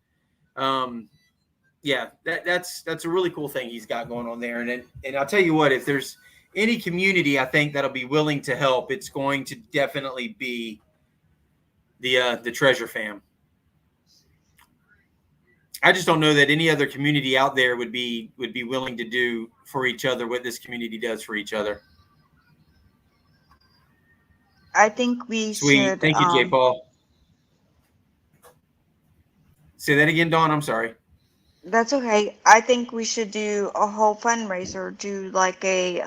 yeah, that's a really cool thing he's got going on there. And I'll tell you what, if there's any community I think that'll be willing to help, it's going to definitely be the Treasure Fam. I just don't know that any other community out there would be willing to do for each other what this community does for each other. I think we Sweet. should. Thank you, J. Paul. Say that again, Dawn. I'm sorry. That's okay. I think we should do a whole fundraiser. Do like a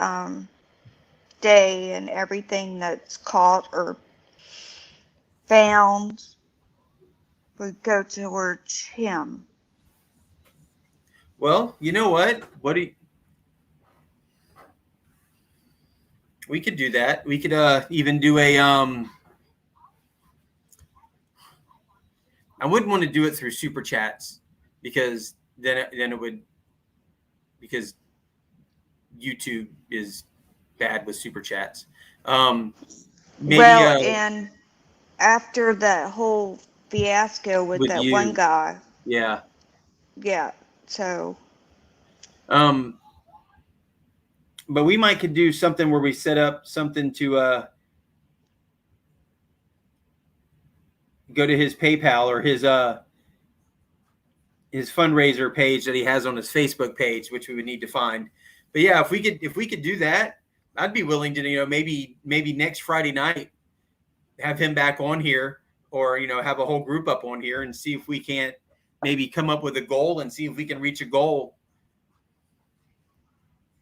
day, and everything that's caught or found would go towards him. Well, you know what? We could do that. We could even do a I wouldn't want to do it through super chats because then it would, because YouTube is bad with super chats. Maybe Well, and after that whole fiasco with that you. one guy, Yeah. yeah. So but we might could do something where we set up something to go to his PayPal or his fundraiser page that he has on his Facebook page, which we would need to find. But yeah, if we could do that, I'd be willing to, maybe next Friday night have him back on here, or have a whole group up on here and see if we can't maybe come up with a goal and see if we can reach a goal.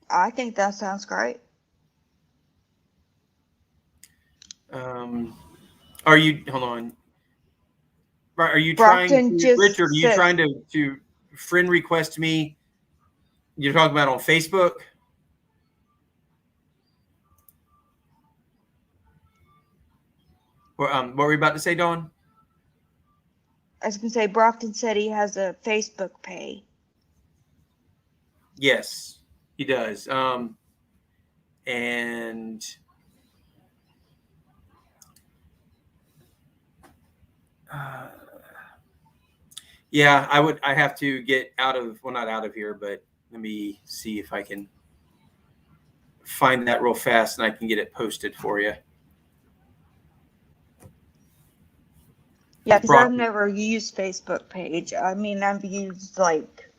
I think that sounds great. Are you, hold on. Are you Brockton trying to, just Richard, are you said- trying to friend request me? You're talking about on Facebook? Or, what were you about to say, Dawn? I was going to say, Brockton said he has a Facebook page. Yes, he does. And yeah, I have to get out of, well, not out of here, but let me see if I can find that real fast and I can get it posted for you. Yeah, because I've never used Facebook page. I mean, I've used like,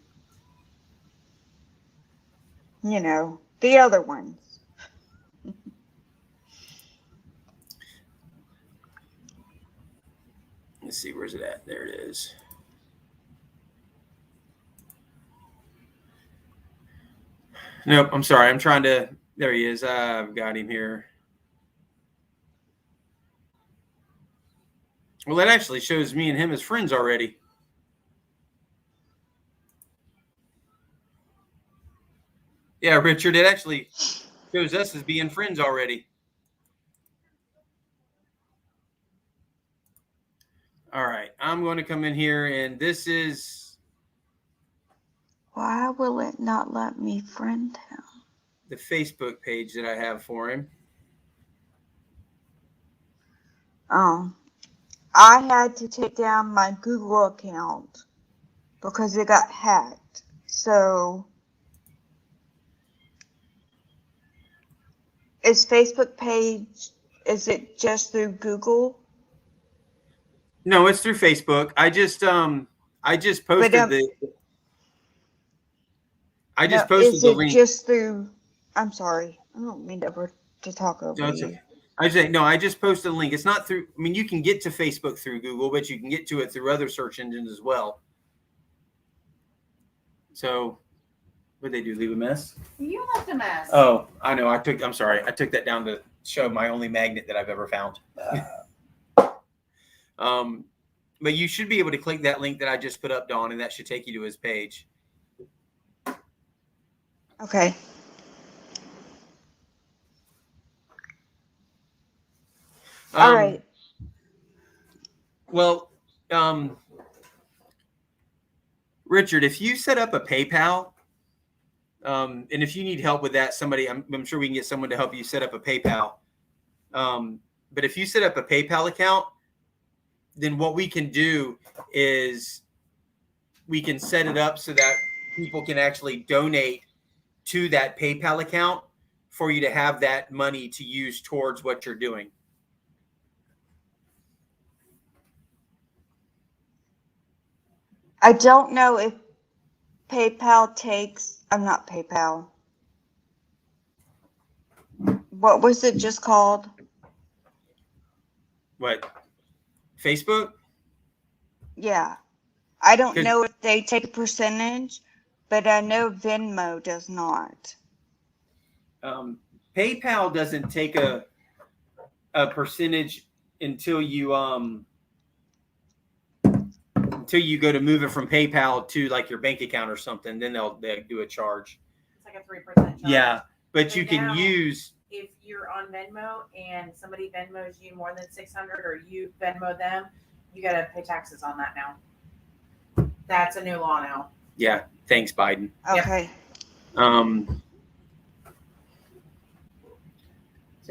the other ones. Let's see, where's it at? There it is. Nope, I'm sorry. I'm trying to, there he is. I've got him here. Well, that actually shows me and him as friends already. Yeah, Richard, it actually shows us as being friends already. All right, I'm going to come in here, and this is... Why will it not let me friend him? The Facebook page that I have for him. I had to take down my Google account because it got hacked. So is Facebook page, is it just through Google? No, it's through Facebook. I just posted posted the link. Just through, I'm sorry. I don't mean to talk over you. I just posted a link. It's not through, I mean, you can get to Facebook through Google, but you can get to it through other search engines as well. So what did they do? Leave a mess? You left a mess. Oh, I know. I'm sorry. I took that down to show my only magnet that I've ever found. But you should be able to click that link that I just put up, Dawn, and that should take you to his page. Okay. All right. Well, Richard, if you set up a PayPal, and if you need help with that, I'm sure we can get someone to help you set up a PayPal. But if you set up a PayPal account, then what we can do is we can set it up so that people can actually donate to that PayPal account for you to have that money to use towards what you're doing. I don't know if PayPal takes, I'm not PayPal. What was it just called? What? Facebook? Yeah. I don't 'Cause- know if they take a percentage, but I know Venmo does not. PayPal doesn't take a percentage until you go to move it from PayPal to like your bank account or something. Then they'll do a charge. It's like a 3% charge. Yeah, but But you can now- use. If you're on Venmo and somebody Venmos you more than 600, or you Venmo them, you gotta pay taxes on that now. That's a new law now. Yeah, thanks, Biden. Okay. So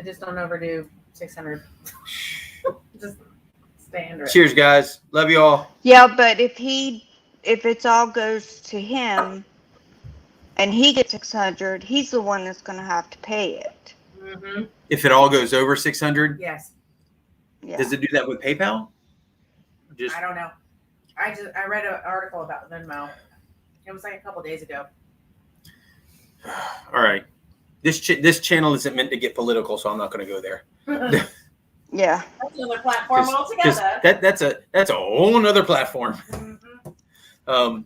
just don't overdo 600. Just stay under it. Cheers, guys. Love you all. Yeah, but if it's all goes to him and he gets 600, he's the one that's going to have to pay it. Mm-hmm. If it all goes over 600, Yes. Yeah. does it do that with PayPal? Just I don't know. I read an article about Venmo. It was like a couple days ago. all right. This channel isn't meant to get political, so I'm not going to go there. Yeah. That's another platform 'Cause altogether. that's a whole nother platform. Mm-hmm.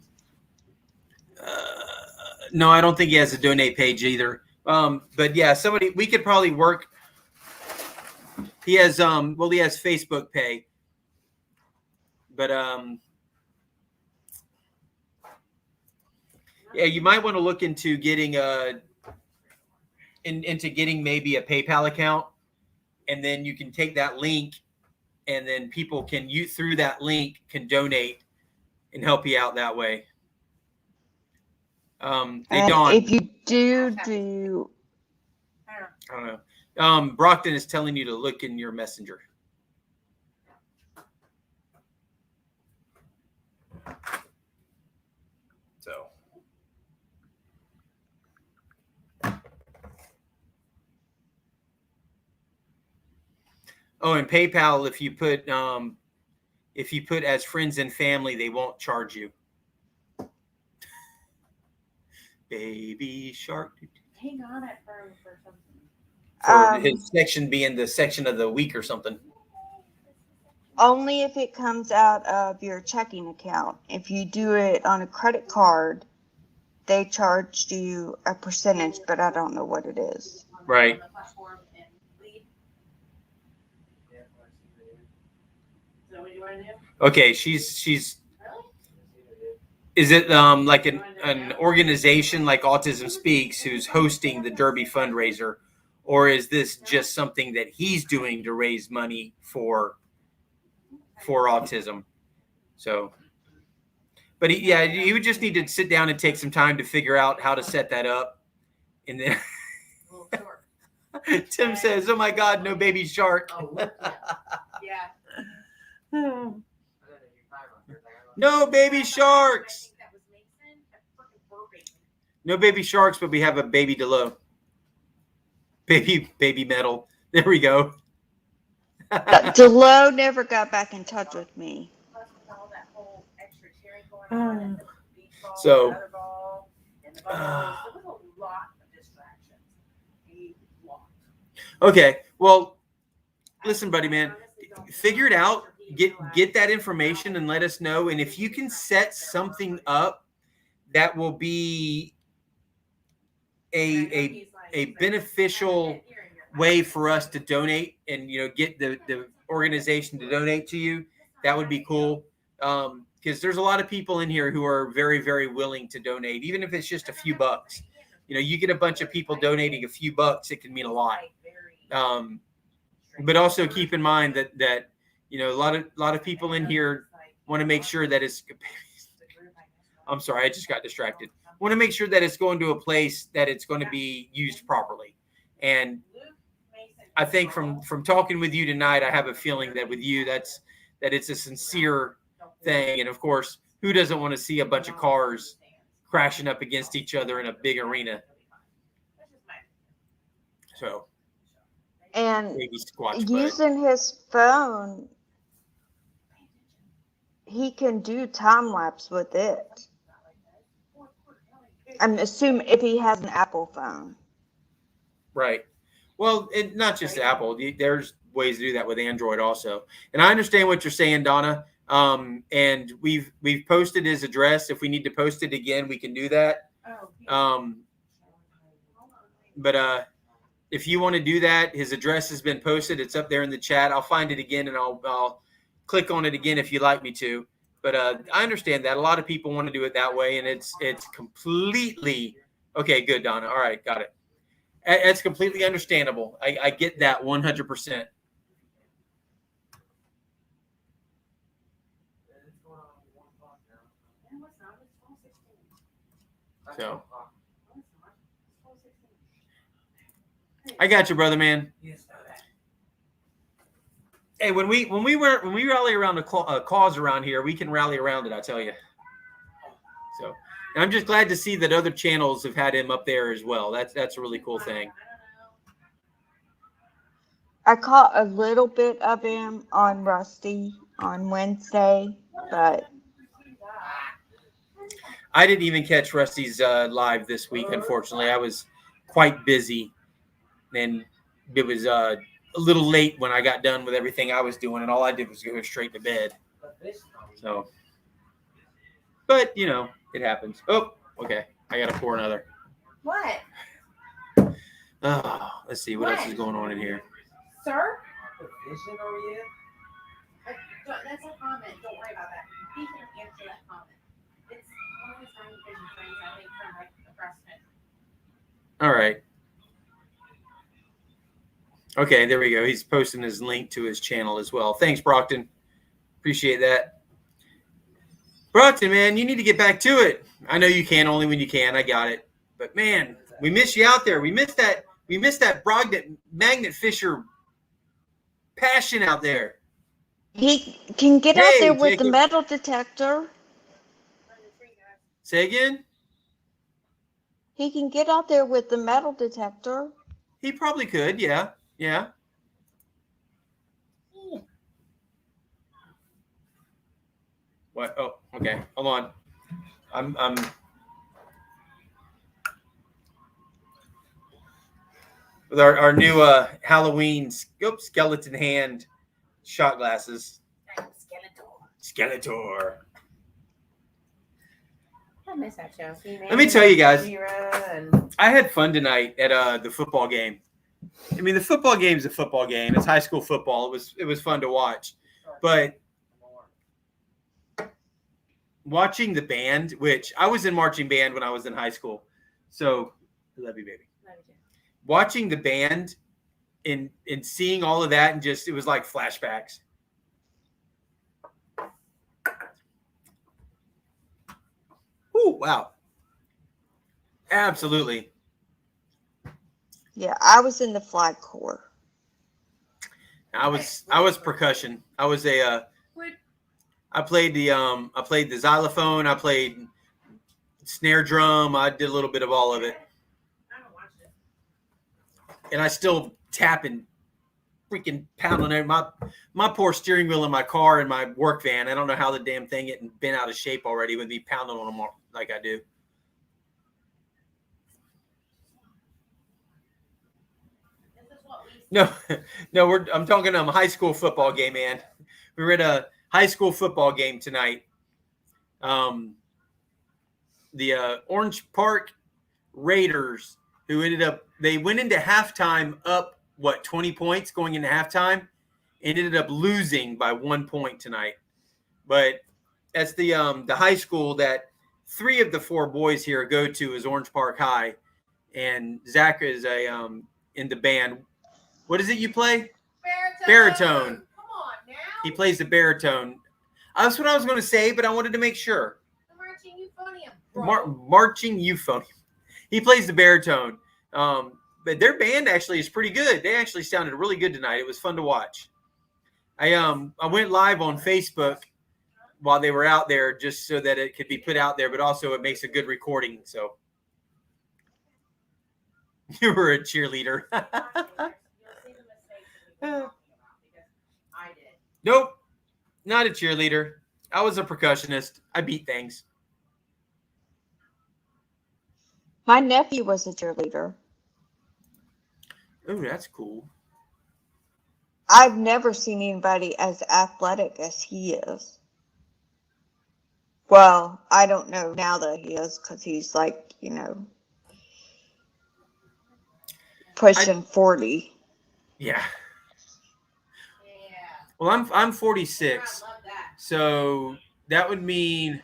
No, I don't think he has a donate page either. But yeah, we could probably work. He has he has Facebook Pay, but yeah, you might want to look into getting into getting maybe a PayPal account, and then you can take that link, and then people can through that link can donate and help you out that way. And if you do I don't know. Brockton is telling you to look in your messenger. So. Oh, and PayPal, if you put as friends and family, they won't charge you. Baby Shark. Hang on it for something. For his section being the section of the week or something. only if it comes out of your checking account. If you do it on a credit card, they charge you a percentage, but I don't know what it is. Right. Okay, she's is it like an organization like Autism Speaks who's hosting the Derby fundraiser, or is this just something that he's doing to raise money for autism? So, but he would just need to sit down and take some time to figure out how to set that up. And then Tim says, "Oh my God, no baby shark." Yeah. No baby sharks. No baby sharks, but we have a baby Delo. Baby metal. There we go. Delo never got back in touch with me. So, okay. Well, listen, buddy, man, figure it out. Get that information and let us know. And if you can set something up that will be a beneficial way for us to donate and get the organization to donate to you, that would be cool. Because there's a lot of people in here who are very, very willing to donate, even if it's just a few bucks. You get a bunch of people donating a few bucks, it can mean a lot. But also keep in mind that a lot of people in here want to make sure that it's. I'm sorry, I just got distracted. Want to make sure that it's going to a place that it's going to be used properly. And I think from talking with you tonight, I have a feeling that with you, that it's a sincere thing. And of course, who doesn't want to see a bunch of cars crashing up against each other in a big arena? So, and maybe Squatch, using his phone, he can do time lapse with it. I'm assuming if he has an Apple phone. Right. Well, not just Apple. There's ways to do that with Android also. And I understand what you're saying, Donna. And we've posted his address. If we need to post it again, we can do that. But if you want to do that, his address has been posted. It's up there in the chat. I'll find it again and I'll click on it again if you'd like me to. But I understand that a lot of people want to do it that way, and it's completely okay. Good, Donna. All right, got it. It's completely understandable. I get that 100%. So I got you, brother, man. Hey, when we rally around a cause around here, we can rally around it. I tell you. So, and I'm just glad to see that other channels have had him up there as well. That's a really cool thing. I caught a little bit of him on Rusty on Wednesday, but I didn't even catch Rusty's live this week. Unfortunately, I was quite busy, and it was a little late when I got done with everything I was doing, and all I did was go straight to bed. So, but you know, it happens. Oh, okay. I gotta pour another. What? Oh, let's see what else is going on in here. Sir? That's a comment. Don't worry about that. He can answer that comment. It's one of his time fishing friends, I think, from like the breastfed. All right. Okay, there we go. He's posting his link to his channel as well. Thanks, Brockton. Appreciate that. Brockton, man, you need to get back to it. I know you can only when you can. I got it. But man, we miss you out there. We missed that magnet fisher passion out there. he can get out Hey, there with the Jacob. metal detector. Say again? He can get out there with the metal detector. He probably could, yeah. Yeah. What? Oh, okay. Hold on. I'm with our new Halloween skeleton hand shot glasses. Skeletor. I miss that show. Let me tell you guys, And I had fun tonight at the football game. I mean, the football game is a football game. It's high school football. It was fun to watch, but watching the band, which I was in marching band when I was in high school, so I love you, baby. Watching the band and seeing all of that, and just it was like flashbacks. Ooh, wow. Absolutely. Yeah, I was in the flag corps. I was percussion. I was I played the xylophone, I played snare drum, I did a little bit of all of it. And I still tap and freaking pound on it. My poor steering wheel in my car in my work van. I don't know how the damn thing getting bent out of shape already with me pounding on them like I do. No, I'm talking high school football game, man. We were at a high school football game tonight. The Orange Park Raiders, who they went into halftime up 20 points going into halftime, and ended up losing by 1 point tonight. But that's the high school that 3 of the 4 boys here go to is Orange Park High, and Zach is in the band. What is it you play? Baritone. Come on now. He plays the baritone. That's what I was going to say, but I wanted to make sure. The marching euphonium. Marching euphonium. He plays the baritone. But their band actually is pretty good. They actually sounded really good tonight. It was fun to watch. I went live on Facebook while they were out there just so that it could be put out there, but also it makes a good recording. So you were a cheerleader. Nope, not a cheerleader. I was a percussionist. I beat things. My nephew was a cheerleader. Oh, that's cool. I've never seen anybody as athletic as he is. Well, I don't know now that he is because he's like, pushing 40. Yeah. Well, I'm 46, so that would mean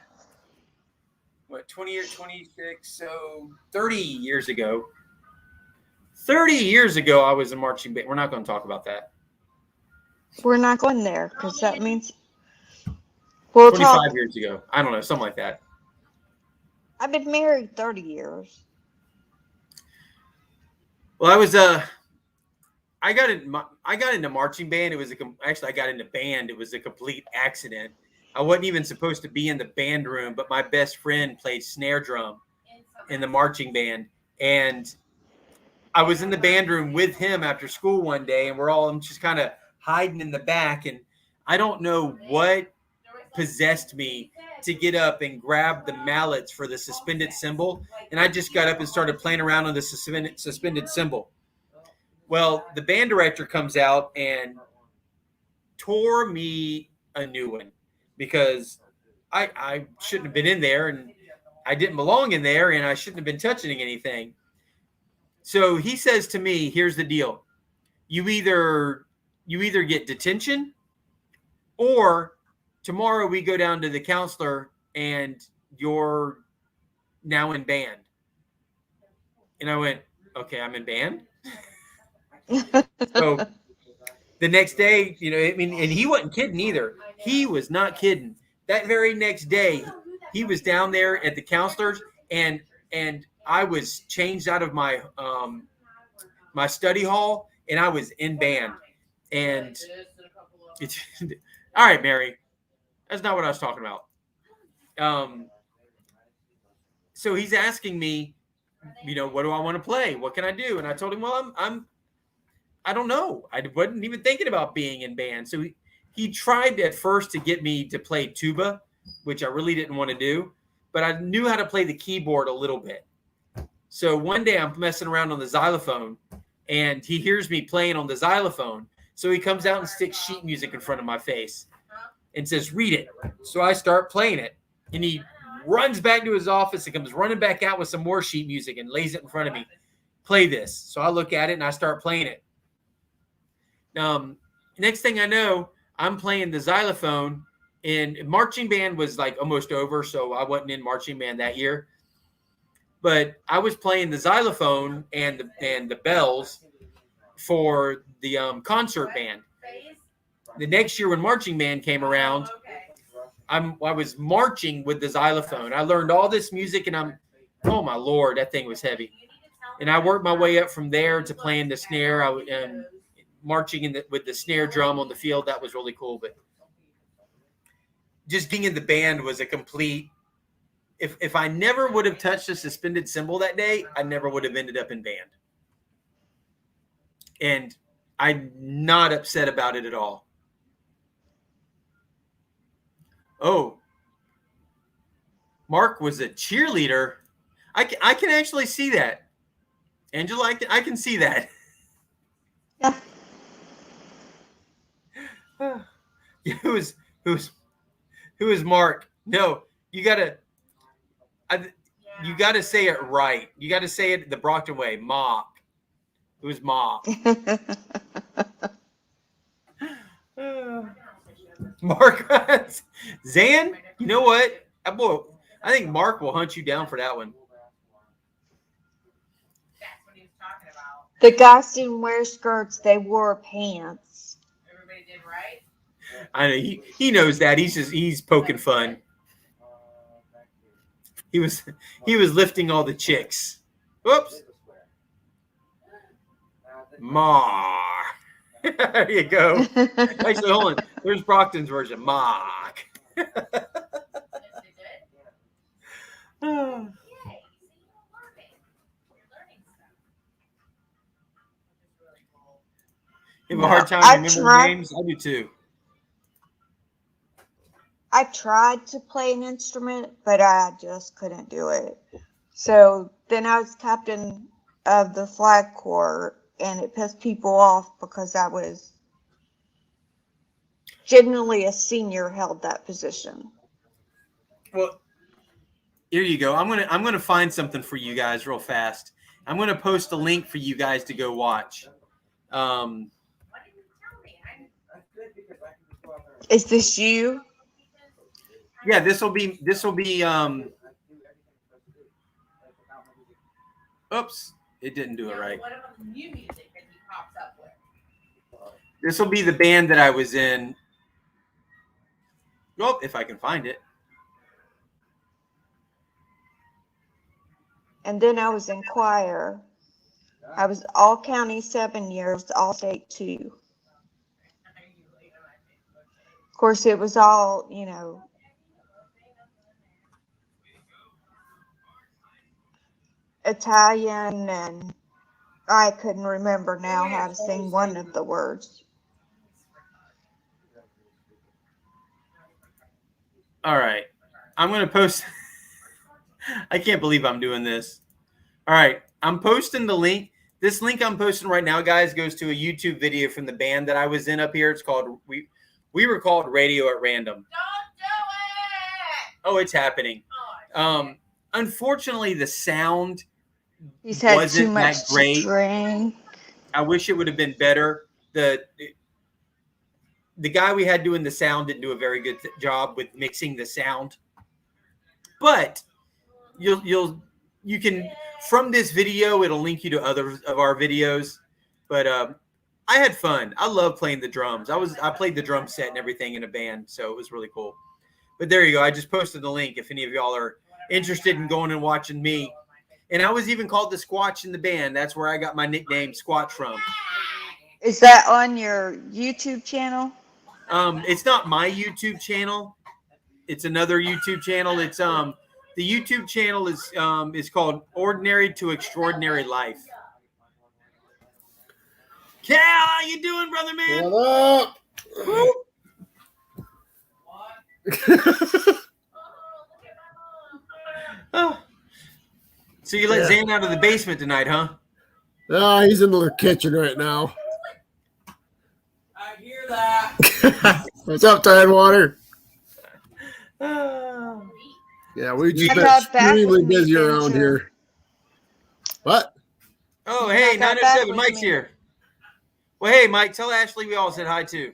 what, 20 or 26, so 30 years ago. 30 years ago, I was in marching band. We're not going to talk about that. We're not going there because that means we'll 25 talk. years ago. I don't know, something like that. I've been married 30 years. Well, I got into marching band. Actually, I got into band. It was a complete accident. I wasn't even supposed to be in the band room, but my best friend played snare drum in the marching band, and I was in the band room with him after school one day, and we're all just kind of hiding in the back, and I don't know what possessed me to get up and grab the mallets for the suspended cymbal, and I just got up and started playing around on the suspended cymbal. Well, the band director comes out and tore me a new one because I shouldn't have been in there, and I didn't belong in there, and I shouldn't have been touching anything. So he says to me, here's the deal. You either get detention, or tomorrow we go down to the counselor and you're now in band. And I went, okay, I'm in band. So the next day, and he wasn't kidding either. He was not kidding. That very next day, he was down there at the counselor's, and I was changed out of my my study hall, and I was in band. And it's all right, Mary. That's not what I was talking about. So he's asking me, what do I want to play? What can I do? And I told him, well, I don't know. I wasn't even thinking about being in band. So he tried at first to get me to play tuba, which I really didn't want to do, but I knew how to play the keyboard a little bit. So one day I'm messing around on the xylophone, and he hears me playing on the xylophone. So he comes out and sticks sheet music in front of my face and says, read it. So I start playing it, and he runs back to his office and comes running back out with some more sheet music and lays it in front of me. Play this. So I look at it and I start playing it. Next thing I know, I'm playing the xylophone, and marching band was like almost over, so I wasn't in marching band that year. But I was playing the xylophone and the bells for the concert band. The next year when marching band came around, I was marching with the xylophone. I learned all this music, and oh my Lord, that thing was heavy. And I worked my way up from there to playing the snare and marching with the snare drum on the field. That was really cool. But just being in the band was a complete. If I never would have touched a suspended cymbal that day, I never would have ended up in band. And I'm not upset about it at all. Oh, Mark was a cheerleader. I can actually see that. Angela, I can see that. Yeah. Who is Mark? No, you gotta say it right. You gotta say it the Brockton way. Mock. It was Mock. Mark. Zan, you know what? I think Mark will hunt you down for that one. The guys didn't wear skirts; they wore pants. Everybody did right. I know he knows that. He's poking fun. He was lifting all the chicks. Whoops. Mar. There you go. Actually, hold on. There's Brockton's version. Mock. You have a hard time remembering names? I do too. I tried to play an instrument, but I just couldn't do it. So then I was captain of the flag corps, and it pissed people off because I was generally a senior held that position. Well, here you go. I'm gonna find something for you guys real fast. I'm gonna post a link for you guys to go watch. Is this you? Yeah, this will be. Oops, it didn't do it right. This will be the band that I was in. Well, if I can find it. And then I was in choir. I was all county 7 years, all state 2. Of course, it was all, you know, Italian, and I couldn't remember now how to sing one of the words. All right. I'm going to post. I can't believe I'm doing this. All right. I'm posting the link. This link I'm posting right now, guys, goes to a YouTube video from the band that I was in up here. It's called, we were called Radio at Random. Don't do it! Oh, it's happening. Unfortunately, the sound He's had wasn't too much that great. to drink. I wish it would have been better. The guy we had doing the sound didn't do a very good job with mixing the sound. But you can, from this video, it'll link you to other of our videos. But I had fun. I love playing the drums. I played the drum set and everything in a band, so it was really cool. But there you go. I just posted the link if any of y'all are interested in going and watching me. And I was even called the Squatch in the band. That's where I got my nickname Squatch from. Is that on your YouTube channel? It's not my YouTube channel. It's another YouTube channel. It's the YouTube channel is called Ordinary to Extraordinary Life. Cal, how you doing, brother man? What up? Oh. So you let Zane out of the basement tonight, huh? He's in the kitchen right now. I hear that. What's up, Tidewater? Yeah, we've just been extremely busy around here. What? Oh, hey, 907, Mike's here. Well, hey, Mike, tell Ashley we all said hi, too.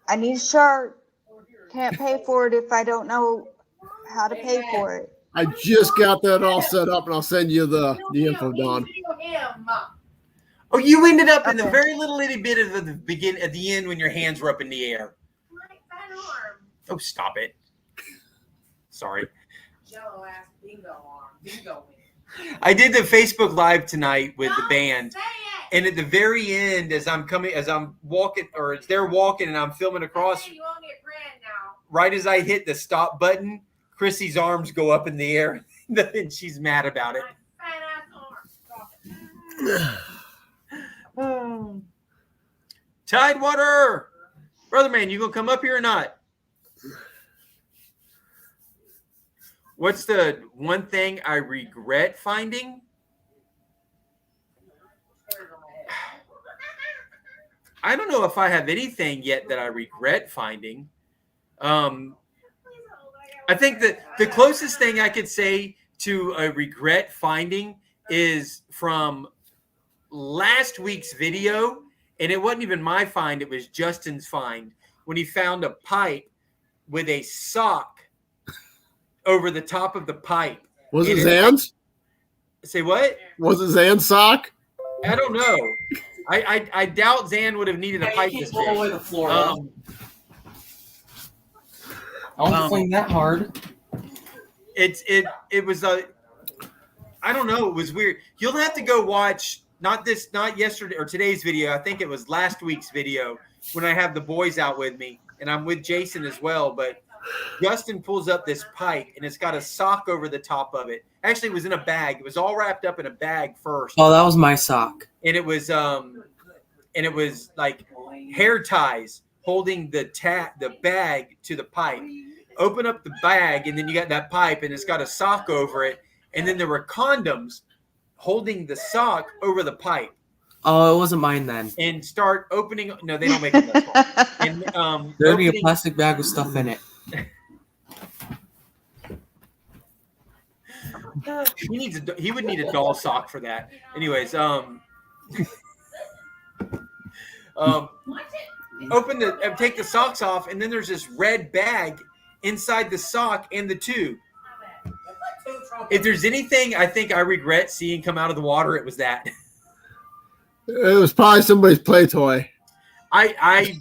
I need a shirt. Can't pay for it if I don't know how to pay for it. I just got that all set up, and I'll send you the info, Don. Oh, you ended up in the very little itty bit of the beginning at the end when your hands were up in the air. Oh, stop it. Sorry. Jello ass bingo arm. Bingo. I did the Facebook Live tonight with the band. And at the very end, as I'm walking, or as they're walking and I'm filming across, right as I hit the stop button, Chrissy's arms go up in the air, and she's mad about it. Tidewater! Brother man, you gonna come up here or not? What's the one thing I regret finding? I don't know if I have anything yet that I regret finding. I think that the closest thing I could say to a regret finding is from last week's video, and it wasn't even my find, it was Justin's find, when he found a pipe with a sock over the top of the pipe. Was it Zan's? Say what? Was it Zan's sock? I don't know. I doubt Zan would have needed a pipe this big. Away the floor. I don't swing that hard. It was a, I don't know. It was weird. You'll have to go watch not yesterday or today's video. I think it was last week's video when I have the boys out with me and I'm with Jason as well. But Justin pulls up this pipe and it's got a sock over the top of it. Actually, it was in a bag. It was all wrapped up in a bag first. Oh, that was my sock. And it was like hair ties holding the bag to the pipe. Open up the bag and then you got that pipe and it's got a sock over it. And then there were condoms holding the sock over the pipe. Oh, it wasn't mine then. and start opening. No, they don't make them that small. And There'd be a opening- plastic bag with stuff in it. He would need a doll sock for that. Anyways, take the socks off, and then there's this red bag inside the sock and the tube. If there's anything I think I regret seeing come out of the water, it was that. It was probably somebody's play toy. I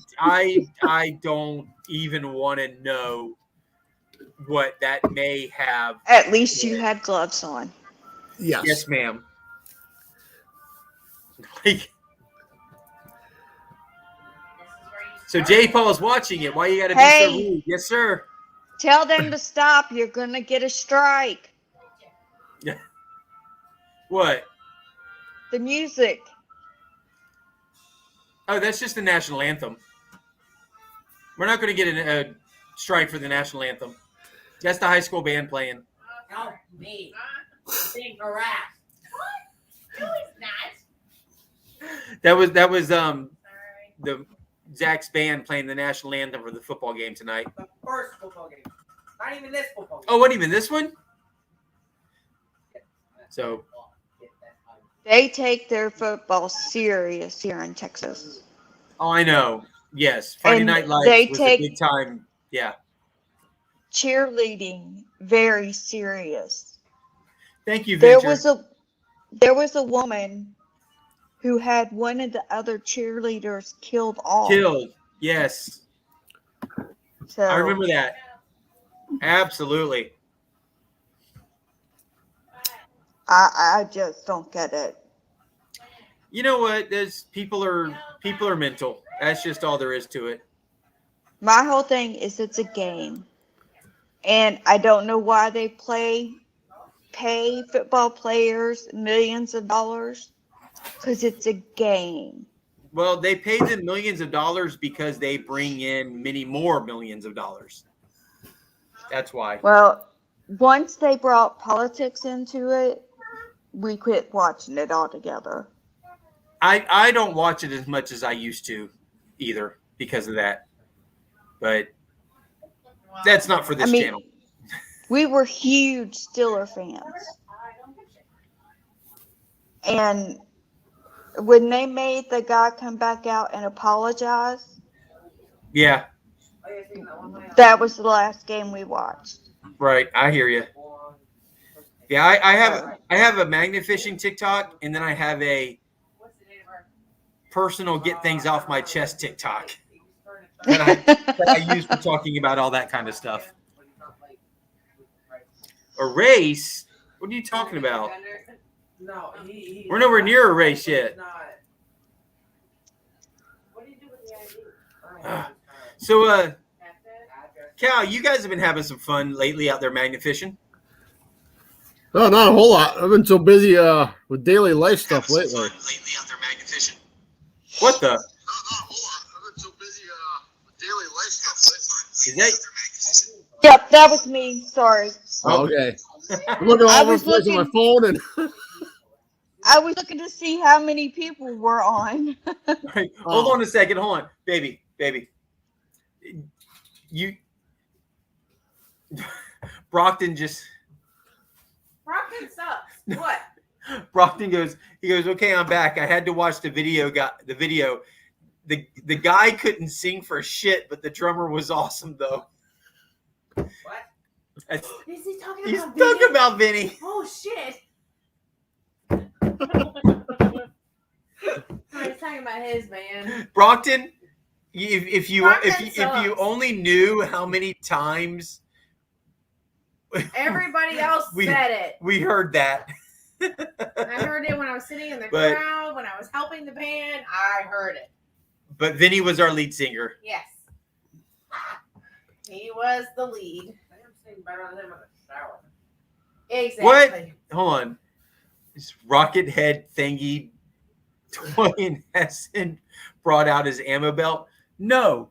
don't even want to know what that may have. At least you had gloves on. Yes, ma'am. Like, so J. Paul is watching it. Why you got to be so rude? Yes, sir. Tell them to stop. You're gonna get a strike. Yeah. What? The music. Oh, that's just the national anthem. We're not going to get a strike for the national anthem. That's the high school band playing. Help me. Being harassed. No, it's not. That was the Zach's band playing the national anthem for the football game tonight. The first football game. Not even this football game. Oh, what, even this one? So They take their football serious here in Texas. oh, I know. Yes, Friday And Night Lights they was take- a big time. Yeah. Cheerleading very serious. Thank you, There Venture. there was a woman who had one of the other cheerleaders killed off. Killed. Yes, So I remember that. Absolutely. I just don't get it. You know what? There's people are mental. That's just all there is to it. My whole thing is it's a game. And I don't know why they pay football players millions of dollars, because it's a game. Well, they pay them millions of dollars because they bring in many more millions of dollars. That's why. Well, once they brought politics into it, we quit watching it altogether. I don't watch it as much as I used to either because of that. But that's not for this channel. We were huge Steeler fans. And when they made the guy come back out and apologize, Yeah, that was the last game we watched. right. I hear you. Yeah, I have a magnet fishing TikTok, and then I have a personal get things off my chest TikTok that I use for talking about all that kind of stuff. A race? What are you talking about? No, We're nowhere near a race yet. So, Cal, you guys have been having some fun lately out there magnet fishing. No, not a whole lot. I've been so busy with daily life stuff lately. What the? Is that? Yep, that was me. Sorry. Oh, okay. I'm looking all I over the was place on my looking- phone and I was looking to see how many people were on. Right. Hold on a second. Hold on, baby. You, Brockton just. Brockton sucks. What? Brockton goes. He goes. Okay, I'm back. I had to watch the video. Got the video. The guy couldn't sing for shit, but the drummer was awesome though. What? That's- Is he talking He's about talking Vinny? about Vinny. Oh shit. He's talking about his man. Brockton, if you sucks. only knew how many times Everybody else said it. we heard that. I heard it when I was sitting in the But- crowd, when I was helping the band. I heard it. But Vinny was our lead singer. Yes. He was the lead. I am singing better than him in the shower. Exactly. What? Hold on. This rocket head thingy Dwayne hasn't brought out his ammo belt. No.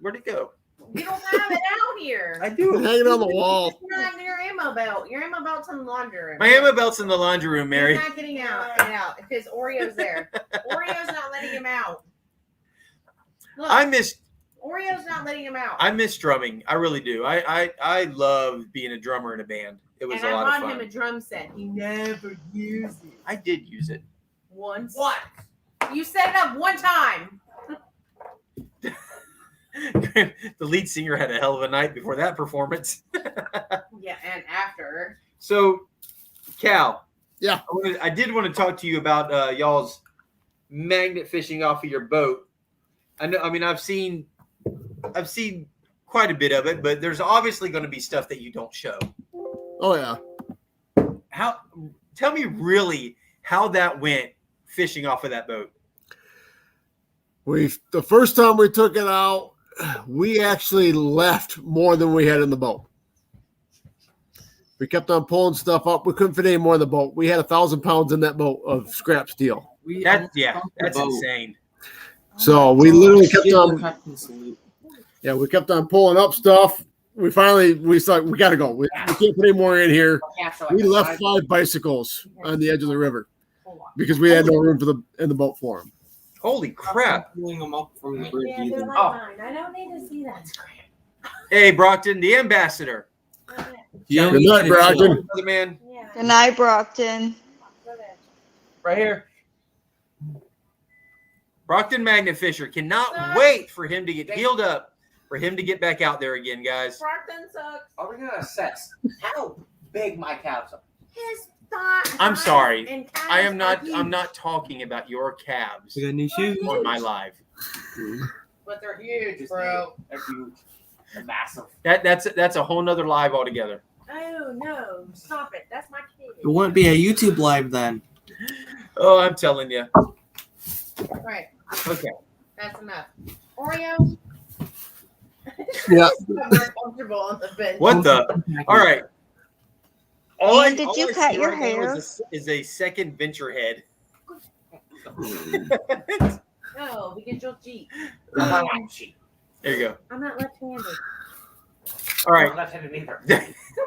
Where'd it go? You don't have it out here. I do. hanging on the wall. It's not near ammo ammo belt. Your ammo belt's in the laundry room. My ammo belt's in the laundry room, Mary. He's not getting out because Oreo's there. Oreo's not letting him out. Look, Oreo's not letting him out. I miss drumming. I really do. I love being a drummer in a band. It was a lot of fun. I bought him a drum set. He never used it. I did use it. Once. What? You set it up one time. The lead singer had a hell of a night before that performance. Yeah, and after. So, Cal. Yeah. I did want to talk to you about y'all's magnet fishing off of your boat. I've seen quite a bit of it, but there's obviously going to be stuff that you don't show. Oh yeah. Tell me really how that went fishing off of that boat. The first time we took it out, we actually left more than we had in the boat. We kept on pulling stuff up. We couldn't fit any more in the boat. We had 1,000 pounds in that boat of scrap steel. That's insane. So we literally kept on. Yeah, we kept on pulling up stuff. We thought we got to go. We can't put any more in here. We left 5 bicycles on the edge of the river because we had no room in the boat for them. Holy crap! Pulling them up from the bridge. Yeah, they're like mine. I don't need to see that scrap. Hey, Brockton, the ambassador. Good night, Brockton. Man. Good night, Brockton. Right here. Brockton Magnet Fisher. Cannot wait for him to get healed up, for him to get back out there again, guys. Brockton sucks. Are we going to assess how big my calves are? His thought. I'm sorry. I'm not talking about your calves We got new shoes on my live. But they're huge, bro. They're huge. They're massive. That's a whole nother live altogether. Oh no! Stop it. That's my kid. It wouldn't be a YouTube live then. Oh, I'm telling you. Right. Okay. That's enough. Oreo. Yeah. I'm more comfortable on the bench. What the? All right. And did you cut your hair? Is a second venture head. No, we can jump Jeep. There you go. I'm not left-handed. All right. I'm not left-handed either.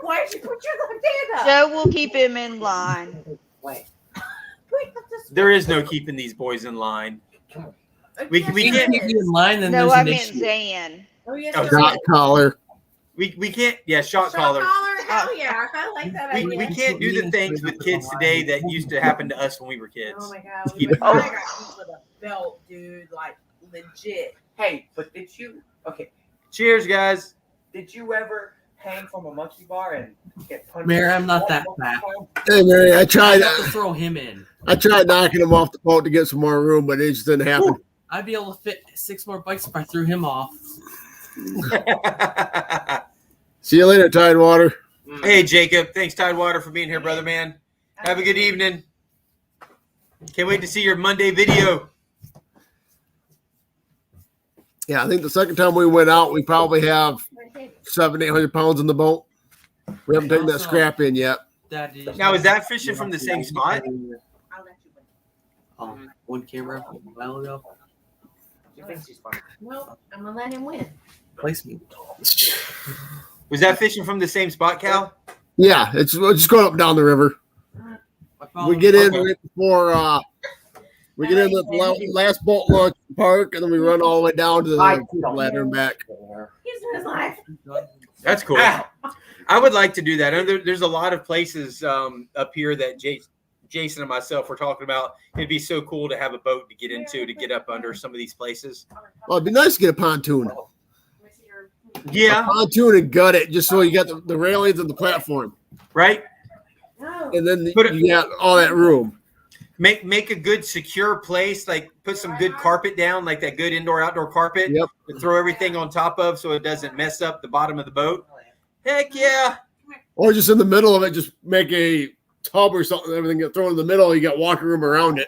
Why did you put your left hand up? Joe will keep him in line. Wait. There is no keeping these boys in line. We You can't can't keep you in line, then No, there's I an meant issue. Zan. Oh, yes, Shot collar. We can't. Yeah, shot collar. Hell yeah. I like that idea. We can't do the things with kids today that used to happen to us when we were kids. Oh my god. Keep We it got going. hit with a belt, dude. Like, legit. Hey, but did you? Okay. Cheers, guys. Did you ever hang from a monkey bar and get punched? Mary, I'm not that fat. Hey, Mary, I I'd tried have to throw him in. knocking him off the boat to get some more room, but it just didn't happen. I'd be able to fit 6 more bikes if I threw him off. See you later, Tidewater. Hey, Jacob. Thanks, Tidewater, for being here, brother man. Have a good evening. Can't wait to see your Monday video. Yeah, I think the second time we went out, we probably have 700-800 pounds in the boat. We haven't taken that scrap in yet. Now, is that fishing from the same spot? One camera a while ago. She thinks she's funny. Nope. I'm gonna let him win. Place me. Was that fishing from the same spot, Cal? Yeah, it's just going up and down the river. We get in right before we get in the last boat launch park, and then we run all the way down to the ladder and back. He's in his life. That's cool. I would like to do that. There's a lot of places up here that Jason and myself were talking about. It'd be so cool to have a boat to get into, to get up under some of these places. Well, it'd be nice to get a pontoon. Yeah. A pontoon and gut it, just so you got the railings and the platform. Right? And then you got all that room. Make a good secure place, like put some good carpet down, like that good indoor-outdoor carpet. Yep. To throw everything on top of so it doesn't mess up the bottom of the boat. Heck yeah. Or just in the middle of it, just make a tub or something, everything get thrown in the middle, you got walking room around it.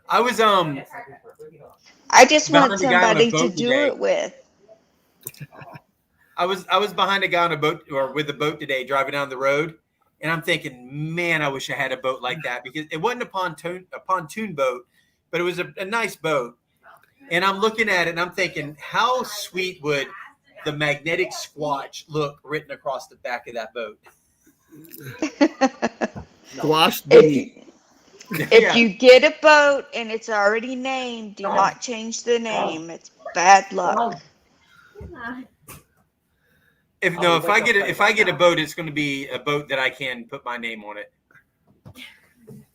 I was I just want behind a guy on a somebody to boat do today. it with. I was behind a guy on a boat or with a boat today driving down the road, and I'm thinking, man, I wish I had a boat like that, because it wasn't a pontoon boat, but it was a nice boat. And I'm looking at it and I'm thinking, how sweet would the magnetic Squatch look written across the back of that boat? Squash. If you get a boat and it's already named, do not change the name. It's bad luck. If I get a boat, it's going to be a boat that I can put my name on it.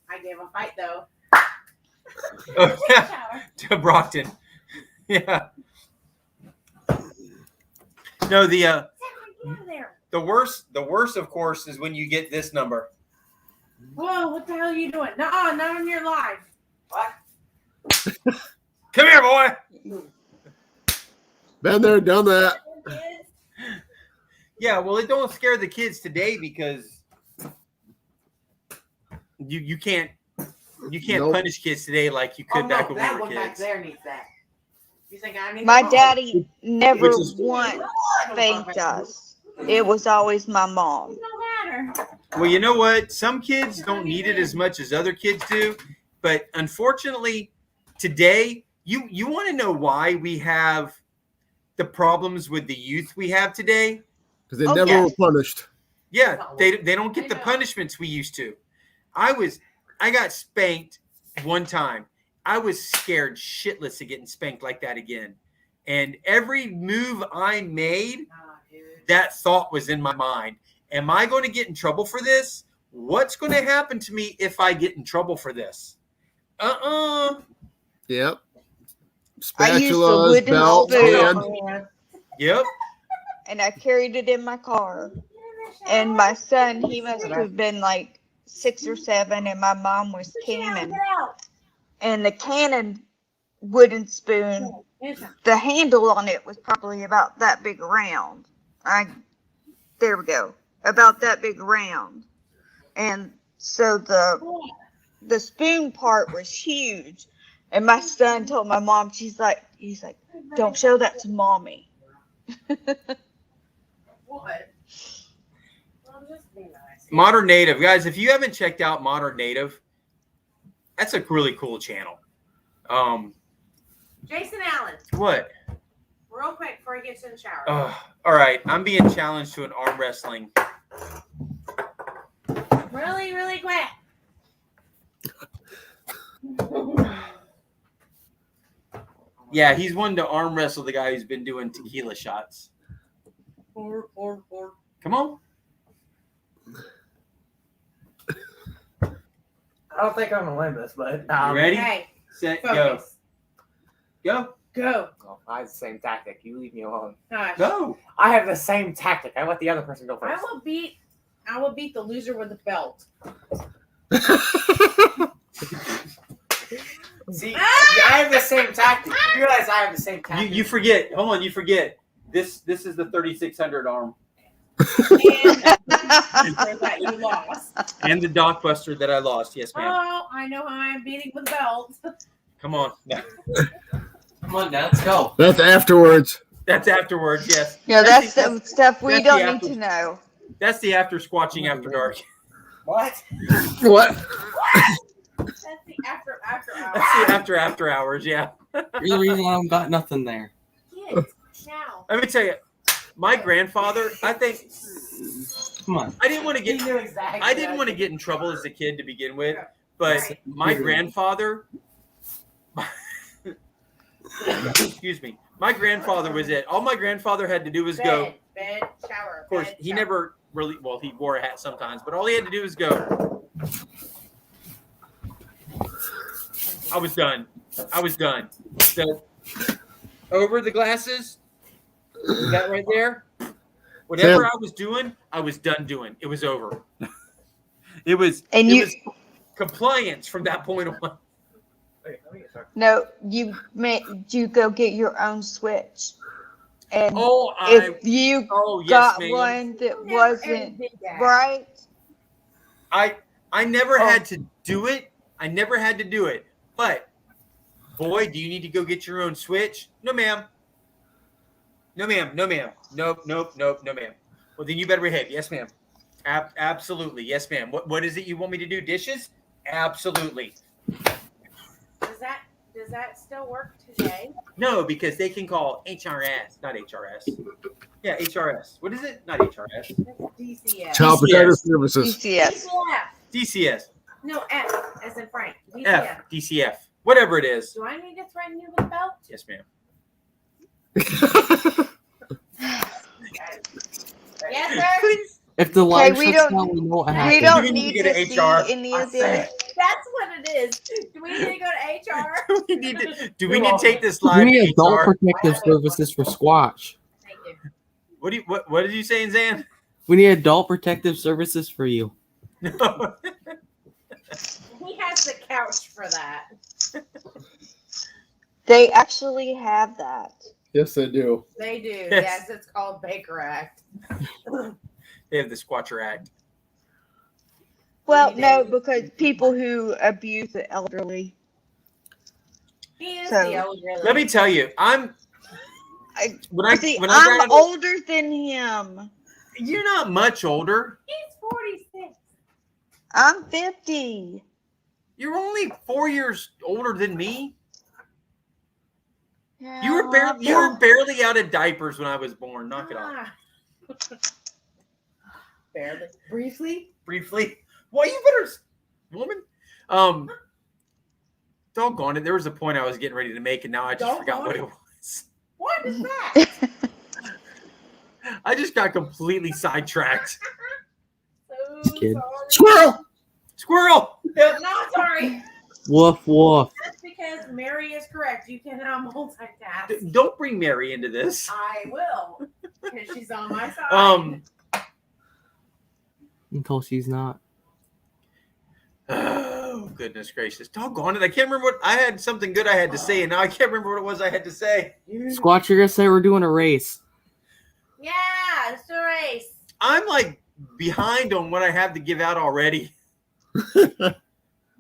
I gave a fight though. Oh, yeah. To Brockton. Yeah. No, the worst, of course, is when you get this number. Whoa, what the hell are you doing? No, not on your live. What? Come here, boy. Been there, done that. Yeah, well, it don't scare the kids today because you can't punish kids today like you could back when we were one back kids. there needs that. You think I need My that? daddy never once spanked us. It was always my mom. No matter. Well, you know what? Some kids don't need it as much as other kids do, but unfortunately, today you want to know why we have the problems with the youth we have today? Because they never were punished. Yeah, they don't get the punishments we used to. I got spanked one time. I was scared shitless of getting spanked like that again. And every move I made, that thought was in my mind. Am I going to get in trouble for this? What's going to happen to me if I get in trouble for this? Yep. I used a Spatulas, wooden belts, spoon. and Yep. And I carried it in my car. And my son, he must have been like 6 or 7, and my mom was canning. And the cannon wooden spoon, the handle on it was probably about that big around. There we go. About that big around. And so the spoon part was huge. And my son told my mom, he's like, don't show that to mommy. What? Well, just be nice. Modern Native. Guys, if you haven't checked out Modern Native, that's a really cool channel. Jason Allen, What? real quick before he gets in the shower. All right. I'm being challenged to an arm wrestling. Really, really quick. Yeah, he's one to arm wrestle the guy who's been doing tequila shots. Come on. I don't think I'm gonna win this, but You ready? Okay, Set, focus. go. Go. Oh, I have the same tactic. You leave me alone. Gosh. Go. I have the same tactic. I let the other person go I first. will beat the loser with the belt. See, I have the same tactic. You realize I have the same tactic. You forget. Hold on, you forget. This is the 3600 arm. That you lost. And the Dock Buster that I lost. Yes, ma'am. Oh, I know how I'm beating with the belt. Come on. Come on, Dad, let's go. that's afterwards. That's afterwards, yes. Yeah, that's the stuff we that's don't the need after- to know. That's the after squatching after dark. What? What? That's the after hours. That's the after hours, yeah. You're the reason I've got nothing there. Kids, now. Let me tell you, my grandfather, I think Come on. I didn't want to He get knew exactly. I didn't want to get in trouble as a kid to begin with, but my grandfather excuse me. My grandfather was it. All my grandfather had to do was go. Bed, shower. Of course, he never really, well, he wore a hat sometimes, but all he had to do was go. I was done. So, over the glasses, that right there, whatever I was doing, I was done doing. It was over. It was compliance from that point on. No, you go get your own switch. And Oh, if you yes, got ma'am. one that wasn't right, I never had to do it. I never had to do it. But, boy, do you need to go get your own switch? No, ma'am. No, ma'am. No, ma'am. Nope, no, ma'am. Well, then you better behave. Yes, ma'am. Absolutely. Yes, ma'am. What is it you want me to do? Dishes? Absolutely. Does Does that still work today? No, because they can call HRS, not HRS. Yeah, HRS. What is it? Not HRS. That's DCS. Child Protective Services. DCS. DCS. No, F, as in Frank. DCF. F. DCF. Whatever it is. Do I need to threaten you with a belt? Yes, ma'am. Yes, sir. If the line we shuts don't- down, we know what We happened. don't We need need to to see HR. any of this. That's what it is. Do we need to go to HR? we need to, do we need to take this live? We need to adult HR? protective services for Squatch. Thank you. What did you say, Zan? We need adult protective services for you. No. He has the couch for that. They actually have that. Yes, they do. They do. Yes. Yes, it's called Baker Act. They have the Squatcher Act. Well, no, because people who abuse the elderly. He is So, the elderly. Let me tell you, I'm See, when I got I'm into- older than him. You're not much older. He's 46. I'm 50. You're only 4 years older than me. Yeah, You were barely out of diapers when I was born. Knock it off. Barely. Briefly. Briefly. Well, you better, woman. Doggone it. There was a point I was getting ready to make, and now I just forgot what it was. What is that? I just got completely sidetracked. So Kid. sorry. Squirrel. Squirrel. Yep. No, sorry. Woof woof. That's because Mary is correct. You cannot multitask. Don't bring Mary into this. I will, because she's on my side. Until she's not. Oh, goodness gracious. Doggone it. I can't remember what I had something good I had to say, and now I can't remember what it was I had to say. Squatch, you're gonna say we're doing a race. Yeah, it's a race. I'm like behind on what I have to give out already.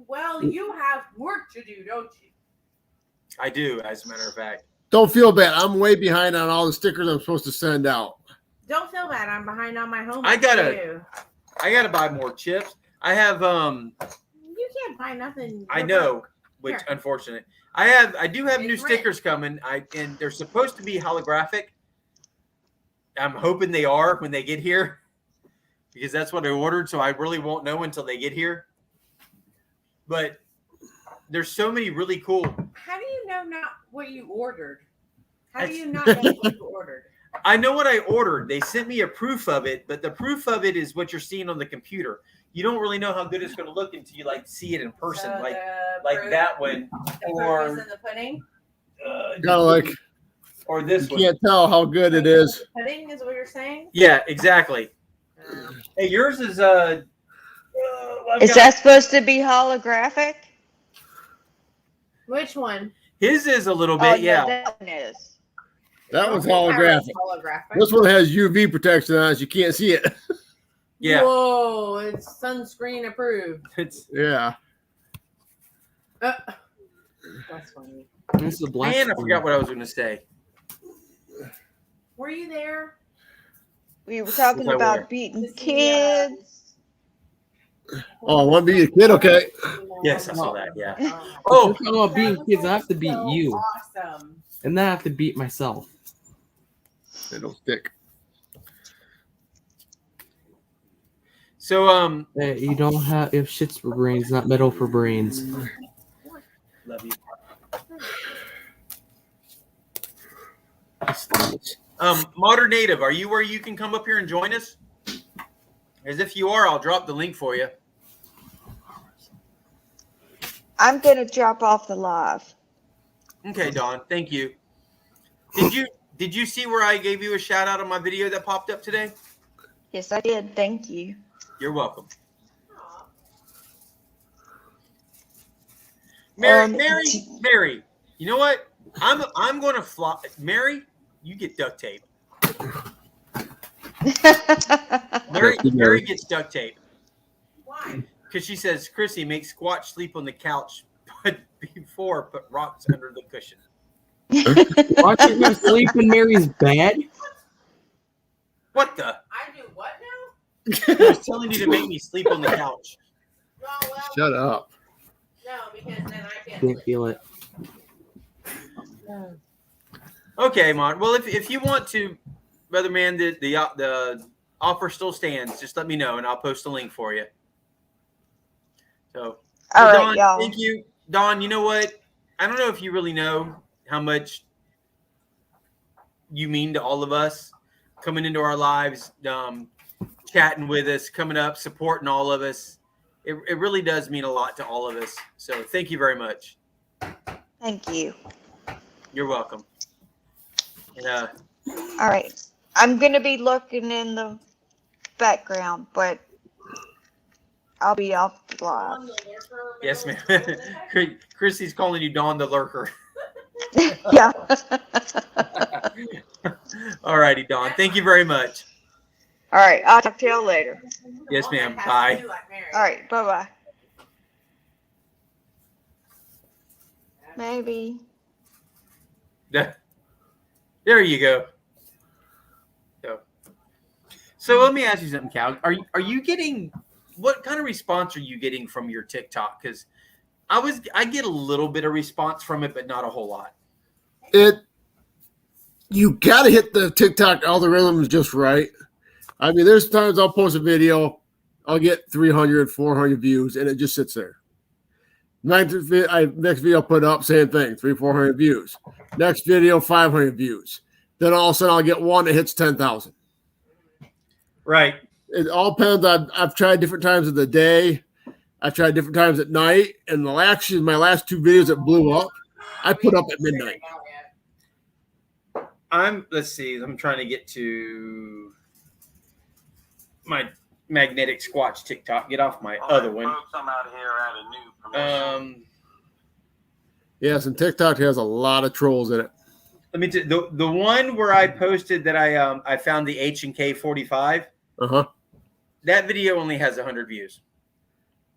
Well, you have work to do, don't you? I do, as a matter of fact. Don't feel bad. I'm way behind on all the stickers I'm supposed to send out. Don't feel bad. I'm behind on my homework. I gotta too. buy more chips. I have You can't buy nothing. I know, which Here. unfortunate. I do have new It's rent. stickers coming. And they're supposed to be holographic. I'm hoping they are when they get here, because that's what I ordered. So I really won't know until they get here. But there's so many really cool. How do you know not what you ordered? How do you not know what you ordered? I know what I ordered. They sent me a proof of it, but the proof of it is what you're seeing on the computer. You don't really know how good it's going to look until you like see it in person, So like proof- that one, the proof or is in the pudding. Kind of like or this you one. can't tell how good it is. Pudding is what you're saying? Yeah, exactly. Hey, yours is I've Is got- that supposed to be holographic? Which one? his is a little Oh, bit, yeah, yeah. that one is. That was I don't think holographic. ours is holographic. This one has UV protection on it. You can't see it. Yeah. Whoa, it's sunscreen approved. It's Yeah. That's funny. This is a black. man, I screen. forgot what I was going to say. Were you there? We were talking Where? about beating kids. Oh, want to be a kid? Okay. Yes, I saw that. Yeah. Oh, Oh, talking about beating kids, I have to beat So you, Awesome. and then I have to beat myself. They don't stick. so Hey, you don't have if shit's for brains, not metal for brains. love you. Modern Native, are you where you can come up here and join us? As if you are, I'll drop the link for you. I'm gonna drop off the live. Okay, Dawn, thank you. Did you see where I gave you a shout out on my video that popped up today? Yes, I did. Thank you. You're welcome. Mary, Mary, you know what? I'm going to fly. Mary, you get duct tape. Mary gets duct tape. Why? Because she says Chrissy makes Squatch sleep on the couch, but before put rocks under the cushion. Watching you sleep in Mary's bed. What the? I do what now? I was telling you to make me sleep on the couch. Oh, well, Shut up. no, because then I can't. Can't feel it. Okay, Mon. Well, if you want to, brother man, the offer still stands. Just let me know, and I'll post a link for you. So, All right, Dawn, y'all. thank you, Dawn. You know what? I don't know if you really know how much you mean to all of us coming into our lives, chatting with us, coming up, supporting all of us. It really does mean a lot to all of us. So thank you very much. Thank you. You're welcome. And, All right. I'm going to be looking in the background, but I'll be off live. yes, ma'am. Chrissy's calling you Dawn the Lurker. Yeah. All righty, Dawn. Thank you very much. All right. I'll talk to y'all later. Yes, ma'am. Bye. All right. Bye-bye. Maybe. There you go. So let me ask you something, Cal. Are you getting, what kind of response are you getting from your TikTok? Because I get a little bit of response from it, but not a whole lot. You got to hit the TikTok algorithms just right. I mean, there's times I'll post a video, I'll get 300, 400 views, and it just sits there. Next video put up, same thing, 300, 400 views. Next video, 500 views. Then all of a sudden I'll get one that hits 10,000. Right. It all depends. I've tried different times of the day. I've tried different times at night. And my last two videos that blew up, I put up at midnight. Let's see, I'm trying to get to my magnetic Squatch TikTok. Get off my other one. Yes, and TikTok has a lot of trolls in it. Let me the one where I posted that I found the H&K 45. That video only has 100 views.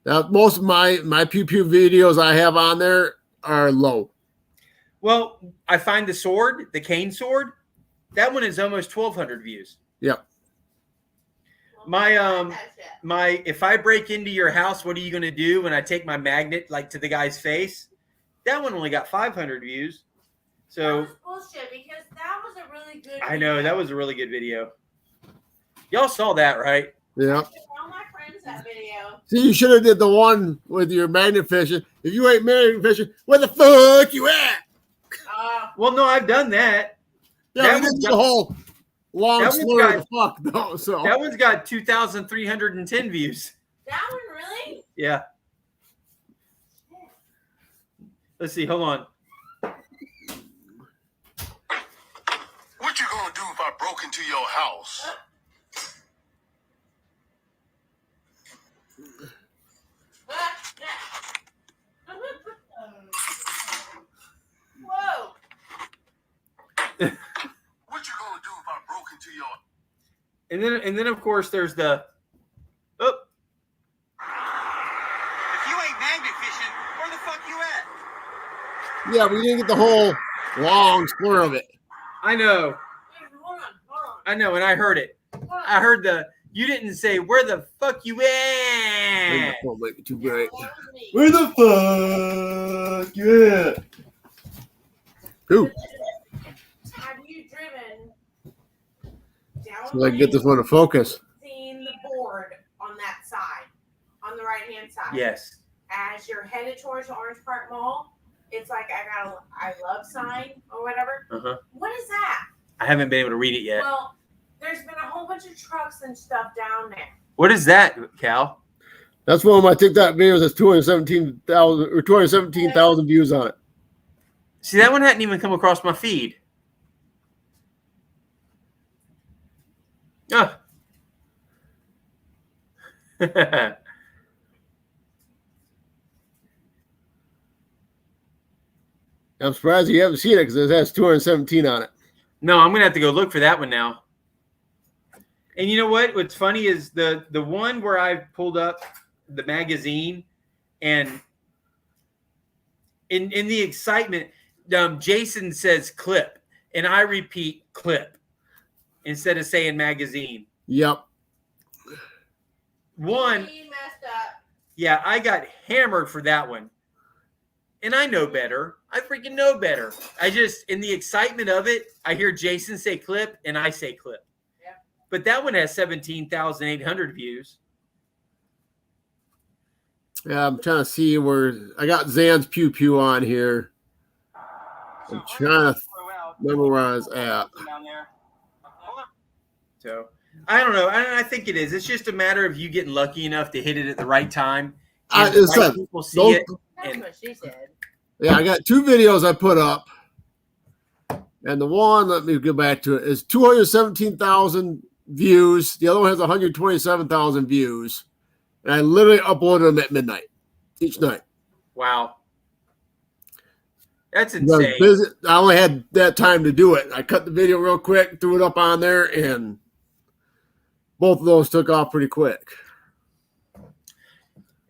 Now, most of my pew pew videos I have on there are low. Well, I find the sword, the cane sword, that one is almost 1,200 views. Yep. My if I break into your house, what are you going to do when I take my magnet like to the guy's face? That one only got 500 views. So that was bullshit because that was a really good I know that was a really good video. Y'all saw that, right? Yeah. Tell my friends that video. See, you should have did the one with your magnet fishing. If you ain't magnet fishing, where the fuck you at? Well, no, I've done that. Yeah, we did the whole long slur of the fuck though. So that one's got 2,310 views. That one really? Yeah. Let's see. Hold on. What you gonna do if I broke into your house? Whoa. What you gonna do if I broke into your? And then of course there's the. Oh. If you ain't magnet fishing, where the fuck you at? yeah, we didn't get the whole long slur of it. I know. Hold on. I know, and I heard it. I heard you didn't say where the fuck you at. Oh, might be too bright. Where the fuck you at? Who? Have you driven down So I can get this one to focus. seen the board on that side, on the right hand side? Yes. As you're headed towards the Orange Park Mall, it's like I got a I love sign or whatever. What is that? I haven't been able to read it yet. Well, there's been a whole bunch of trucks and stuff down there. What is that, Cal? That's one of my TikTok videos. That's 217,000 views on it. See, that one hadn't even come across my feed. Oh. I'm surprised you haven't seen it because it has 217 on it. No, I'm gonna have to go look for that one now. And you know what? What's funny is the one where I pulled up the magazine, and in the excitement, Jason says clip, and I repeat clip instead of saying magazine. Yep. You messed up. Yeah, I got hammered for that one. And I know better. I freaking know better. I just, in the excitement of it, I hear Jason say clip and I say clip. Yeah. But that one has 17,800 views. Yeah, I'm trying to see where I got Zan's Pew Pew on here. I'm trying to remember where I was at. So I don't know. I think it is. It's just a matter of you getting lucky enough to hit it at the right time. And the right people see it. That's what she said. Yeah, I got 2 videos I put up. And the one, let me go back to it, is 217,000 views. The other one has 127,000 views. And I literally uploaded them at midnight each night. Wow. That's insane. I only had that time to do it. I cut the video real quick, threw it up on there, and both of those took off pretty quick.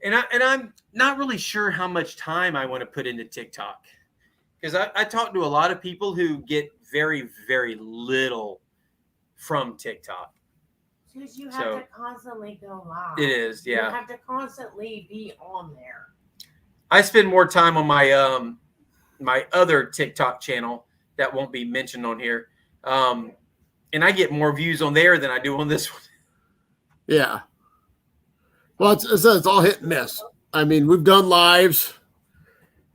And I'm not really sure how much time I want to put into TikTok. Because I talk to a lot of people who get very, very little from TikTok. Because you have to constantly go live. It is, yeah. You have to constantly be on there. I spend more time on my my other TikTok channel that won't be mentioned on here. And I get more views on there than I do on this one. Yeah. Well, it's all hit and miss. I mean, we've done lives,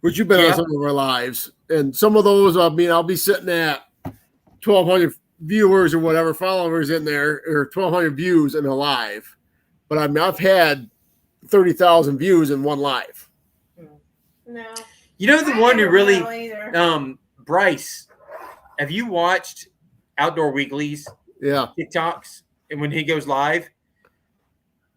which you've been on some of our lives. And some of those, I mean, I'll be sitting at 1,200 viewers or whatever, followers in there, or 1,200 views in a live. But I mean, I've had 30,000 views in one live. No. You know the one who really, Bryce, have you watched Outdoor Weeklies? Yeah. TikToks? And when he goes live,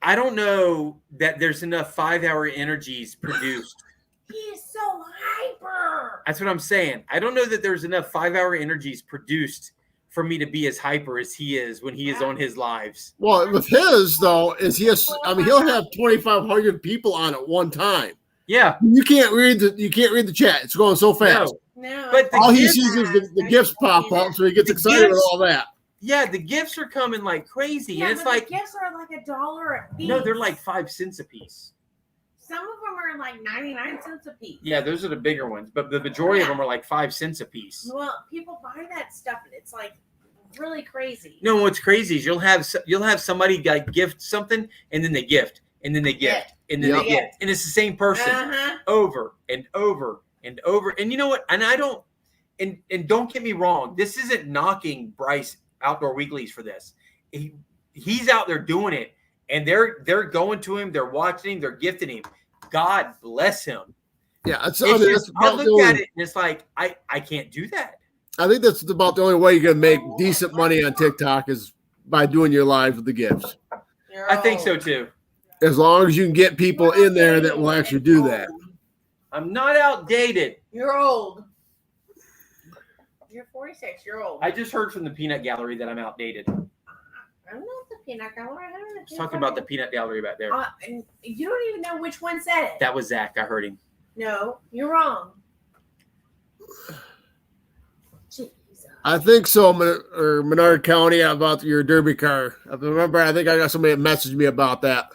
I don't know that there's enough 5-hour energies produced. He is so hyper. That's what I'm saying. I don't know that there's enough 5-hour energies produced for me to be as hyper as he is when he is on his lives. Well, with his though, he'll have 2,500 people on at one time. Yeah. You can't read the chat. It's going so fast. No. But all he sees is the gifts pop up, so he gets excited with all that. Yeah, the gifts are coming like crazy. Yeah, and it's but like the gifts are like $1 a piece. no, they're like 5 cents a piece. Some of them are like 99 cents a piece. Yeah, those are the bigger ones, but the majority of them are like 5 cents a piece. Well, people buy that stuff, and it's like really crazy. No, what's crazy is you'll have somebody like gift something, and then they gift, and then they gift, and then they gift, and it's the same person over and over and over. And you know what? And I don't, and don't get me wrong, this isn't knocking Bryce Outdoor Weeklies for this. He's out there doing it, and they're going to him, they're watching him, they're gifting him. God bless him. Yeah, I look at it and it's like I can't do that. I think that's about the only way you're gonna make decent money on TikTok is by doing your live with the gifts. I think so too. As long as you can get people in there that will actually do that. I'm not outdated. You're old. You're 46. You're old. I just heard from the peanut gallery that I'm outdated. I'm not the peanut gallery. I was talking about the peanut gallery back there. And you don't even know which one said it. That was Zach. I heard him. No, you're wrong. I think so, or Menard County, about your Derby car. I remember, I think I got somebody that messaged me about that.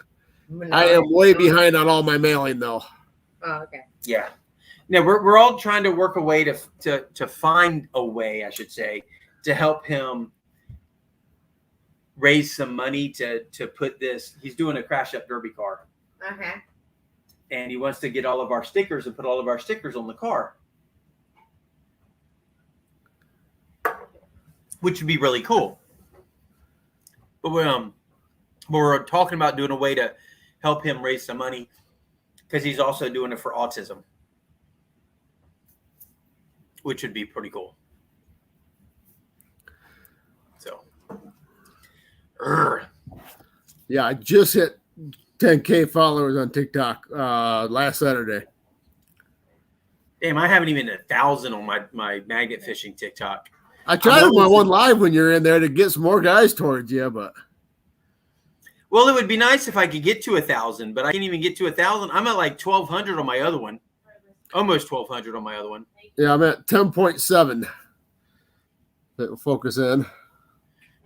I am way behind on all my mailing, though. Oh, okay. Yeah. Now we're all trying to work a way to find a way, I should say, to help him raise some money to put this. He's doing a crash up Derby car. Okay. And he wants to get all of our stickers and put all of our stickers on the car, which would be really cool. But we're talking about doing a way to help him raise some money because he's also doing it for autism, which would be pretty cool. So, yeah, I just hit 10K followers on TikTok last Saturday. Damn, I haven't even 1,000 on my magnet fishing TikTok. I tried on my one live when you're in there to get some more guys towards you, but. Well, it would be nice if I could get to 1,000, but I can't even get to 1,000. I'm at like 1,200 on my other one. Almost 1,200 on my other one. Yeah, I'm at 10.7. That will focus in.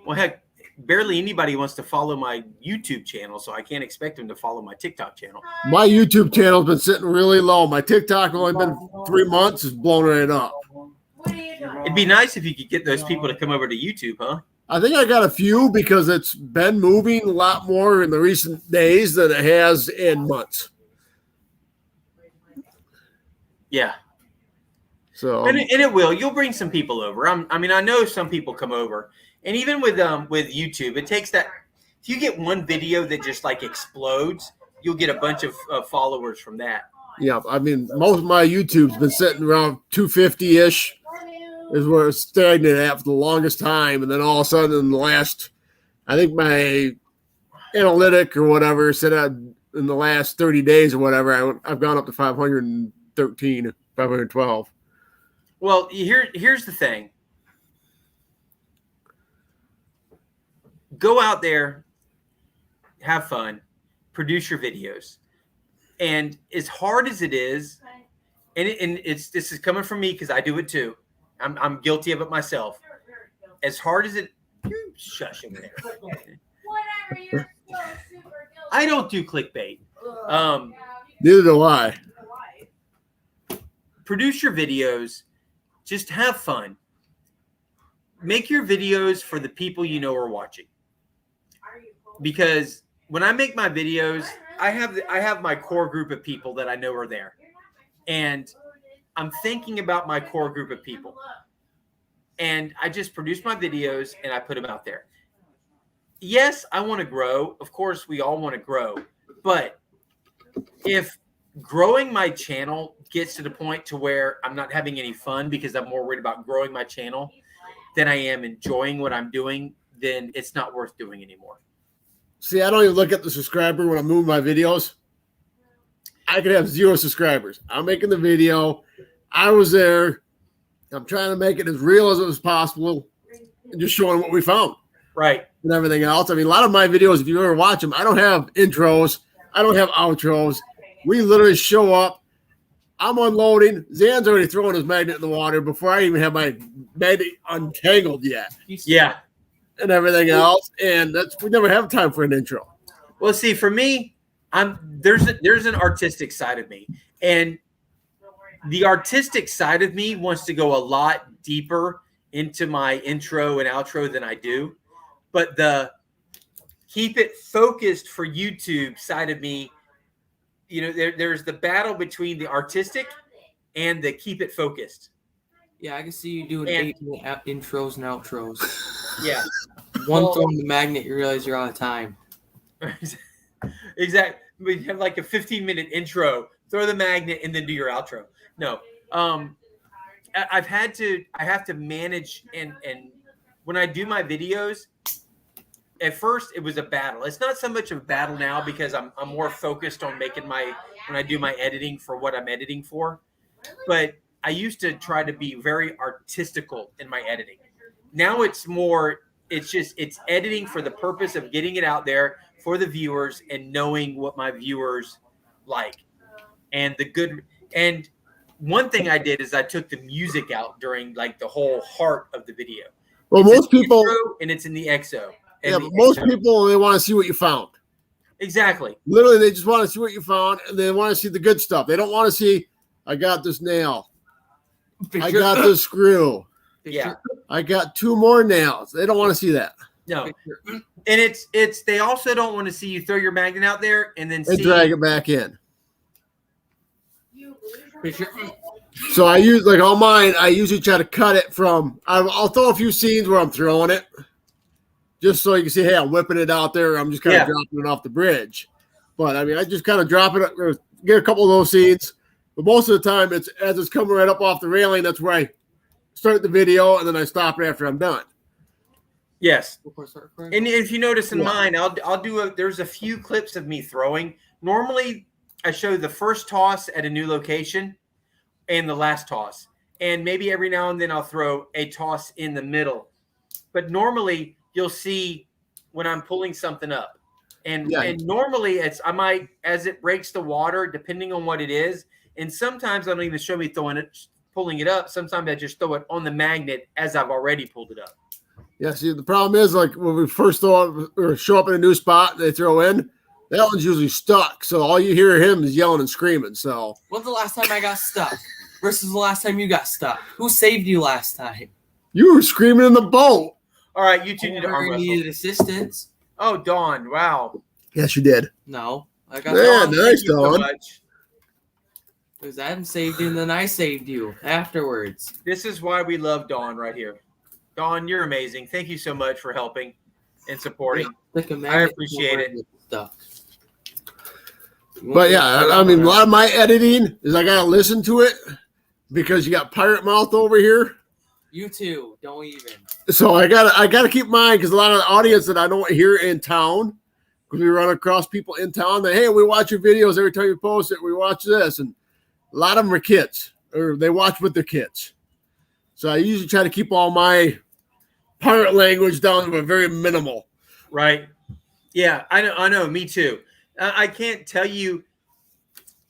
Well, heck, barely anybody wants to follow my YouTube channel, so I can't expect them to follow my TikTok channel. My YouTube channel's been sitting really low. My TikTok only been 3 months, is blown right up. It'd be nice if you could get those people to come over to YouTube, huh? I think I got a few because it's been moving a lot more in the recent days than it has in months. Yeah. So and it will. You'll bring some people over. I mean, I know some people come over, and even with YouTube, it takes that. If you get one video that just like explodes, you'll get a bunch of followers from that. Yeah, I mean, most of my YouTube's been sitting around 250-ish is where it's stagnated at for the longest time. And then all of a sudden in the last, I think my analytic or whatever said in the last 30 days or whatever, I've gone up to 513, 512. Well, here's the thing. Go out there, have fun, produce your videos. And as hard as it is, and this is coming from me because I do it too. I'm guilty of it myself. As hard as it, shushing there. I don't do clickbait. Neither do I. Produce your videos. Just have fun. Make your videos for the people you know are watching. Because when I make my videos, I have my core group of people that I know are there. And I'm thinking about my core group of people. And I just produce my videos and I put them out there. Yes, I want to grow. Of course, we all want to grow. But if growing my channel gets to the point to where I'm not having any fun because I'm more worried about growing my channel than I am enjoying what I'm doing, then it's not worth doing anymore. See, I don't even look at the subscriber when I'm moving my videos. I could have 0 subscribers. I'm making the video. I was there. I'm trying to make it as real as it was possible and just showing what we found. Right. And everything else. I mean, a lot of my videos, if you ever watch them, I don't have intros. I don't have outros. We literally show up. I'm unloading. Zan's already throwing his magnet in the water before I even have my magnet untangled yet. Yeah. And everything else. And we never have time for an intro. Well, see, for me, there's an artistic side of me. And the artistic side of me wants to go a lot deeper into my intro and outro than I do. But the keep it focused for YouTube side of me, you know, there's the battle between the artistic and the keep it focused. Yeah, I can see you doing 8-minute intros and outros. Yeah. One throwing the magnet, you realize you're out of time. Exactly. We have like a 15-minute intro, throw the magnet, and then do your outro. No. I have to manage and when I do my videos, at first it was a battle. It's not so much of a battle now because I'm more focused on making when I do my editing for what I'm editing for. But I used to try to be very artistical in my editing. Now it's editing for the purpose of getting it out there for the viewers and knowing what my viewers like. And one thing I did is I took the music out during like the whole heart of the video. Well, most people, and it's in the XO. Yeah, but most people, they want to see what you found. Exactly. Literally, they just want to see what you found, and they want to see the good stuff. They don't want to see, I got this nail. I got this screw. Yeah. I got 2 more nails. They don't want to see that. No. And they also don't want to see you throw your magnet out there and then drag it back in. So I use, like on mine, I usually try to cut it from, I'll throw a few scenes where I'm throwing it. Just so you can see, hey, I'm whipping it out there. I'm just kind of dropping it off the bridge. But, I mean, I just kind of drop it, get a couple of those scenes. But most of the time, as it's coming right up off the railing, that's where I start the video, and then I stop it after I'm done. Yes. And if you notice in mine, I'll do there's a few clips of me throwing. Normally, I show the first toss at a new location and the last toss. And maybe every now and then I'll throw a toss in the middle. But normally, you'll see when I'm pulling something up. And normally I might, as it breaks the water, depending on what it is, and sometimes I don't even show me pulling it up. Sometimes I just throw it on the magnet as I've already pulled it up. Yeah, see, the problem is like when we first throw or show up in a new spot and they throw in, that one's usually stuck. So all you hear him is yelling and screaming. So When's the last time I got stuck versus the last time you got stuck? Who saved you last time? you were screaming in the boat. All right, you two need to I arm never wrestle. needed assistance. Oh, Dawn! Wow. Yes, you did. No, I got Yeah, Dawn. nice, Thank you so Dawn. much. Because Adam saved you and then I saved you afterwards. This is why we love Dawn right here. Dawn, you're amazing. Thank you so much for helping and supporting. Like a I magnet appreciate it. Stuff. But yeah, I mean, a lot of my editing is I gotta listen to it because you got pirate mouth over here. You too. Don't even. So I gotta keep mine because a lot of the audience that I don't hear in town, because we run across people in town that, hey, we watch your videos every time you post it. We watch this, and a lot of them are kids or they watch with their kids. So I usually try to keep all my pirate language down to a very minimal. Right. Yeah, I know. Me too. I can't tell you.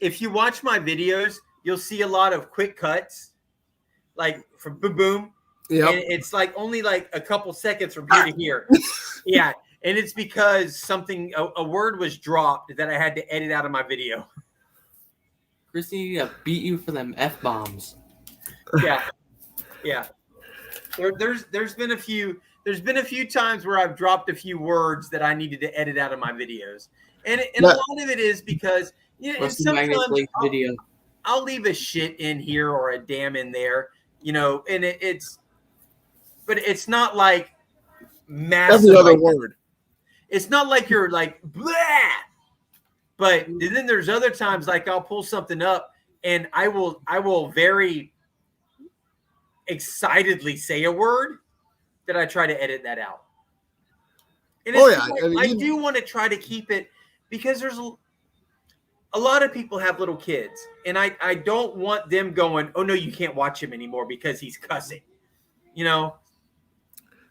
If you watch my videos, you'll see a lot of quick cuts, like from boom, boom. Yep. And it's like only like a couple seconds from here to here. Yeah. And it's because a word was dropped that I had to edit out of my video. Christy beat you for them F-bombs. Yeah. Yeah. There's been a few times where I've dropped a few words that I needed to edit out of my videos. And a lot of it is because and sometimes I'll leave a shit in here or a damn in there, and but it's not like massive. Every other word. It's not like you're like blah. But then there's other times like I'll pull something up and I will very excitedly say a word that I try to edit that out. And I do want to try to keep it because there's a lot of people have little kids, and I don't want them going, oh no, you can't watch him anymore because he's cussing.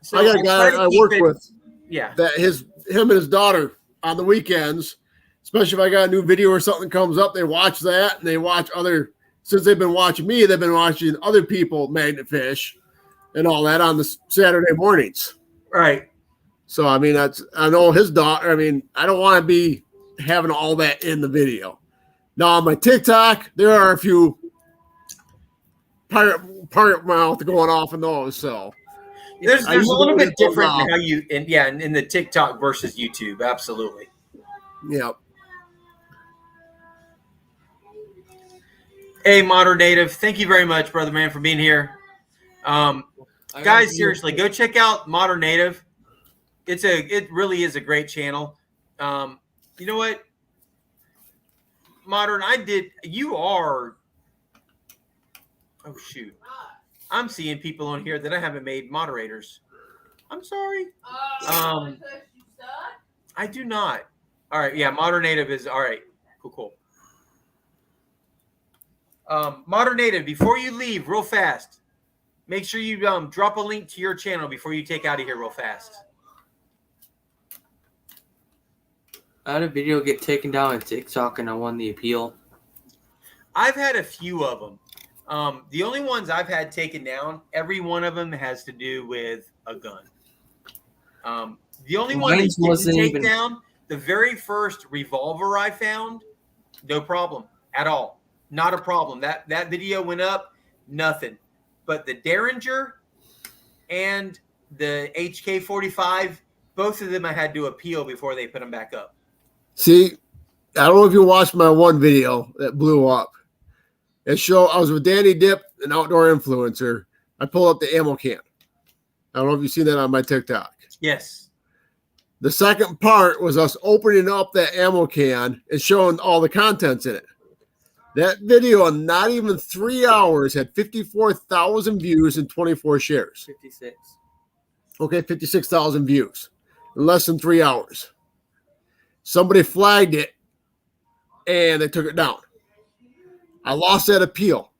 So I got a guy I work with. Yeah. That him and his daughter on the weekends, especially if I got a new video or something comes up, they watch that and they watch since they've been watching me, they've been watching other people magnet fish and all that on the Saturday mornings. Right. So, I mean, I know his daughter. I mean, I don't want to be having all that in the video. Now, on my TikTok, there are a few pirate mouth going off in those. So, there's a little bit different in how you, in the TikTok versus YouTube. Absolutely. Yeah. Hey, Modern Native, thank you very much, brother man, for being here. Guys, seriously, go check out Modern Native. It really is a great channel. You know what, Modern, oh shoot, I'm seeing people on here that I haven't made moderators. I'm sorry. I do not. All right, yeah, Modern Native is all right. Cool. Modern Native, before you leave real fast, make sure you drop a link to your channel before you take out of here real fast. I had a video get taken down on TikTok and I won the appeal. I've had a few of them. The only ones I've had taken down, every one of them has to do with a gun. The only one that didn't take down, the very first revolver I found, no problem at all. Not a problem. That video went up, nothing. But the Derringer and the HK-45, both of them I had to appeal before they put them back up. See, I don't know if you watched my one video that blew up. I was with Danny Dip, an outdoor influencer. I pulled up the ammo can. I don't know if you've seen that on my TikTok. Yes. The second part was us opening up that ammo can and showing all the contents in it. That video in not even 3 hours had 54,000 views and 24 shares. 56. Okay, 56,000 views in less than 3 hours. Somebody flagged it and they took it down. I lost that appeal.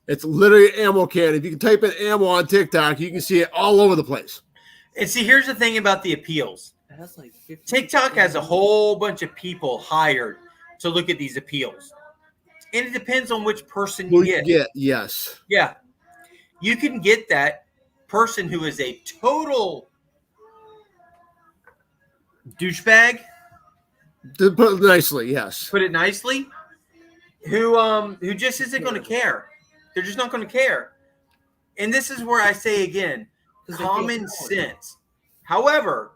It's literally an ammo can. If you can type in ammo on TikTok, you can see it all over the place. And see, here's the thing about the appeals. That's like TikTok has a whole bunch of people hired to look at these appeals. And it depends on which person you get. Yes. Yeah. You can get that person who is a total douchebag, To put it nicely, yes. put it nicely, who just isn't going to care. They're just not going to care. And this is where I say again, common sense. However,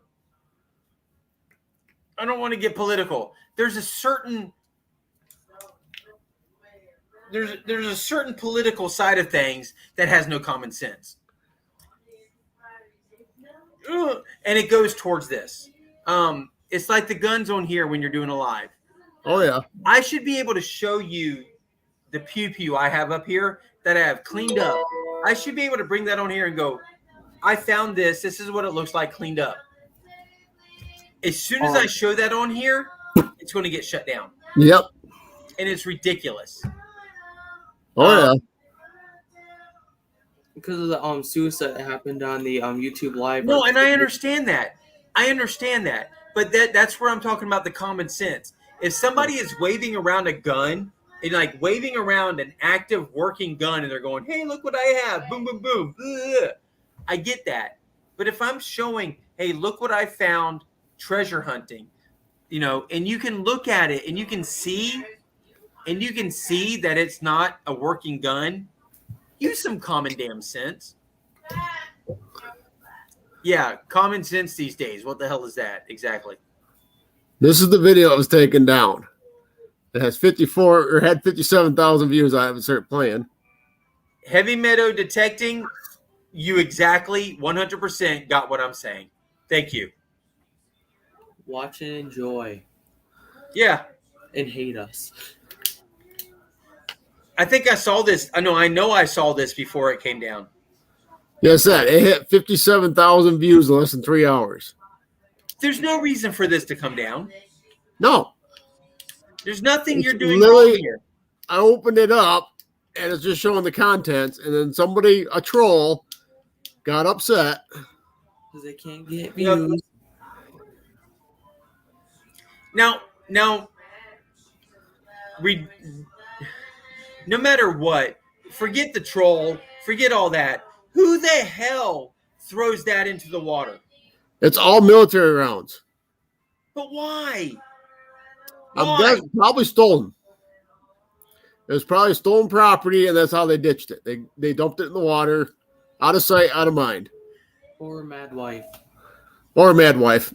I don't want to get political. There's a certain political side of things that has no common sense. And it goes towards this. It's like the guns on here when you're doing a live. Oh, yeah. I should be able to show you the pew I have up here that I have cleaned up. I should be able to bring that on here and go, I found this. This is what it looks like cleaned up. As soon as I show that on here, it's going to get shut down. Yep. And it's ridiculous. Oh, yeah. Because of the suicide that happened on the YouTube live. No, and I understand that. But that's where I'm talking about the common sense. If somebody is waving around a gun and like waving around an active working gun and they're going, hey, look what I have. Boom, boom, boom. Ugh. I get that. But if I'm showing, hey, look what I found treasure hunting, and you can look at it and you can see that it's not a working gun, use some common damn sense. Yeah, common sense these days. What the hell is that exactly? This is the video that was taken down. It has 57,000 views. I haven't started playing. Heavy meadow detecting. You exactly 100% got what I'm saying. Thank you. Watch and enjoy. Yeah. And hate us. I think I saw this. I know I saw this before it came down. Yes, that it hit 57,000 views in less than 3 hours. There's no reason for this to come down. No. There's nothing It's you're doing literally- wrong here. I opened it up and it's just showing the contents, and then somebody, a troll, got upset because they can't get views. Now, no matter what, forget the troll, forget all that. Who the hell throws that into the water? It's all military rounds. But why? I'm guessing probably stolen. It was probably stolen property, and that's how they ditched it. They dumped it in the water, out of sight, out of mind. Or a mad wife. Or a mad wife.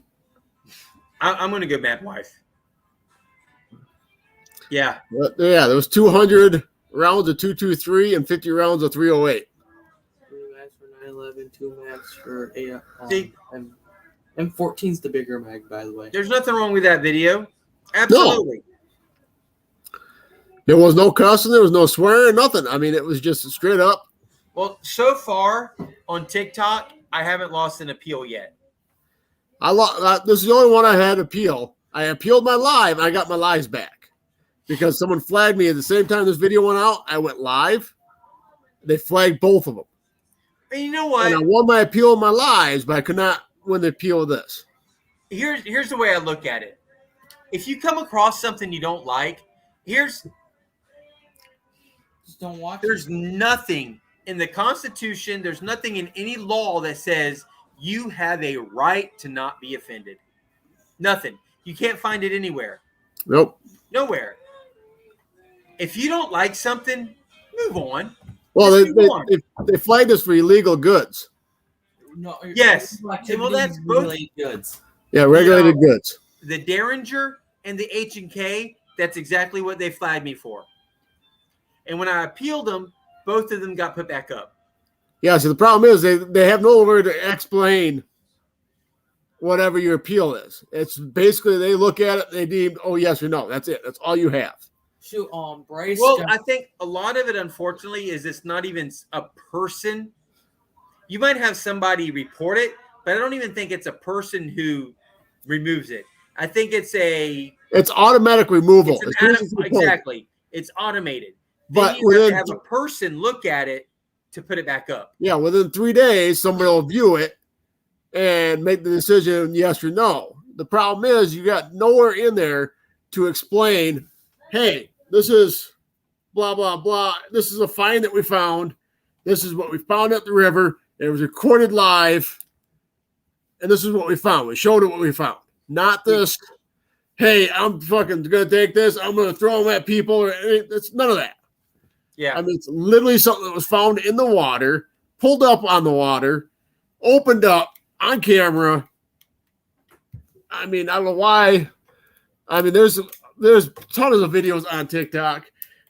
I'm going to go mad wife. Yeah. But yeah, there was 200 rounds of 223 and 50 rounds of 308. 3 mags for 911, 2 mags for a. See, M14's the bigger mag, by the way. There's nothing wrong with that video. Absolutely. No. There was no cussing, there was no swearing, nothing. I mean, it was just straight up. Well, so far on TikTok, I haven't lost an appeal yet. This is the only one I had appeal. I appealed my live, and I got my lives back. Because someone flagged me at the same time this video went out. I went live. They flagged both of them. And you know what? And I won my appeal of my lives, but I could not win the appeal of this. Here's the way I look at it. If you come across something you don't like, just don't watch. There's nothing in the Constitution, there's nothing in any law that says you have a right to not be offended. Nothing. You can't find it anywhere. Nope. Nowhere. If you don't like something, move on. Well, they flagged us for illegal goods. No, yes. Well, that's both goods. Yeah, regulated goods. The Derringer and the H&K, that's exactly what they flagged me for. And when I appealed them, both of them got put back up. Yeah, so the problem is they have nowhere to explain whatever your appeal is. It's basically they look at it, they deem, oh, yes or no. That's it. That's all you have. Shoot, Bryce. Well, I think a lot of it, unfortunately, is it's not even a person. You might have somebody report it, but I don't even think it's a person who removes it. I think it's automatic removal. Exactly. It's automated. But then you have to have a person look at it to put it back up. Yeah, within 3 days, somebody will view it and make the decision yes or no. The problem is you got nowhere in there to explain, hey, this is blah, blah, blah. This is a find that we found. This is what we found at the river. It was recorded live, and this is what we found. We showed it what we found. Not this, hey, I'm fucking going to take this, I'm going to throw them at people. Or it's none of that. Yeah. I mean, it's literally something that was found in the water, pulled up on the water, opened up on camera. I mean, I don't know why. I mean, there's tons of videos on TikTok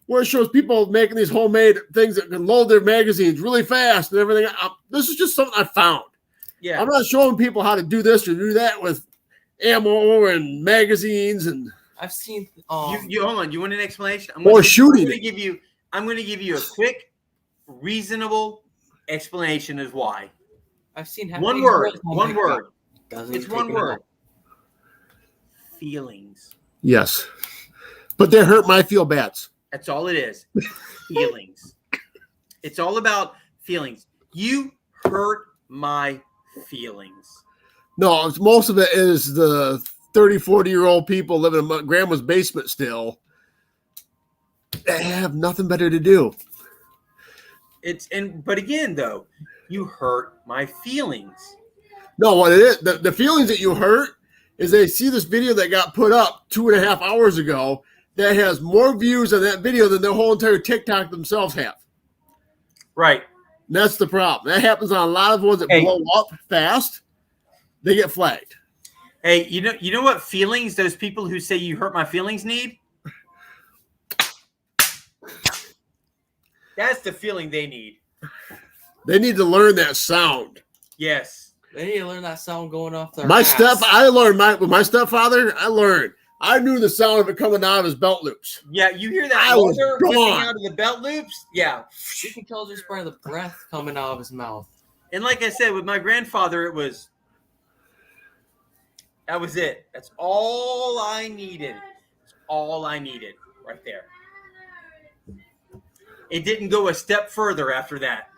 where it shows people making these homemade things that can load their magazines really fast and everything. This is just something I found. Yeah. I'm not showing people how to do this or do that with ammo and magazines. And I've seen. You hold on. You want an explanation? I'm shooting. I'm going to give you a quick, reasonable explanation as why. I've seen one word. One word. Doesn't It's one word. Feelings. Yes, but they hurt my feel bads. That's all it is. Feelings. It's all about feelings. You hurt my feelings. No, most of it is the 30, 40-year-old people living in my grandma's basement still. They have nothing better to do. But again, though, you hurt my feelings. No, what it is, the feelings that you hurt is they see this video that got put up 2.5 hours ago that has more views on that video than their whole entire TikTok themselves have. Right. And that's the problem. That happens on a lot of ones that blow up fast. They get flagged. Hey, you know what feelings those people who say you hurt my feelings need? That's the feeling they need. They need to learn that sound. Yes. They need to learn that sound going off their with my stepfather, I knew the sound of it coming out of his belt loops. Yeah, you hear that I was water whipping gone. out of the belt loops? Yeah. You can tell just by the breath coming out of his mouth. And like I said, with my grandfather, that was it. That's all I needed. That's all I needed right there. It didn't go a step further after that.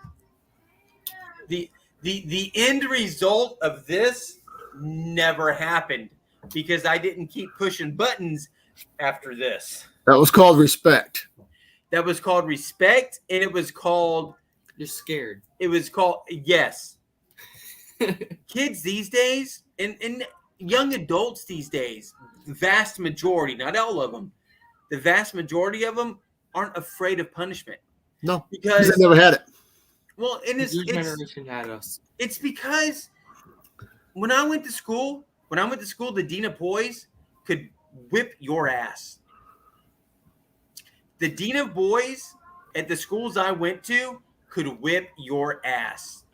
The end result of this never happened because I didn't keep pushing buttons after this. That was called respect. That was called respect, and it was called... You're scared. It was called... Yes. Kids these days, and young adults these days, the vast majority, not all of them, the vast majority of them aren't afraid of punishment. No, because they never had it. Well, and Your generation had us. It's because when I went to school, the Dean of Boys could whip your ass. The Dean of Boys at the schools I went to could whip your ass.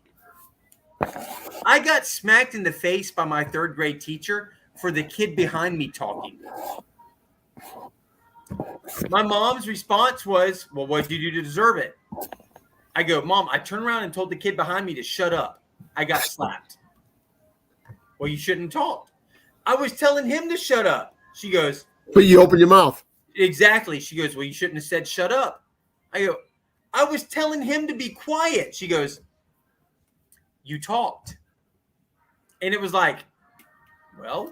I got smacked in the face by my 3rd grade teacher for the kid behind me talking. My mom's response was, well, what did you do to deserve it? I go, Mom, I turned around and told the kid behind me to shut up. I got slapped. Well, you shouldn't talk. I was telling him to shut up. She goes, but you open your mouth. Exactly. She goes, well, you shouldn't have said shut up. I go, I was telling him to be quiet. She goes, you talked. And it was like, well,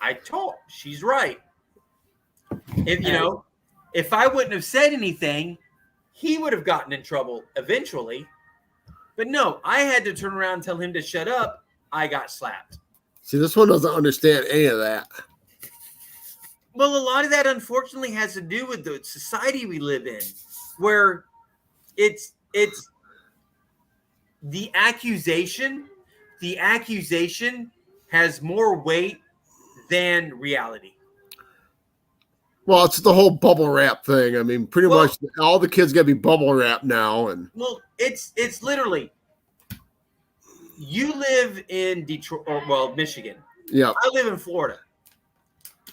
I talked. She's right. If I wouldn't have said anything, he would have gotten in trouble eventually. But no, I had to turn around and tell him to shut up. I got slapped. See, this one doesn't understand any of that. Well, a lot of that, unfortunately, has to do with the society we live in, where it's the accusation. The accusation has more weight than reality. Well, it's the whole bubble wrap thing. I mean, pretty much all the kids got to be bubble wrapped now. And well, it's literally, you live in Detroit, Michigan. Yeah. I live in Florida.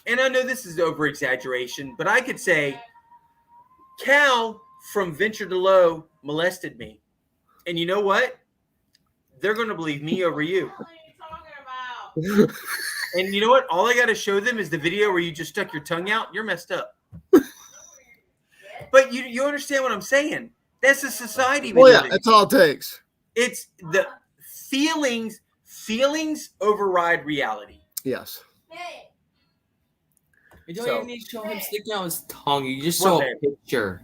And I know this is over exaggeration, but I could say Cal from Venture to Low molested me. And you know what? They're going to believe me over you. And you know what? All I got to show them is the video where you just stuck your tongue out. You're messed up. But you understand what I'm saying? That's the society we live in. That's all it takes. It's the feelings override reality. Yes. You don't even need to show him sticking out his tongue. You just show a picture.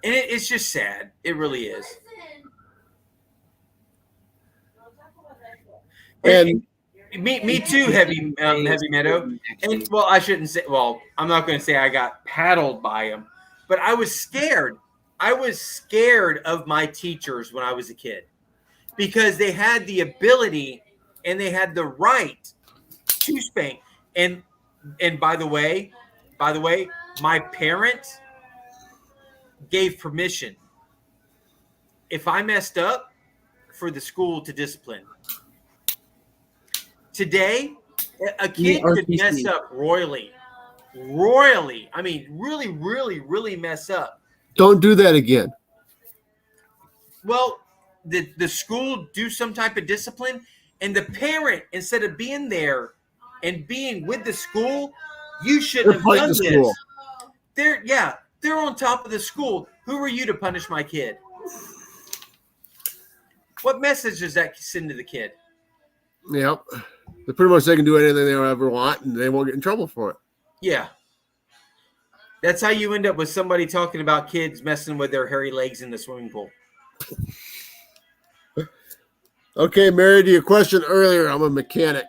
And it's just sad. It really is. And me too, heavy Meadow. And well, I shouldn't say. Well, I'm not going to say I got paddled by him, but I was scared. I was scared of my teachers when I was a kid because they had the ability and they had the right to spank. And by the way, my parents gave permission if I messed up for the school to discipline. Today, a kid could mess up royally. I mean, really, really, really mess up. Don't do that again. Well, the school do some type of discipline, and the parent, instead of being there and being with the school, you shouldn't have done this. School. They're on top of the school. Who are you to punish my kid? What message does that send to the kid? Yep. Pretty much they can do anything they ever want, and they won't get in trouble for it. Yeah. That's how you end up with somebody talking about kids messing with their hairy legs in the swimming pool. Okay, Mary, to your question earlier, I'm a mechanic.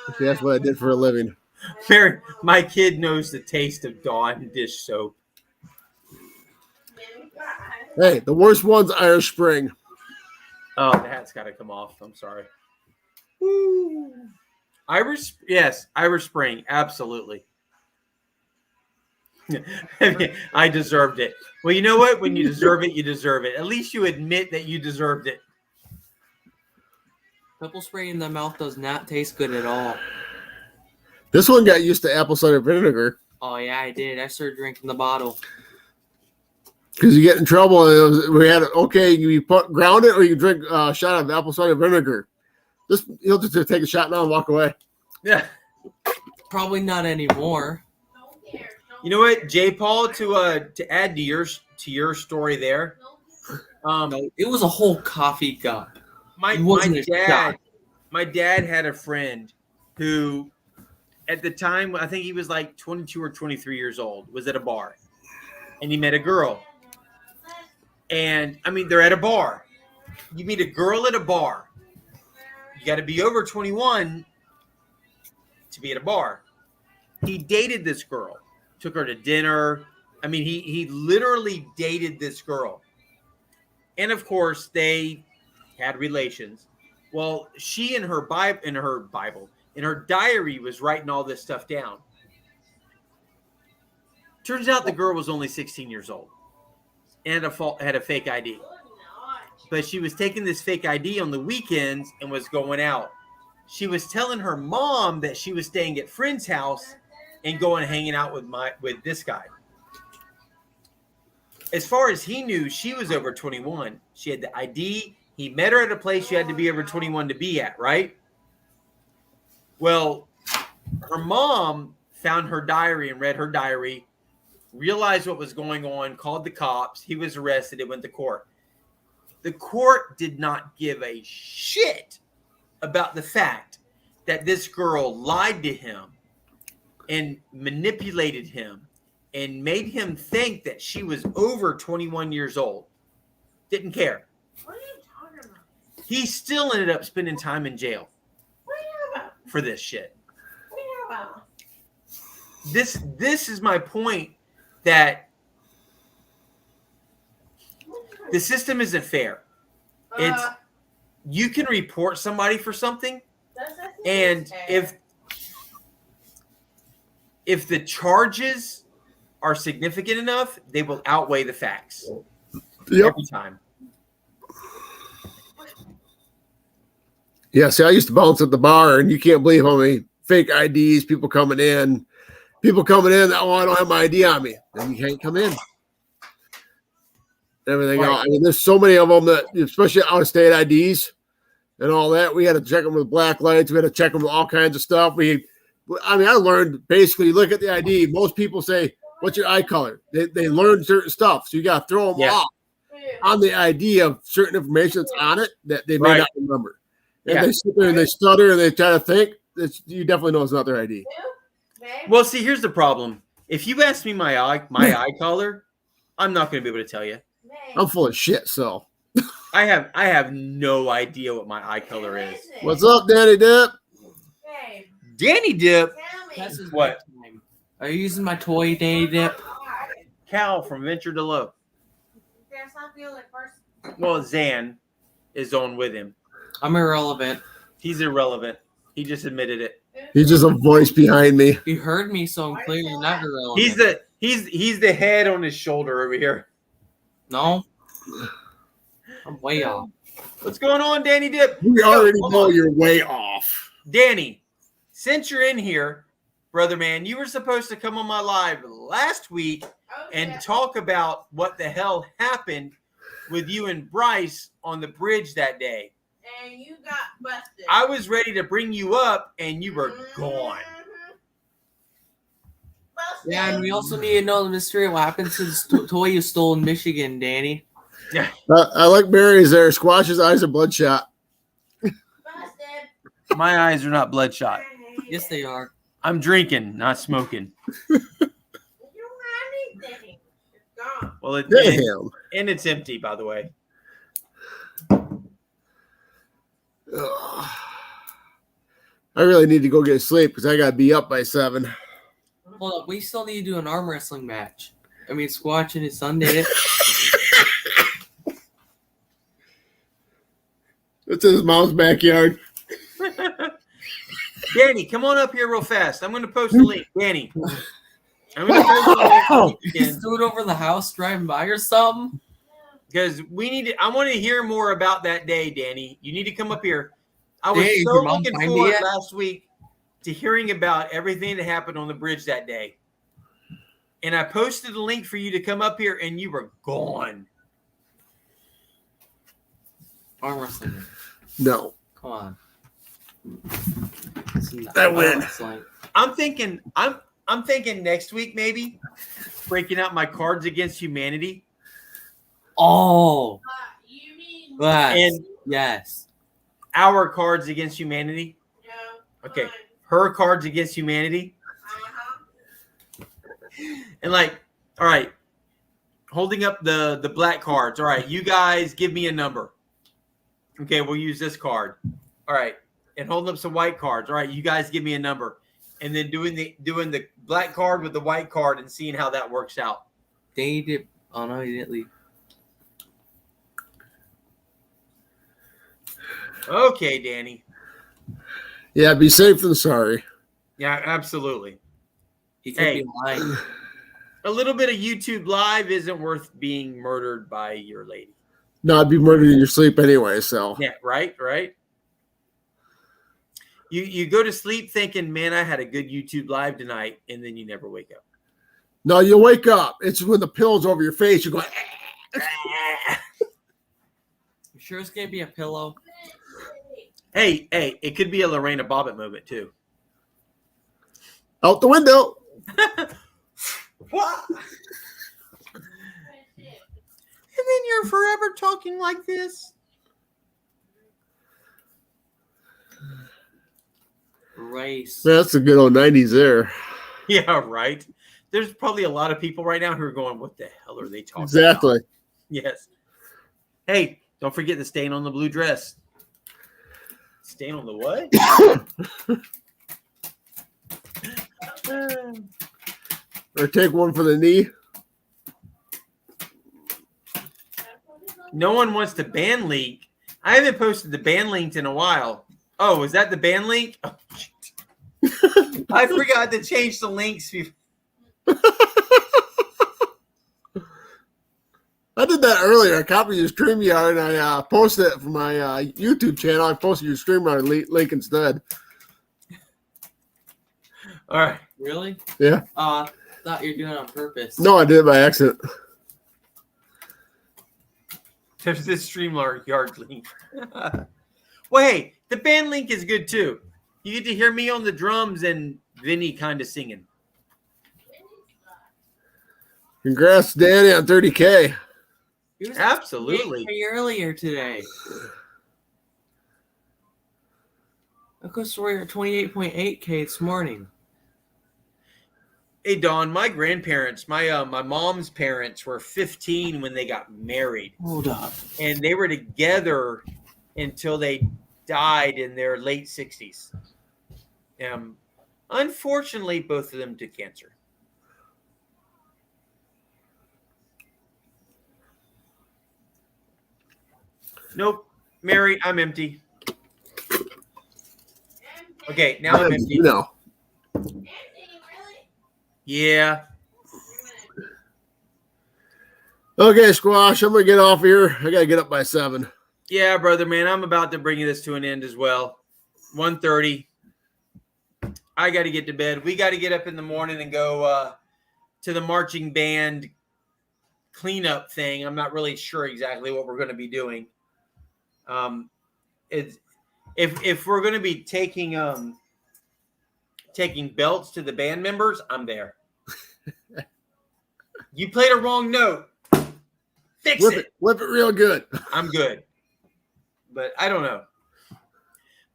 Okay, that's what I did for a living. Mary, my kid knows the taste of Dawn dish soap. Hey, the worst one's Irish Spring. Oh, the hat's got to come off. I'm sorry. Woo. Irish Spring, absolutely. I deserved it. Well, you know what? When you deserve it, you deserve it. At least you admit that you deserved it. Pepper spray in the mouth does not taste good at all. This one got used to apple cider vinegar. Oh yeah, I did. I started drinking the bottle. Because you get in trouble. We had you ground it or you drink a shot of apple cider vinegar. You'll just take a shot now and walk away. Yeah. Probably not anymore. You know what, J. Paul, to add to your story there. It was a whole coffee cup. My dad had a friend who, at the time, I think he was like 22 or 23 years old, was at a bar, and he met a girl. And I mean, they're at a bar. You meet a girl at a bar. You got to be over 21 to be at a bar. He dated this girl, took her to dinner. I mean, he literally dated this girl. And of course, they had relations. Well, she in her diary was writing all this stuff down. Turns out the girl was only 16 years old and had a fake ID. But she was taking this fake ID on the weekends and was going out. She was telling her mom that she was staying at friend's house and going and hanging out with this guy. As far as he knew, she was over 21. She had the ID. He met her at a place you had to be over 21 to be at, right? Well, her mom found her diary and read her diary, realized what was going on, called the cops. He was arrested. It went to court. The court did not give a shit about the fact that this girl lied to him and manipulated him and made him think that she was over 21 years old. Didn't care. What are you talking about? He still ended up spending time in jail for this shit. What are you about? This is my point, that the system isn't fair. It's you can report somebody for something, and if the charges are significant enough, they will outweigh the facts. Yep. Every time. Yeah, see, I used to bounce at the bar, and you can't believe how many fake IDs, people coming in, oh, I don't have my ID on me. Then you can't come in. Everything else. I mean, there's so many of them that, especially out-of-state IDs and all that, we had to check them with black lights. We had to check them with all kinds of stuff. I learned basically, look at the ID. Most people say, what's your eye color? They learn certain stuff. So you got to throw them off on the ID of certain information that's on it that they may not remember. And they sit there and they stutter and they try to think. You definitely know it's not their ID. Well, see, here's the problem. If you ask me my eye color, I'm not going to be able to tell you. I'm full of shit. So I have no idea what my eye color is. what's up, Danny Dip? Danny Dip. This is What? bedtime. Are you using my toy, Danny Dip? Cal from Venture to Low. That's not the only person. Well, Zan is on with him. I'm irrelevant. He's irrelevant. He just admitted it. He's just a voice behind me. You heard me, so I'm clearly not irrelevant. He's the head on his shoulder over here. No. I'm way off. What's going on, Danny Dip? We already know you're way off. Danny, since you're in here, brother man, you were supposed to come on my live last week and talk about what the hell happened with you and Bryce on the bridge that day. And you got busted. I was ready to bring you up, and you were gone. Yeah, and we also need to know the mystery of what happened to the toy you stole in Michigan, Danny. Yeah. I like Barry's there. Squatch's eyes are bloodshot. My eyes are not bloodshot. Yes, they are. I'm drinking, not smoking. Well, and it's empty, by the way. I really need to go get sleep because I got to be up by 7. Hold up, we still need to do an arm wrestling match. I mean, Squatch and his son did it. It's in his mom's backyard. Danny, come on up here real fast. I'm going to post a link. Danny. I'm going to post a link. Just do it over the house driving by or something. Because I want to hear more about that day, Danny. You need to come up here. I was Danny, so your mom looking find forward you? last week to hearing about everything that happened on the bridge that day. And I posted a link for you to come up here, and you were gone. Arm wrestling. No. Come on. I win. I'm thinking next week maybe breaking out my Cards Against Humanity. Oh. You mean And yes. Our Cards Against Humanity. No. Okay. Her Cards Against Humanity. And like, all right, holding up the black cards. All right, you guys give me a number. Okay, we'll use this card. All right, and holding up some white cards. All right, you guys give me a number, and then doing the black card with the white card and seeing how that works out. Danny did. Oh no, he didn't leave. Okay, Danny. Yeah, be safe than sorry. Yeah, absolutely. He could be lying. A little bit of YouTube Live isn't worth being murdered by your lady. No, I'd be murdered in your sleep anyway, so. Yeah, right. You go to sleep thinking, man, I had a good YouTube Live tonight, and then you never wake up. No, you wake up. It's when the pillow's over your face. You go. You sure it's gonna be a pillow? Hey, it could be a Lorena Bobbitt moment too. Out the window. What? And then you're forever talking like this. Race. Man, that's a good old 90s there. Yeah, right. There's probably a lot of people right now who are going, what the hell are they talking Exactly. about? Yes. Hey, don't forget the stain on the blue dress. Stain on the what? Or take one for the knee. No one wants the band link. I haven't posted the band link in a while. Oh, is that the band link? Oh, shit. I forgot to change the links. I did that earlier. I copied your StreamYard and I posted it for my YouTube channel. I posted your StreamYard link instead. All right. Really? Yeah. Thought you were doing it on purpose. No, I did it by accident. There's this StreamYard link. Well, hey, the band link is good too. You get to hear me on the drums and Vinny kind of singing. Congrats, Danny, on 30K. Absolutely. Earlier today. Of course, we're at 28.8K this morning. Hey Don, my grandparents, my mom's parents were 15 when they got married. Hold up. And they were together until they died in their late 60s. Unfortunately, both of them took cancer. Nope, Mary, I'm empty. Okay, now I'm empty. No. Yeah. Okay, Squash, I'm gonna get off here. I gotta get up by 7. Yeah, brother, man, I'm about to bring this to an end as well. 1:30. I got to get to bed. We got to get up in the morning and go to the marching band cleanup thing. I'm not really sure exactly what we're going to be doing. If we're going to be taking belts to the band members, I'm there. You played a wrong note. Fix it. Whip it real good. I'm good. But I don't know.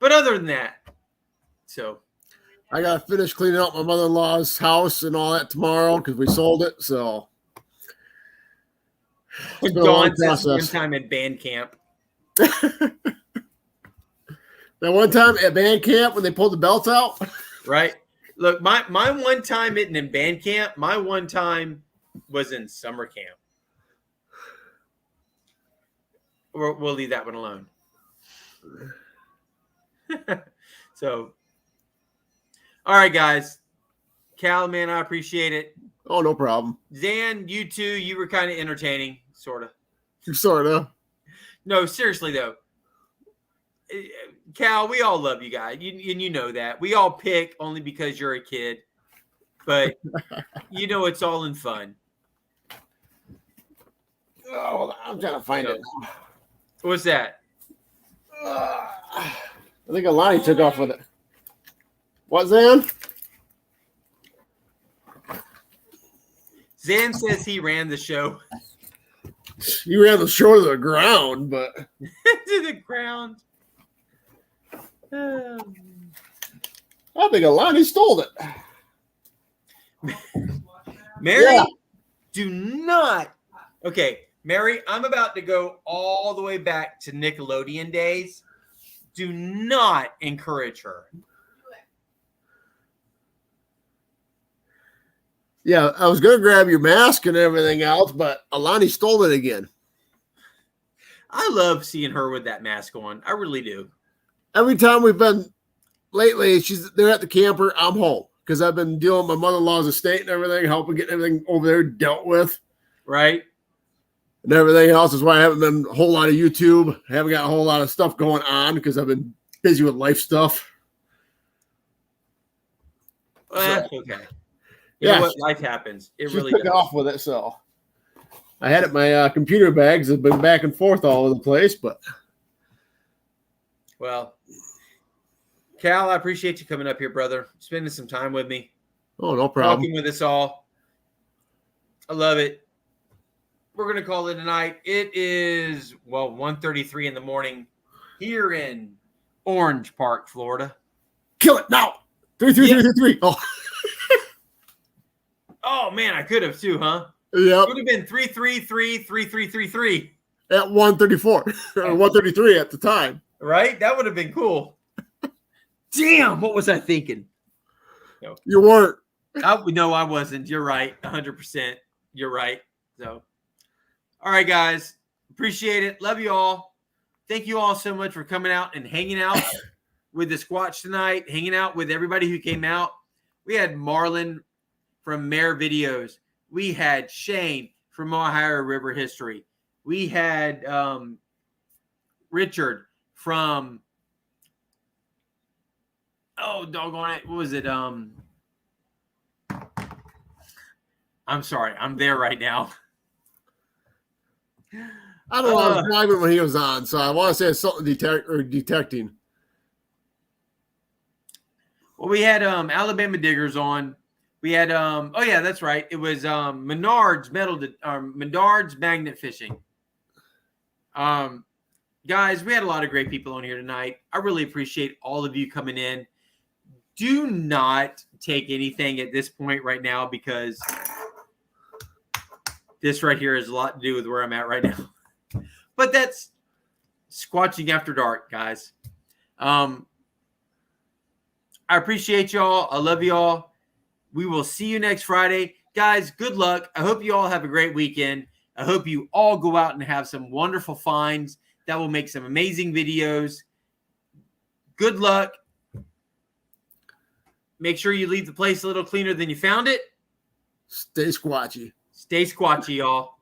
But other than that, so I gotta finish cleaning out my mother-in-law's house and all that tomorrow because we sold it. So it's been a long Dawn says one process. time at band camp. That one time at band camp when they pulled the belts out. Right. Look, my one time isn't in band camp. My one time was in summer camp. We'll leave that one alone. So, all right, guys. Cal, man, I appreciate it. Oh, no problem. Zan, you too. You were kind of entertaining, sort of. Sort of. No, seriously though. Cal, we all love you guys. You know that. We all pick only because you're a kid. But you know it's all in fun. Oh, I'm trying to find it. What's that? I think Alani took off with it. What, Zan? Zan says he ran the show. You ran the show to the ground, but to the ground. I think Alani stole it. Mary, Yeah. do not. Okay, Mary, I'm about to go all the way back to Nickelodeon days. Do not encourage her. Yeah, I was going to grab your mask and everything else, but Alani stole it again. I love seeing her with that mask on. I really do. Every time we've been lately, they're at the camper. I'm home because I've been dealing with my mother-in-law's estate and everything, helping get everything over there dealt with. Right. And everything else is why I haven't been a whole lot of YouTube. I haven't got a whole lot of stuff going on because I've been busy with life stuff. Well, that's okay. You Yeah, know what? Life happens. It she really took does. off with it, so I had it. My computer bags have been back and forth all over the place, but Well, Cal, I appreciate you coming up here, brother. Spending some time with me. oh, no problem. Talking with us all. I love it. We're going to call it a night. It is, 1:33 in the morning here in Orange Park, Florida. Kill it now. 3-3-3-3-3. Oh, Oh, man, I could have too, huh? yep. It would have been 3-3-3-3-3-3-3. At 134 or 133 at the time. Right? That would have been cool. Damn, what was I thinking? No, You weren't. no, I wasn't. You're right. 100%. You're right. So, all right, guys. Appreciate it. Love you all. Thank you all so much for coming out and hanging out with the Squatch tonight, hanging out with everybody who came out. We had Marlon from Mare Videos. We had Shane from Ohio River History. We had Richard from doggone it. What was it? I'm sorry. I'm there right now. I don't know. I was driving when he was on, so I want to say it's something detecting. Well, we had Alabama Diggers on. We had that's right. It was Menard's Menard's Magnet Fishing. Guys, we had a lot of great people on here tonight. I really appreciate all of you coming in. do not take anything at this point right now because this right here has a lot to do with where I'm at right now. But that's Squatching After Dark, guys. I appreciate y'all. I love y'all. We will see you next Friday. Guys, good luck. I hope you all have a great weekend. I hope you all go out and have some wonderful finds that will make some amazing videos. Good luck. Make sure you leave the place a little cleaner than you found it. Stay squatchy. Stay squatchy, y'all.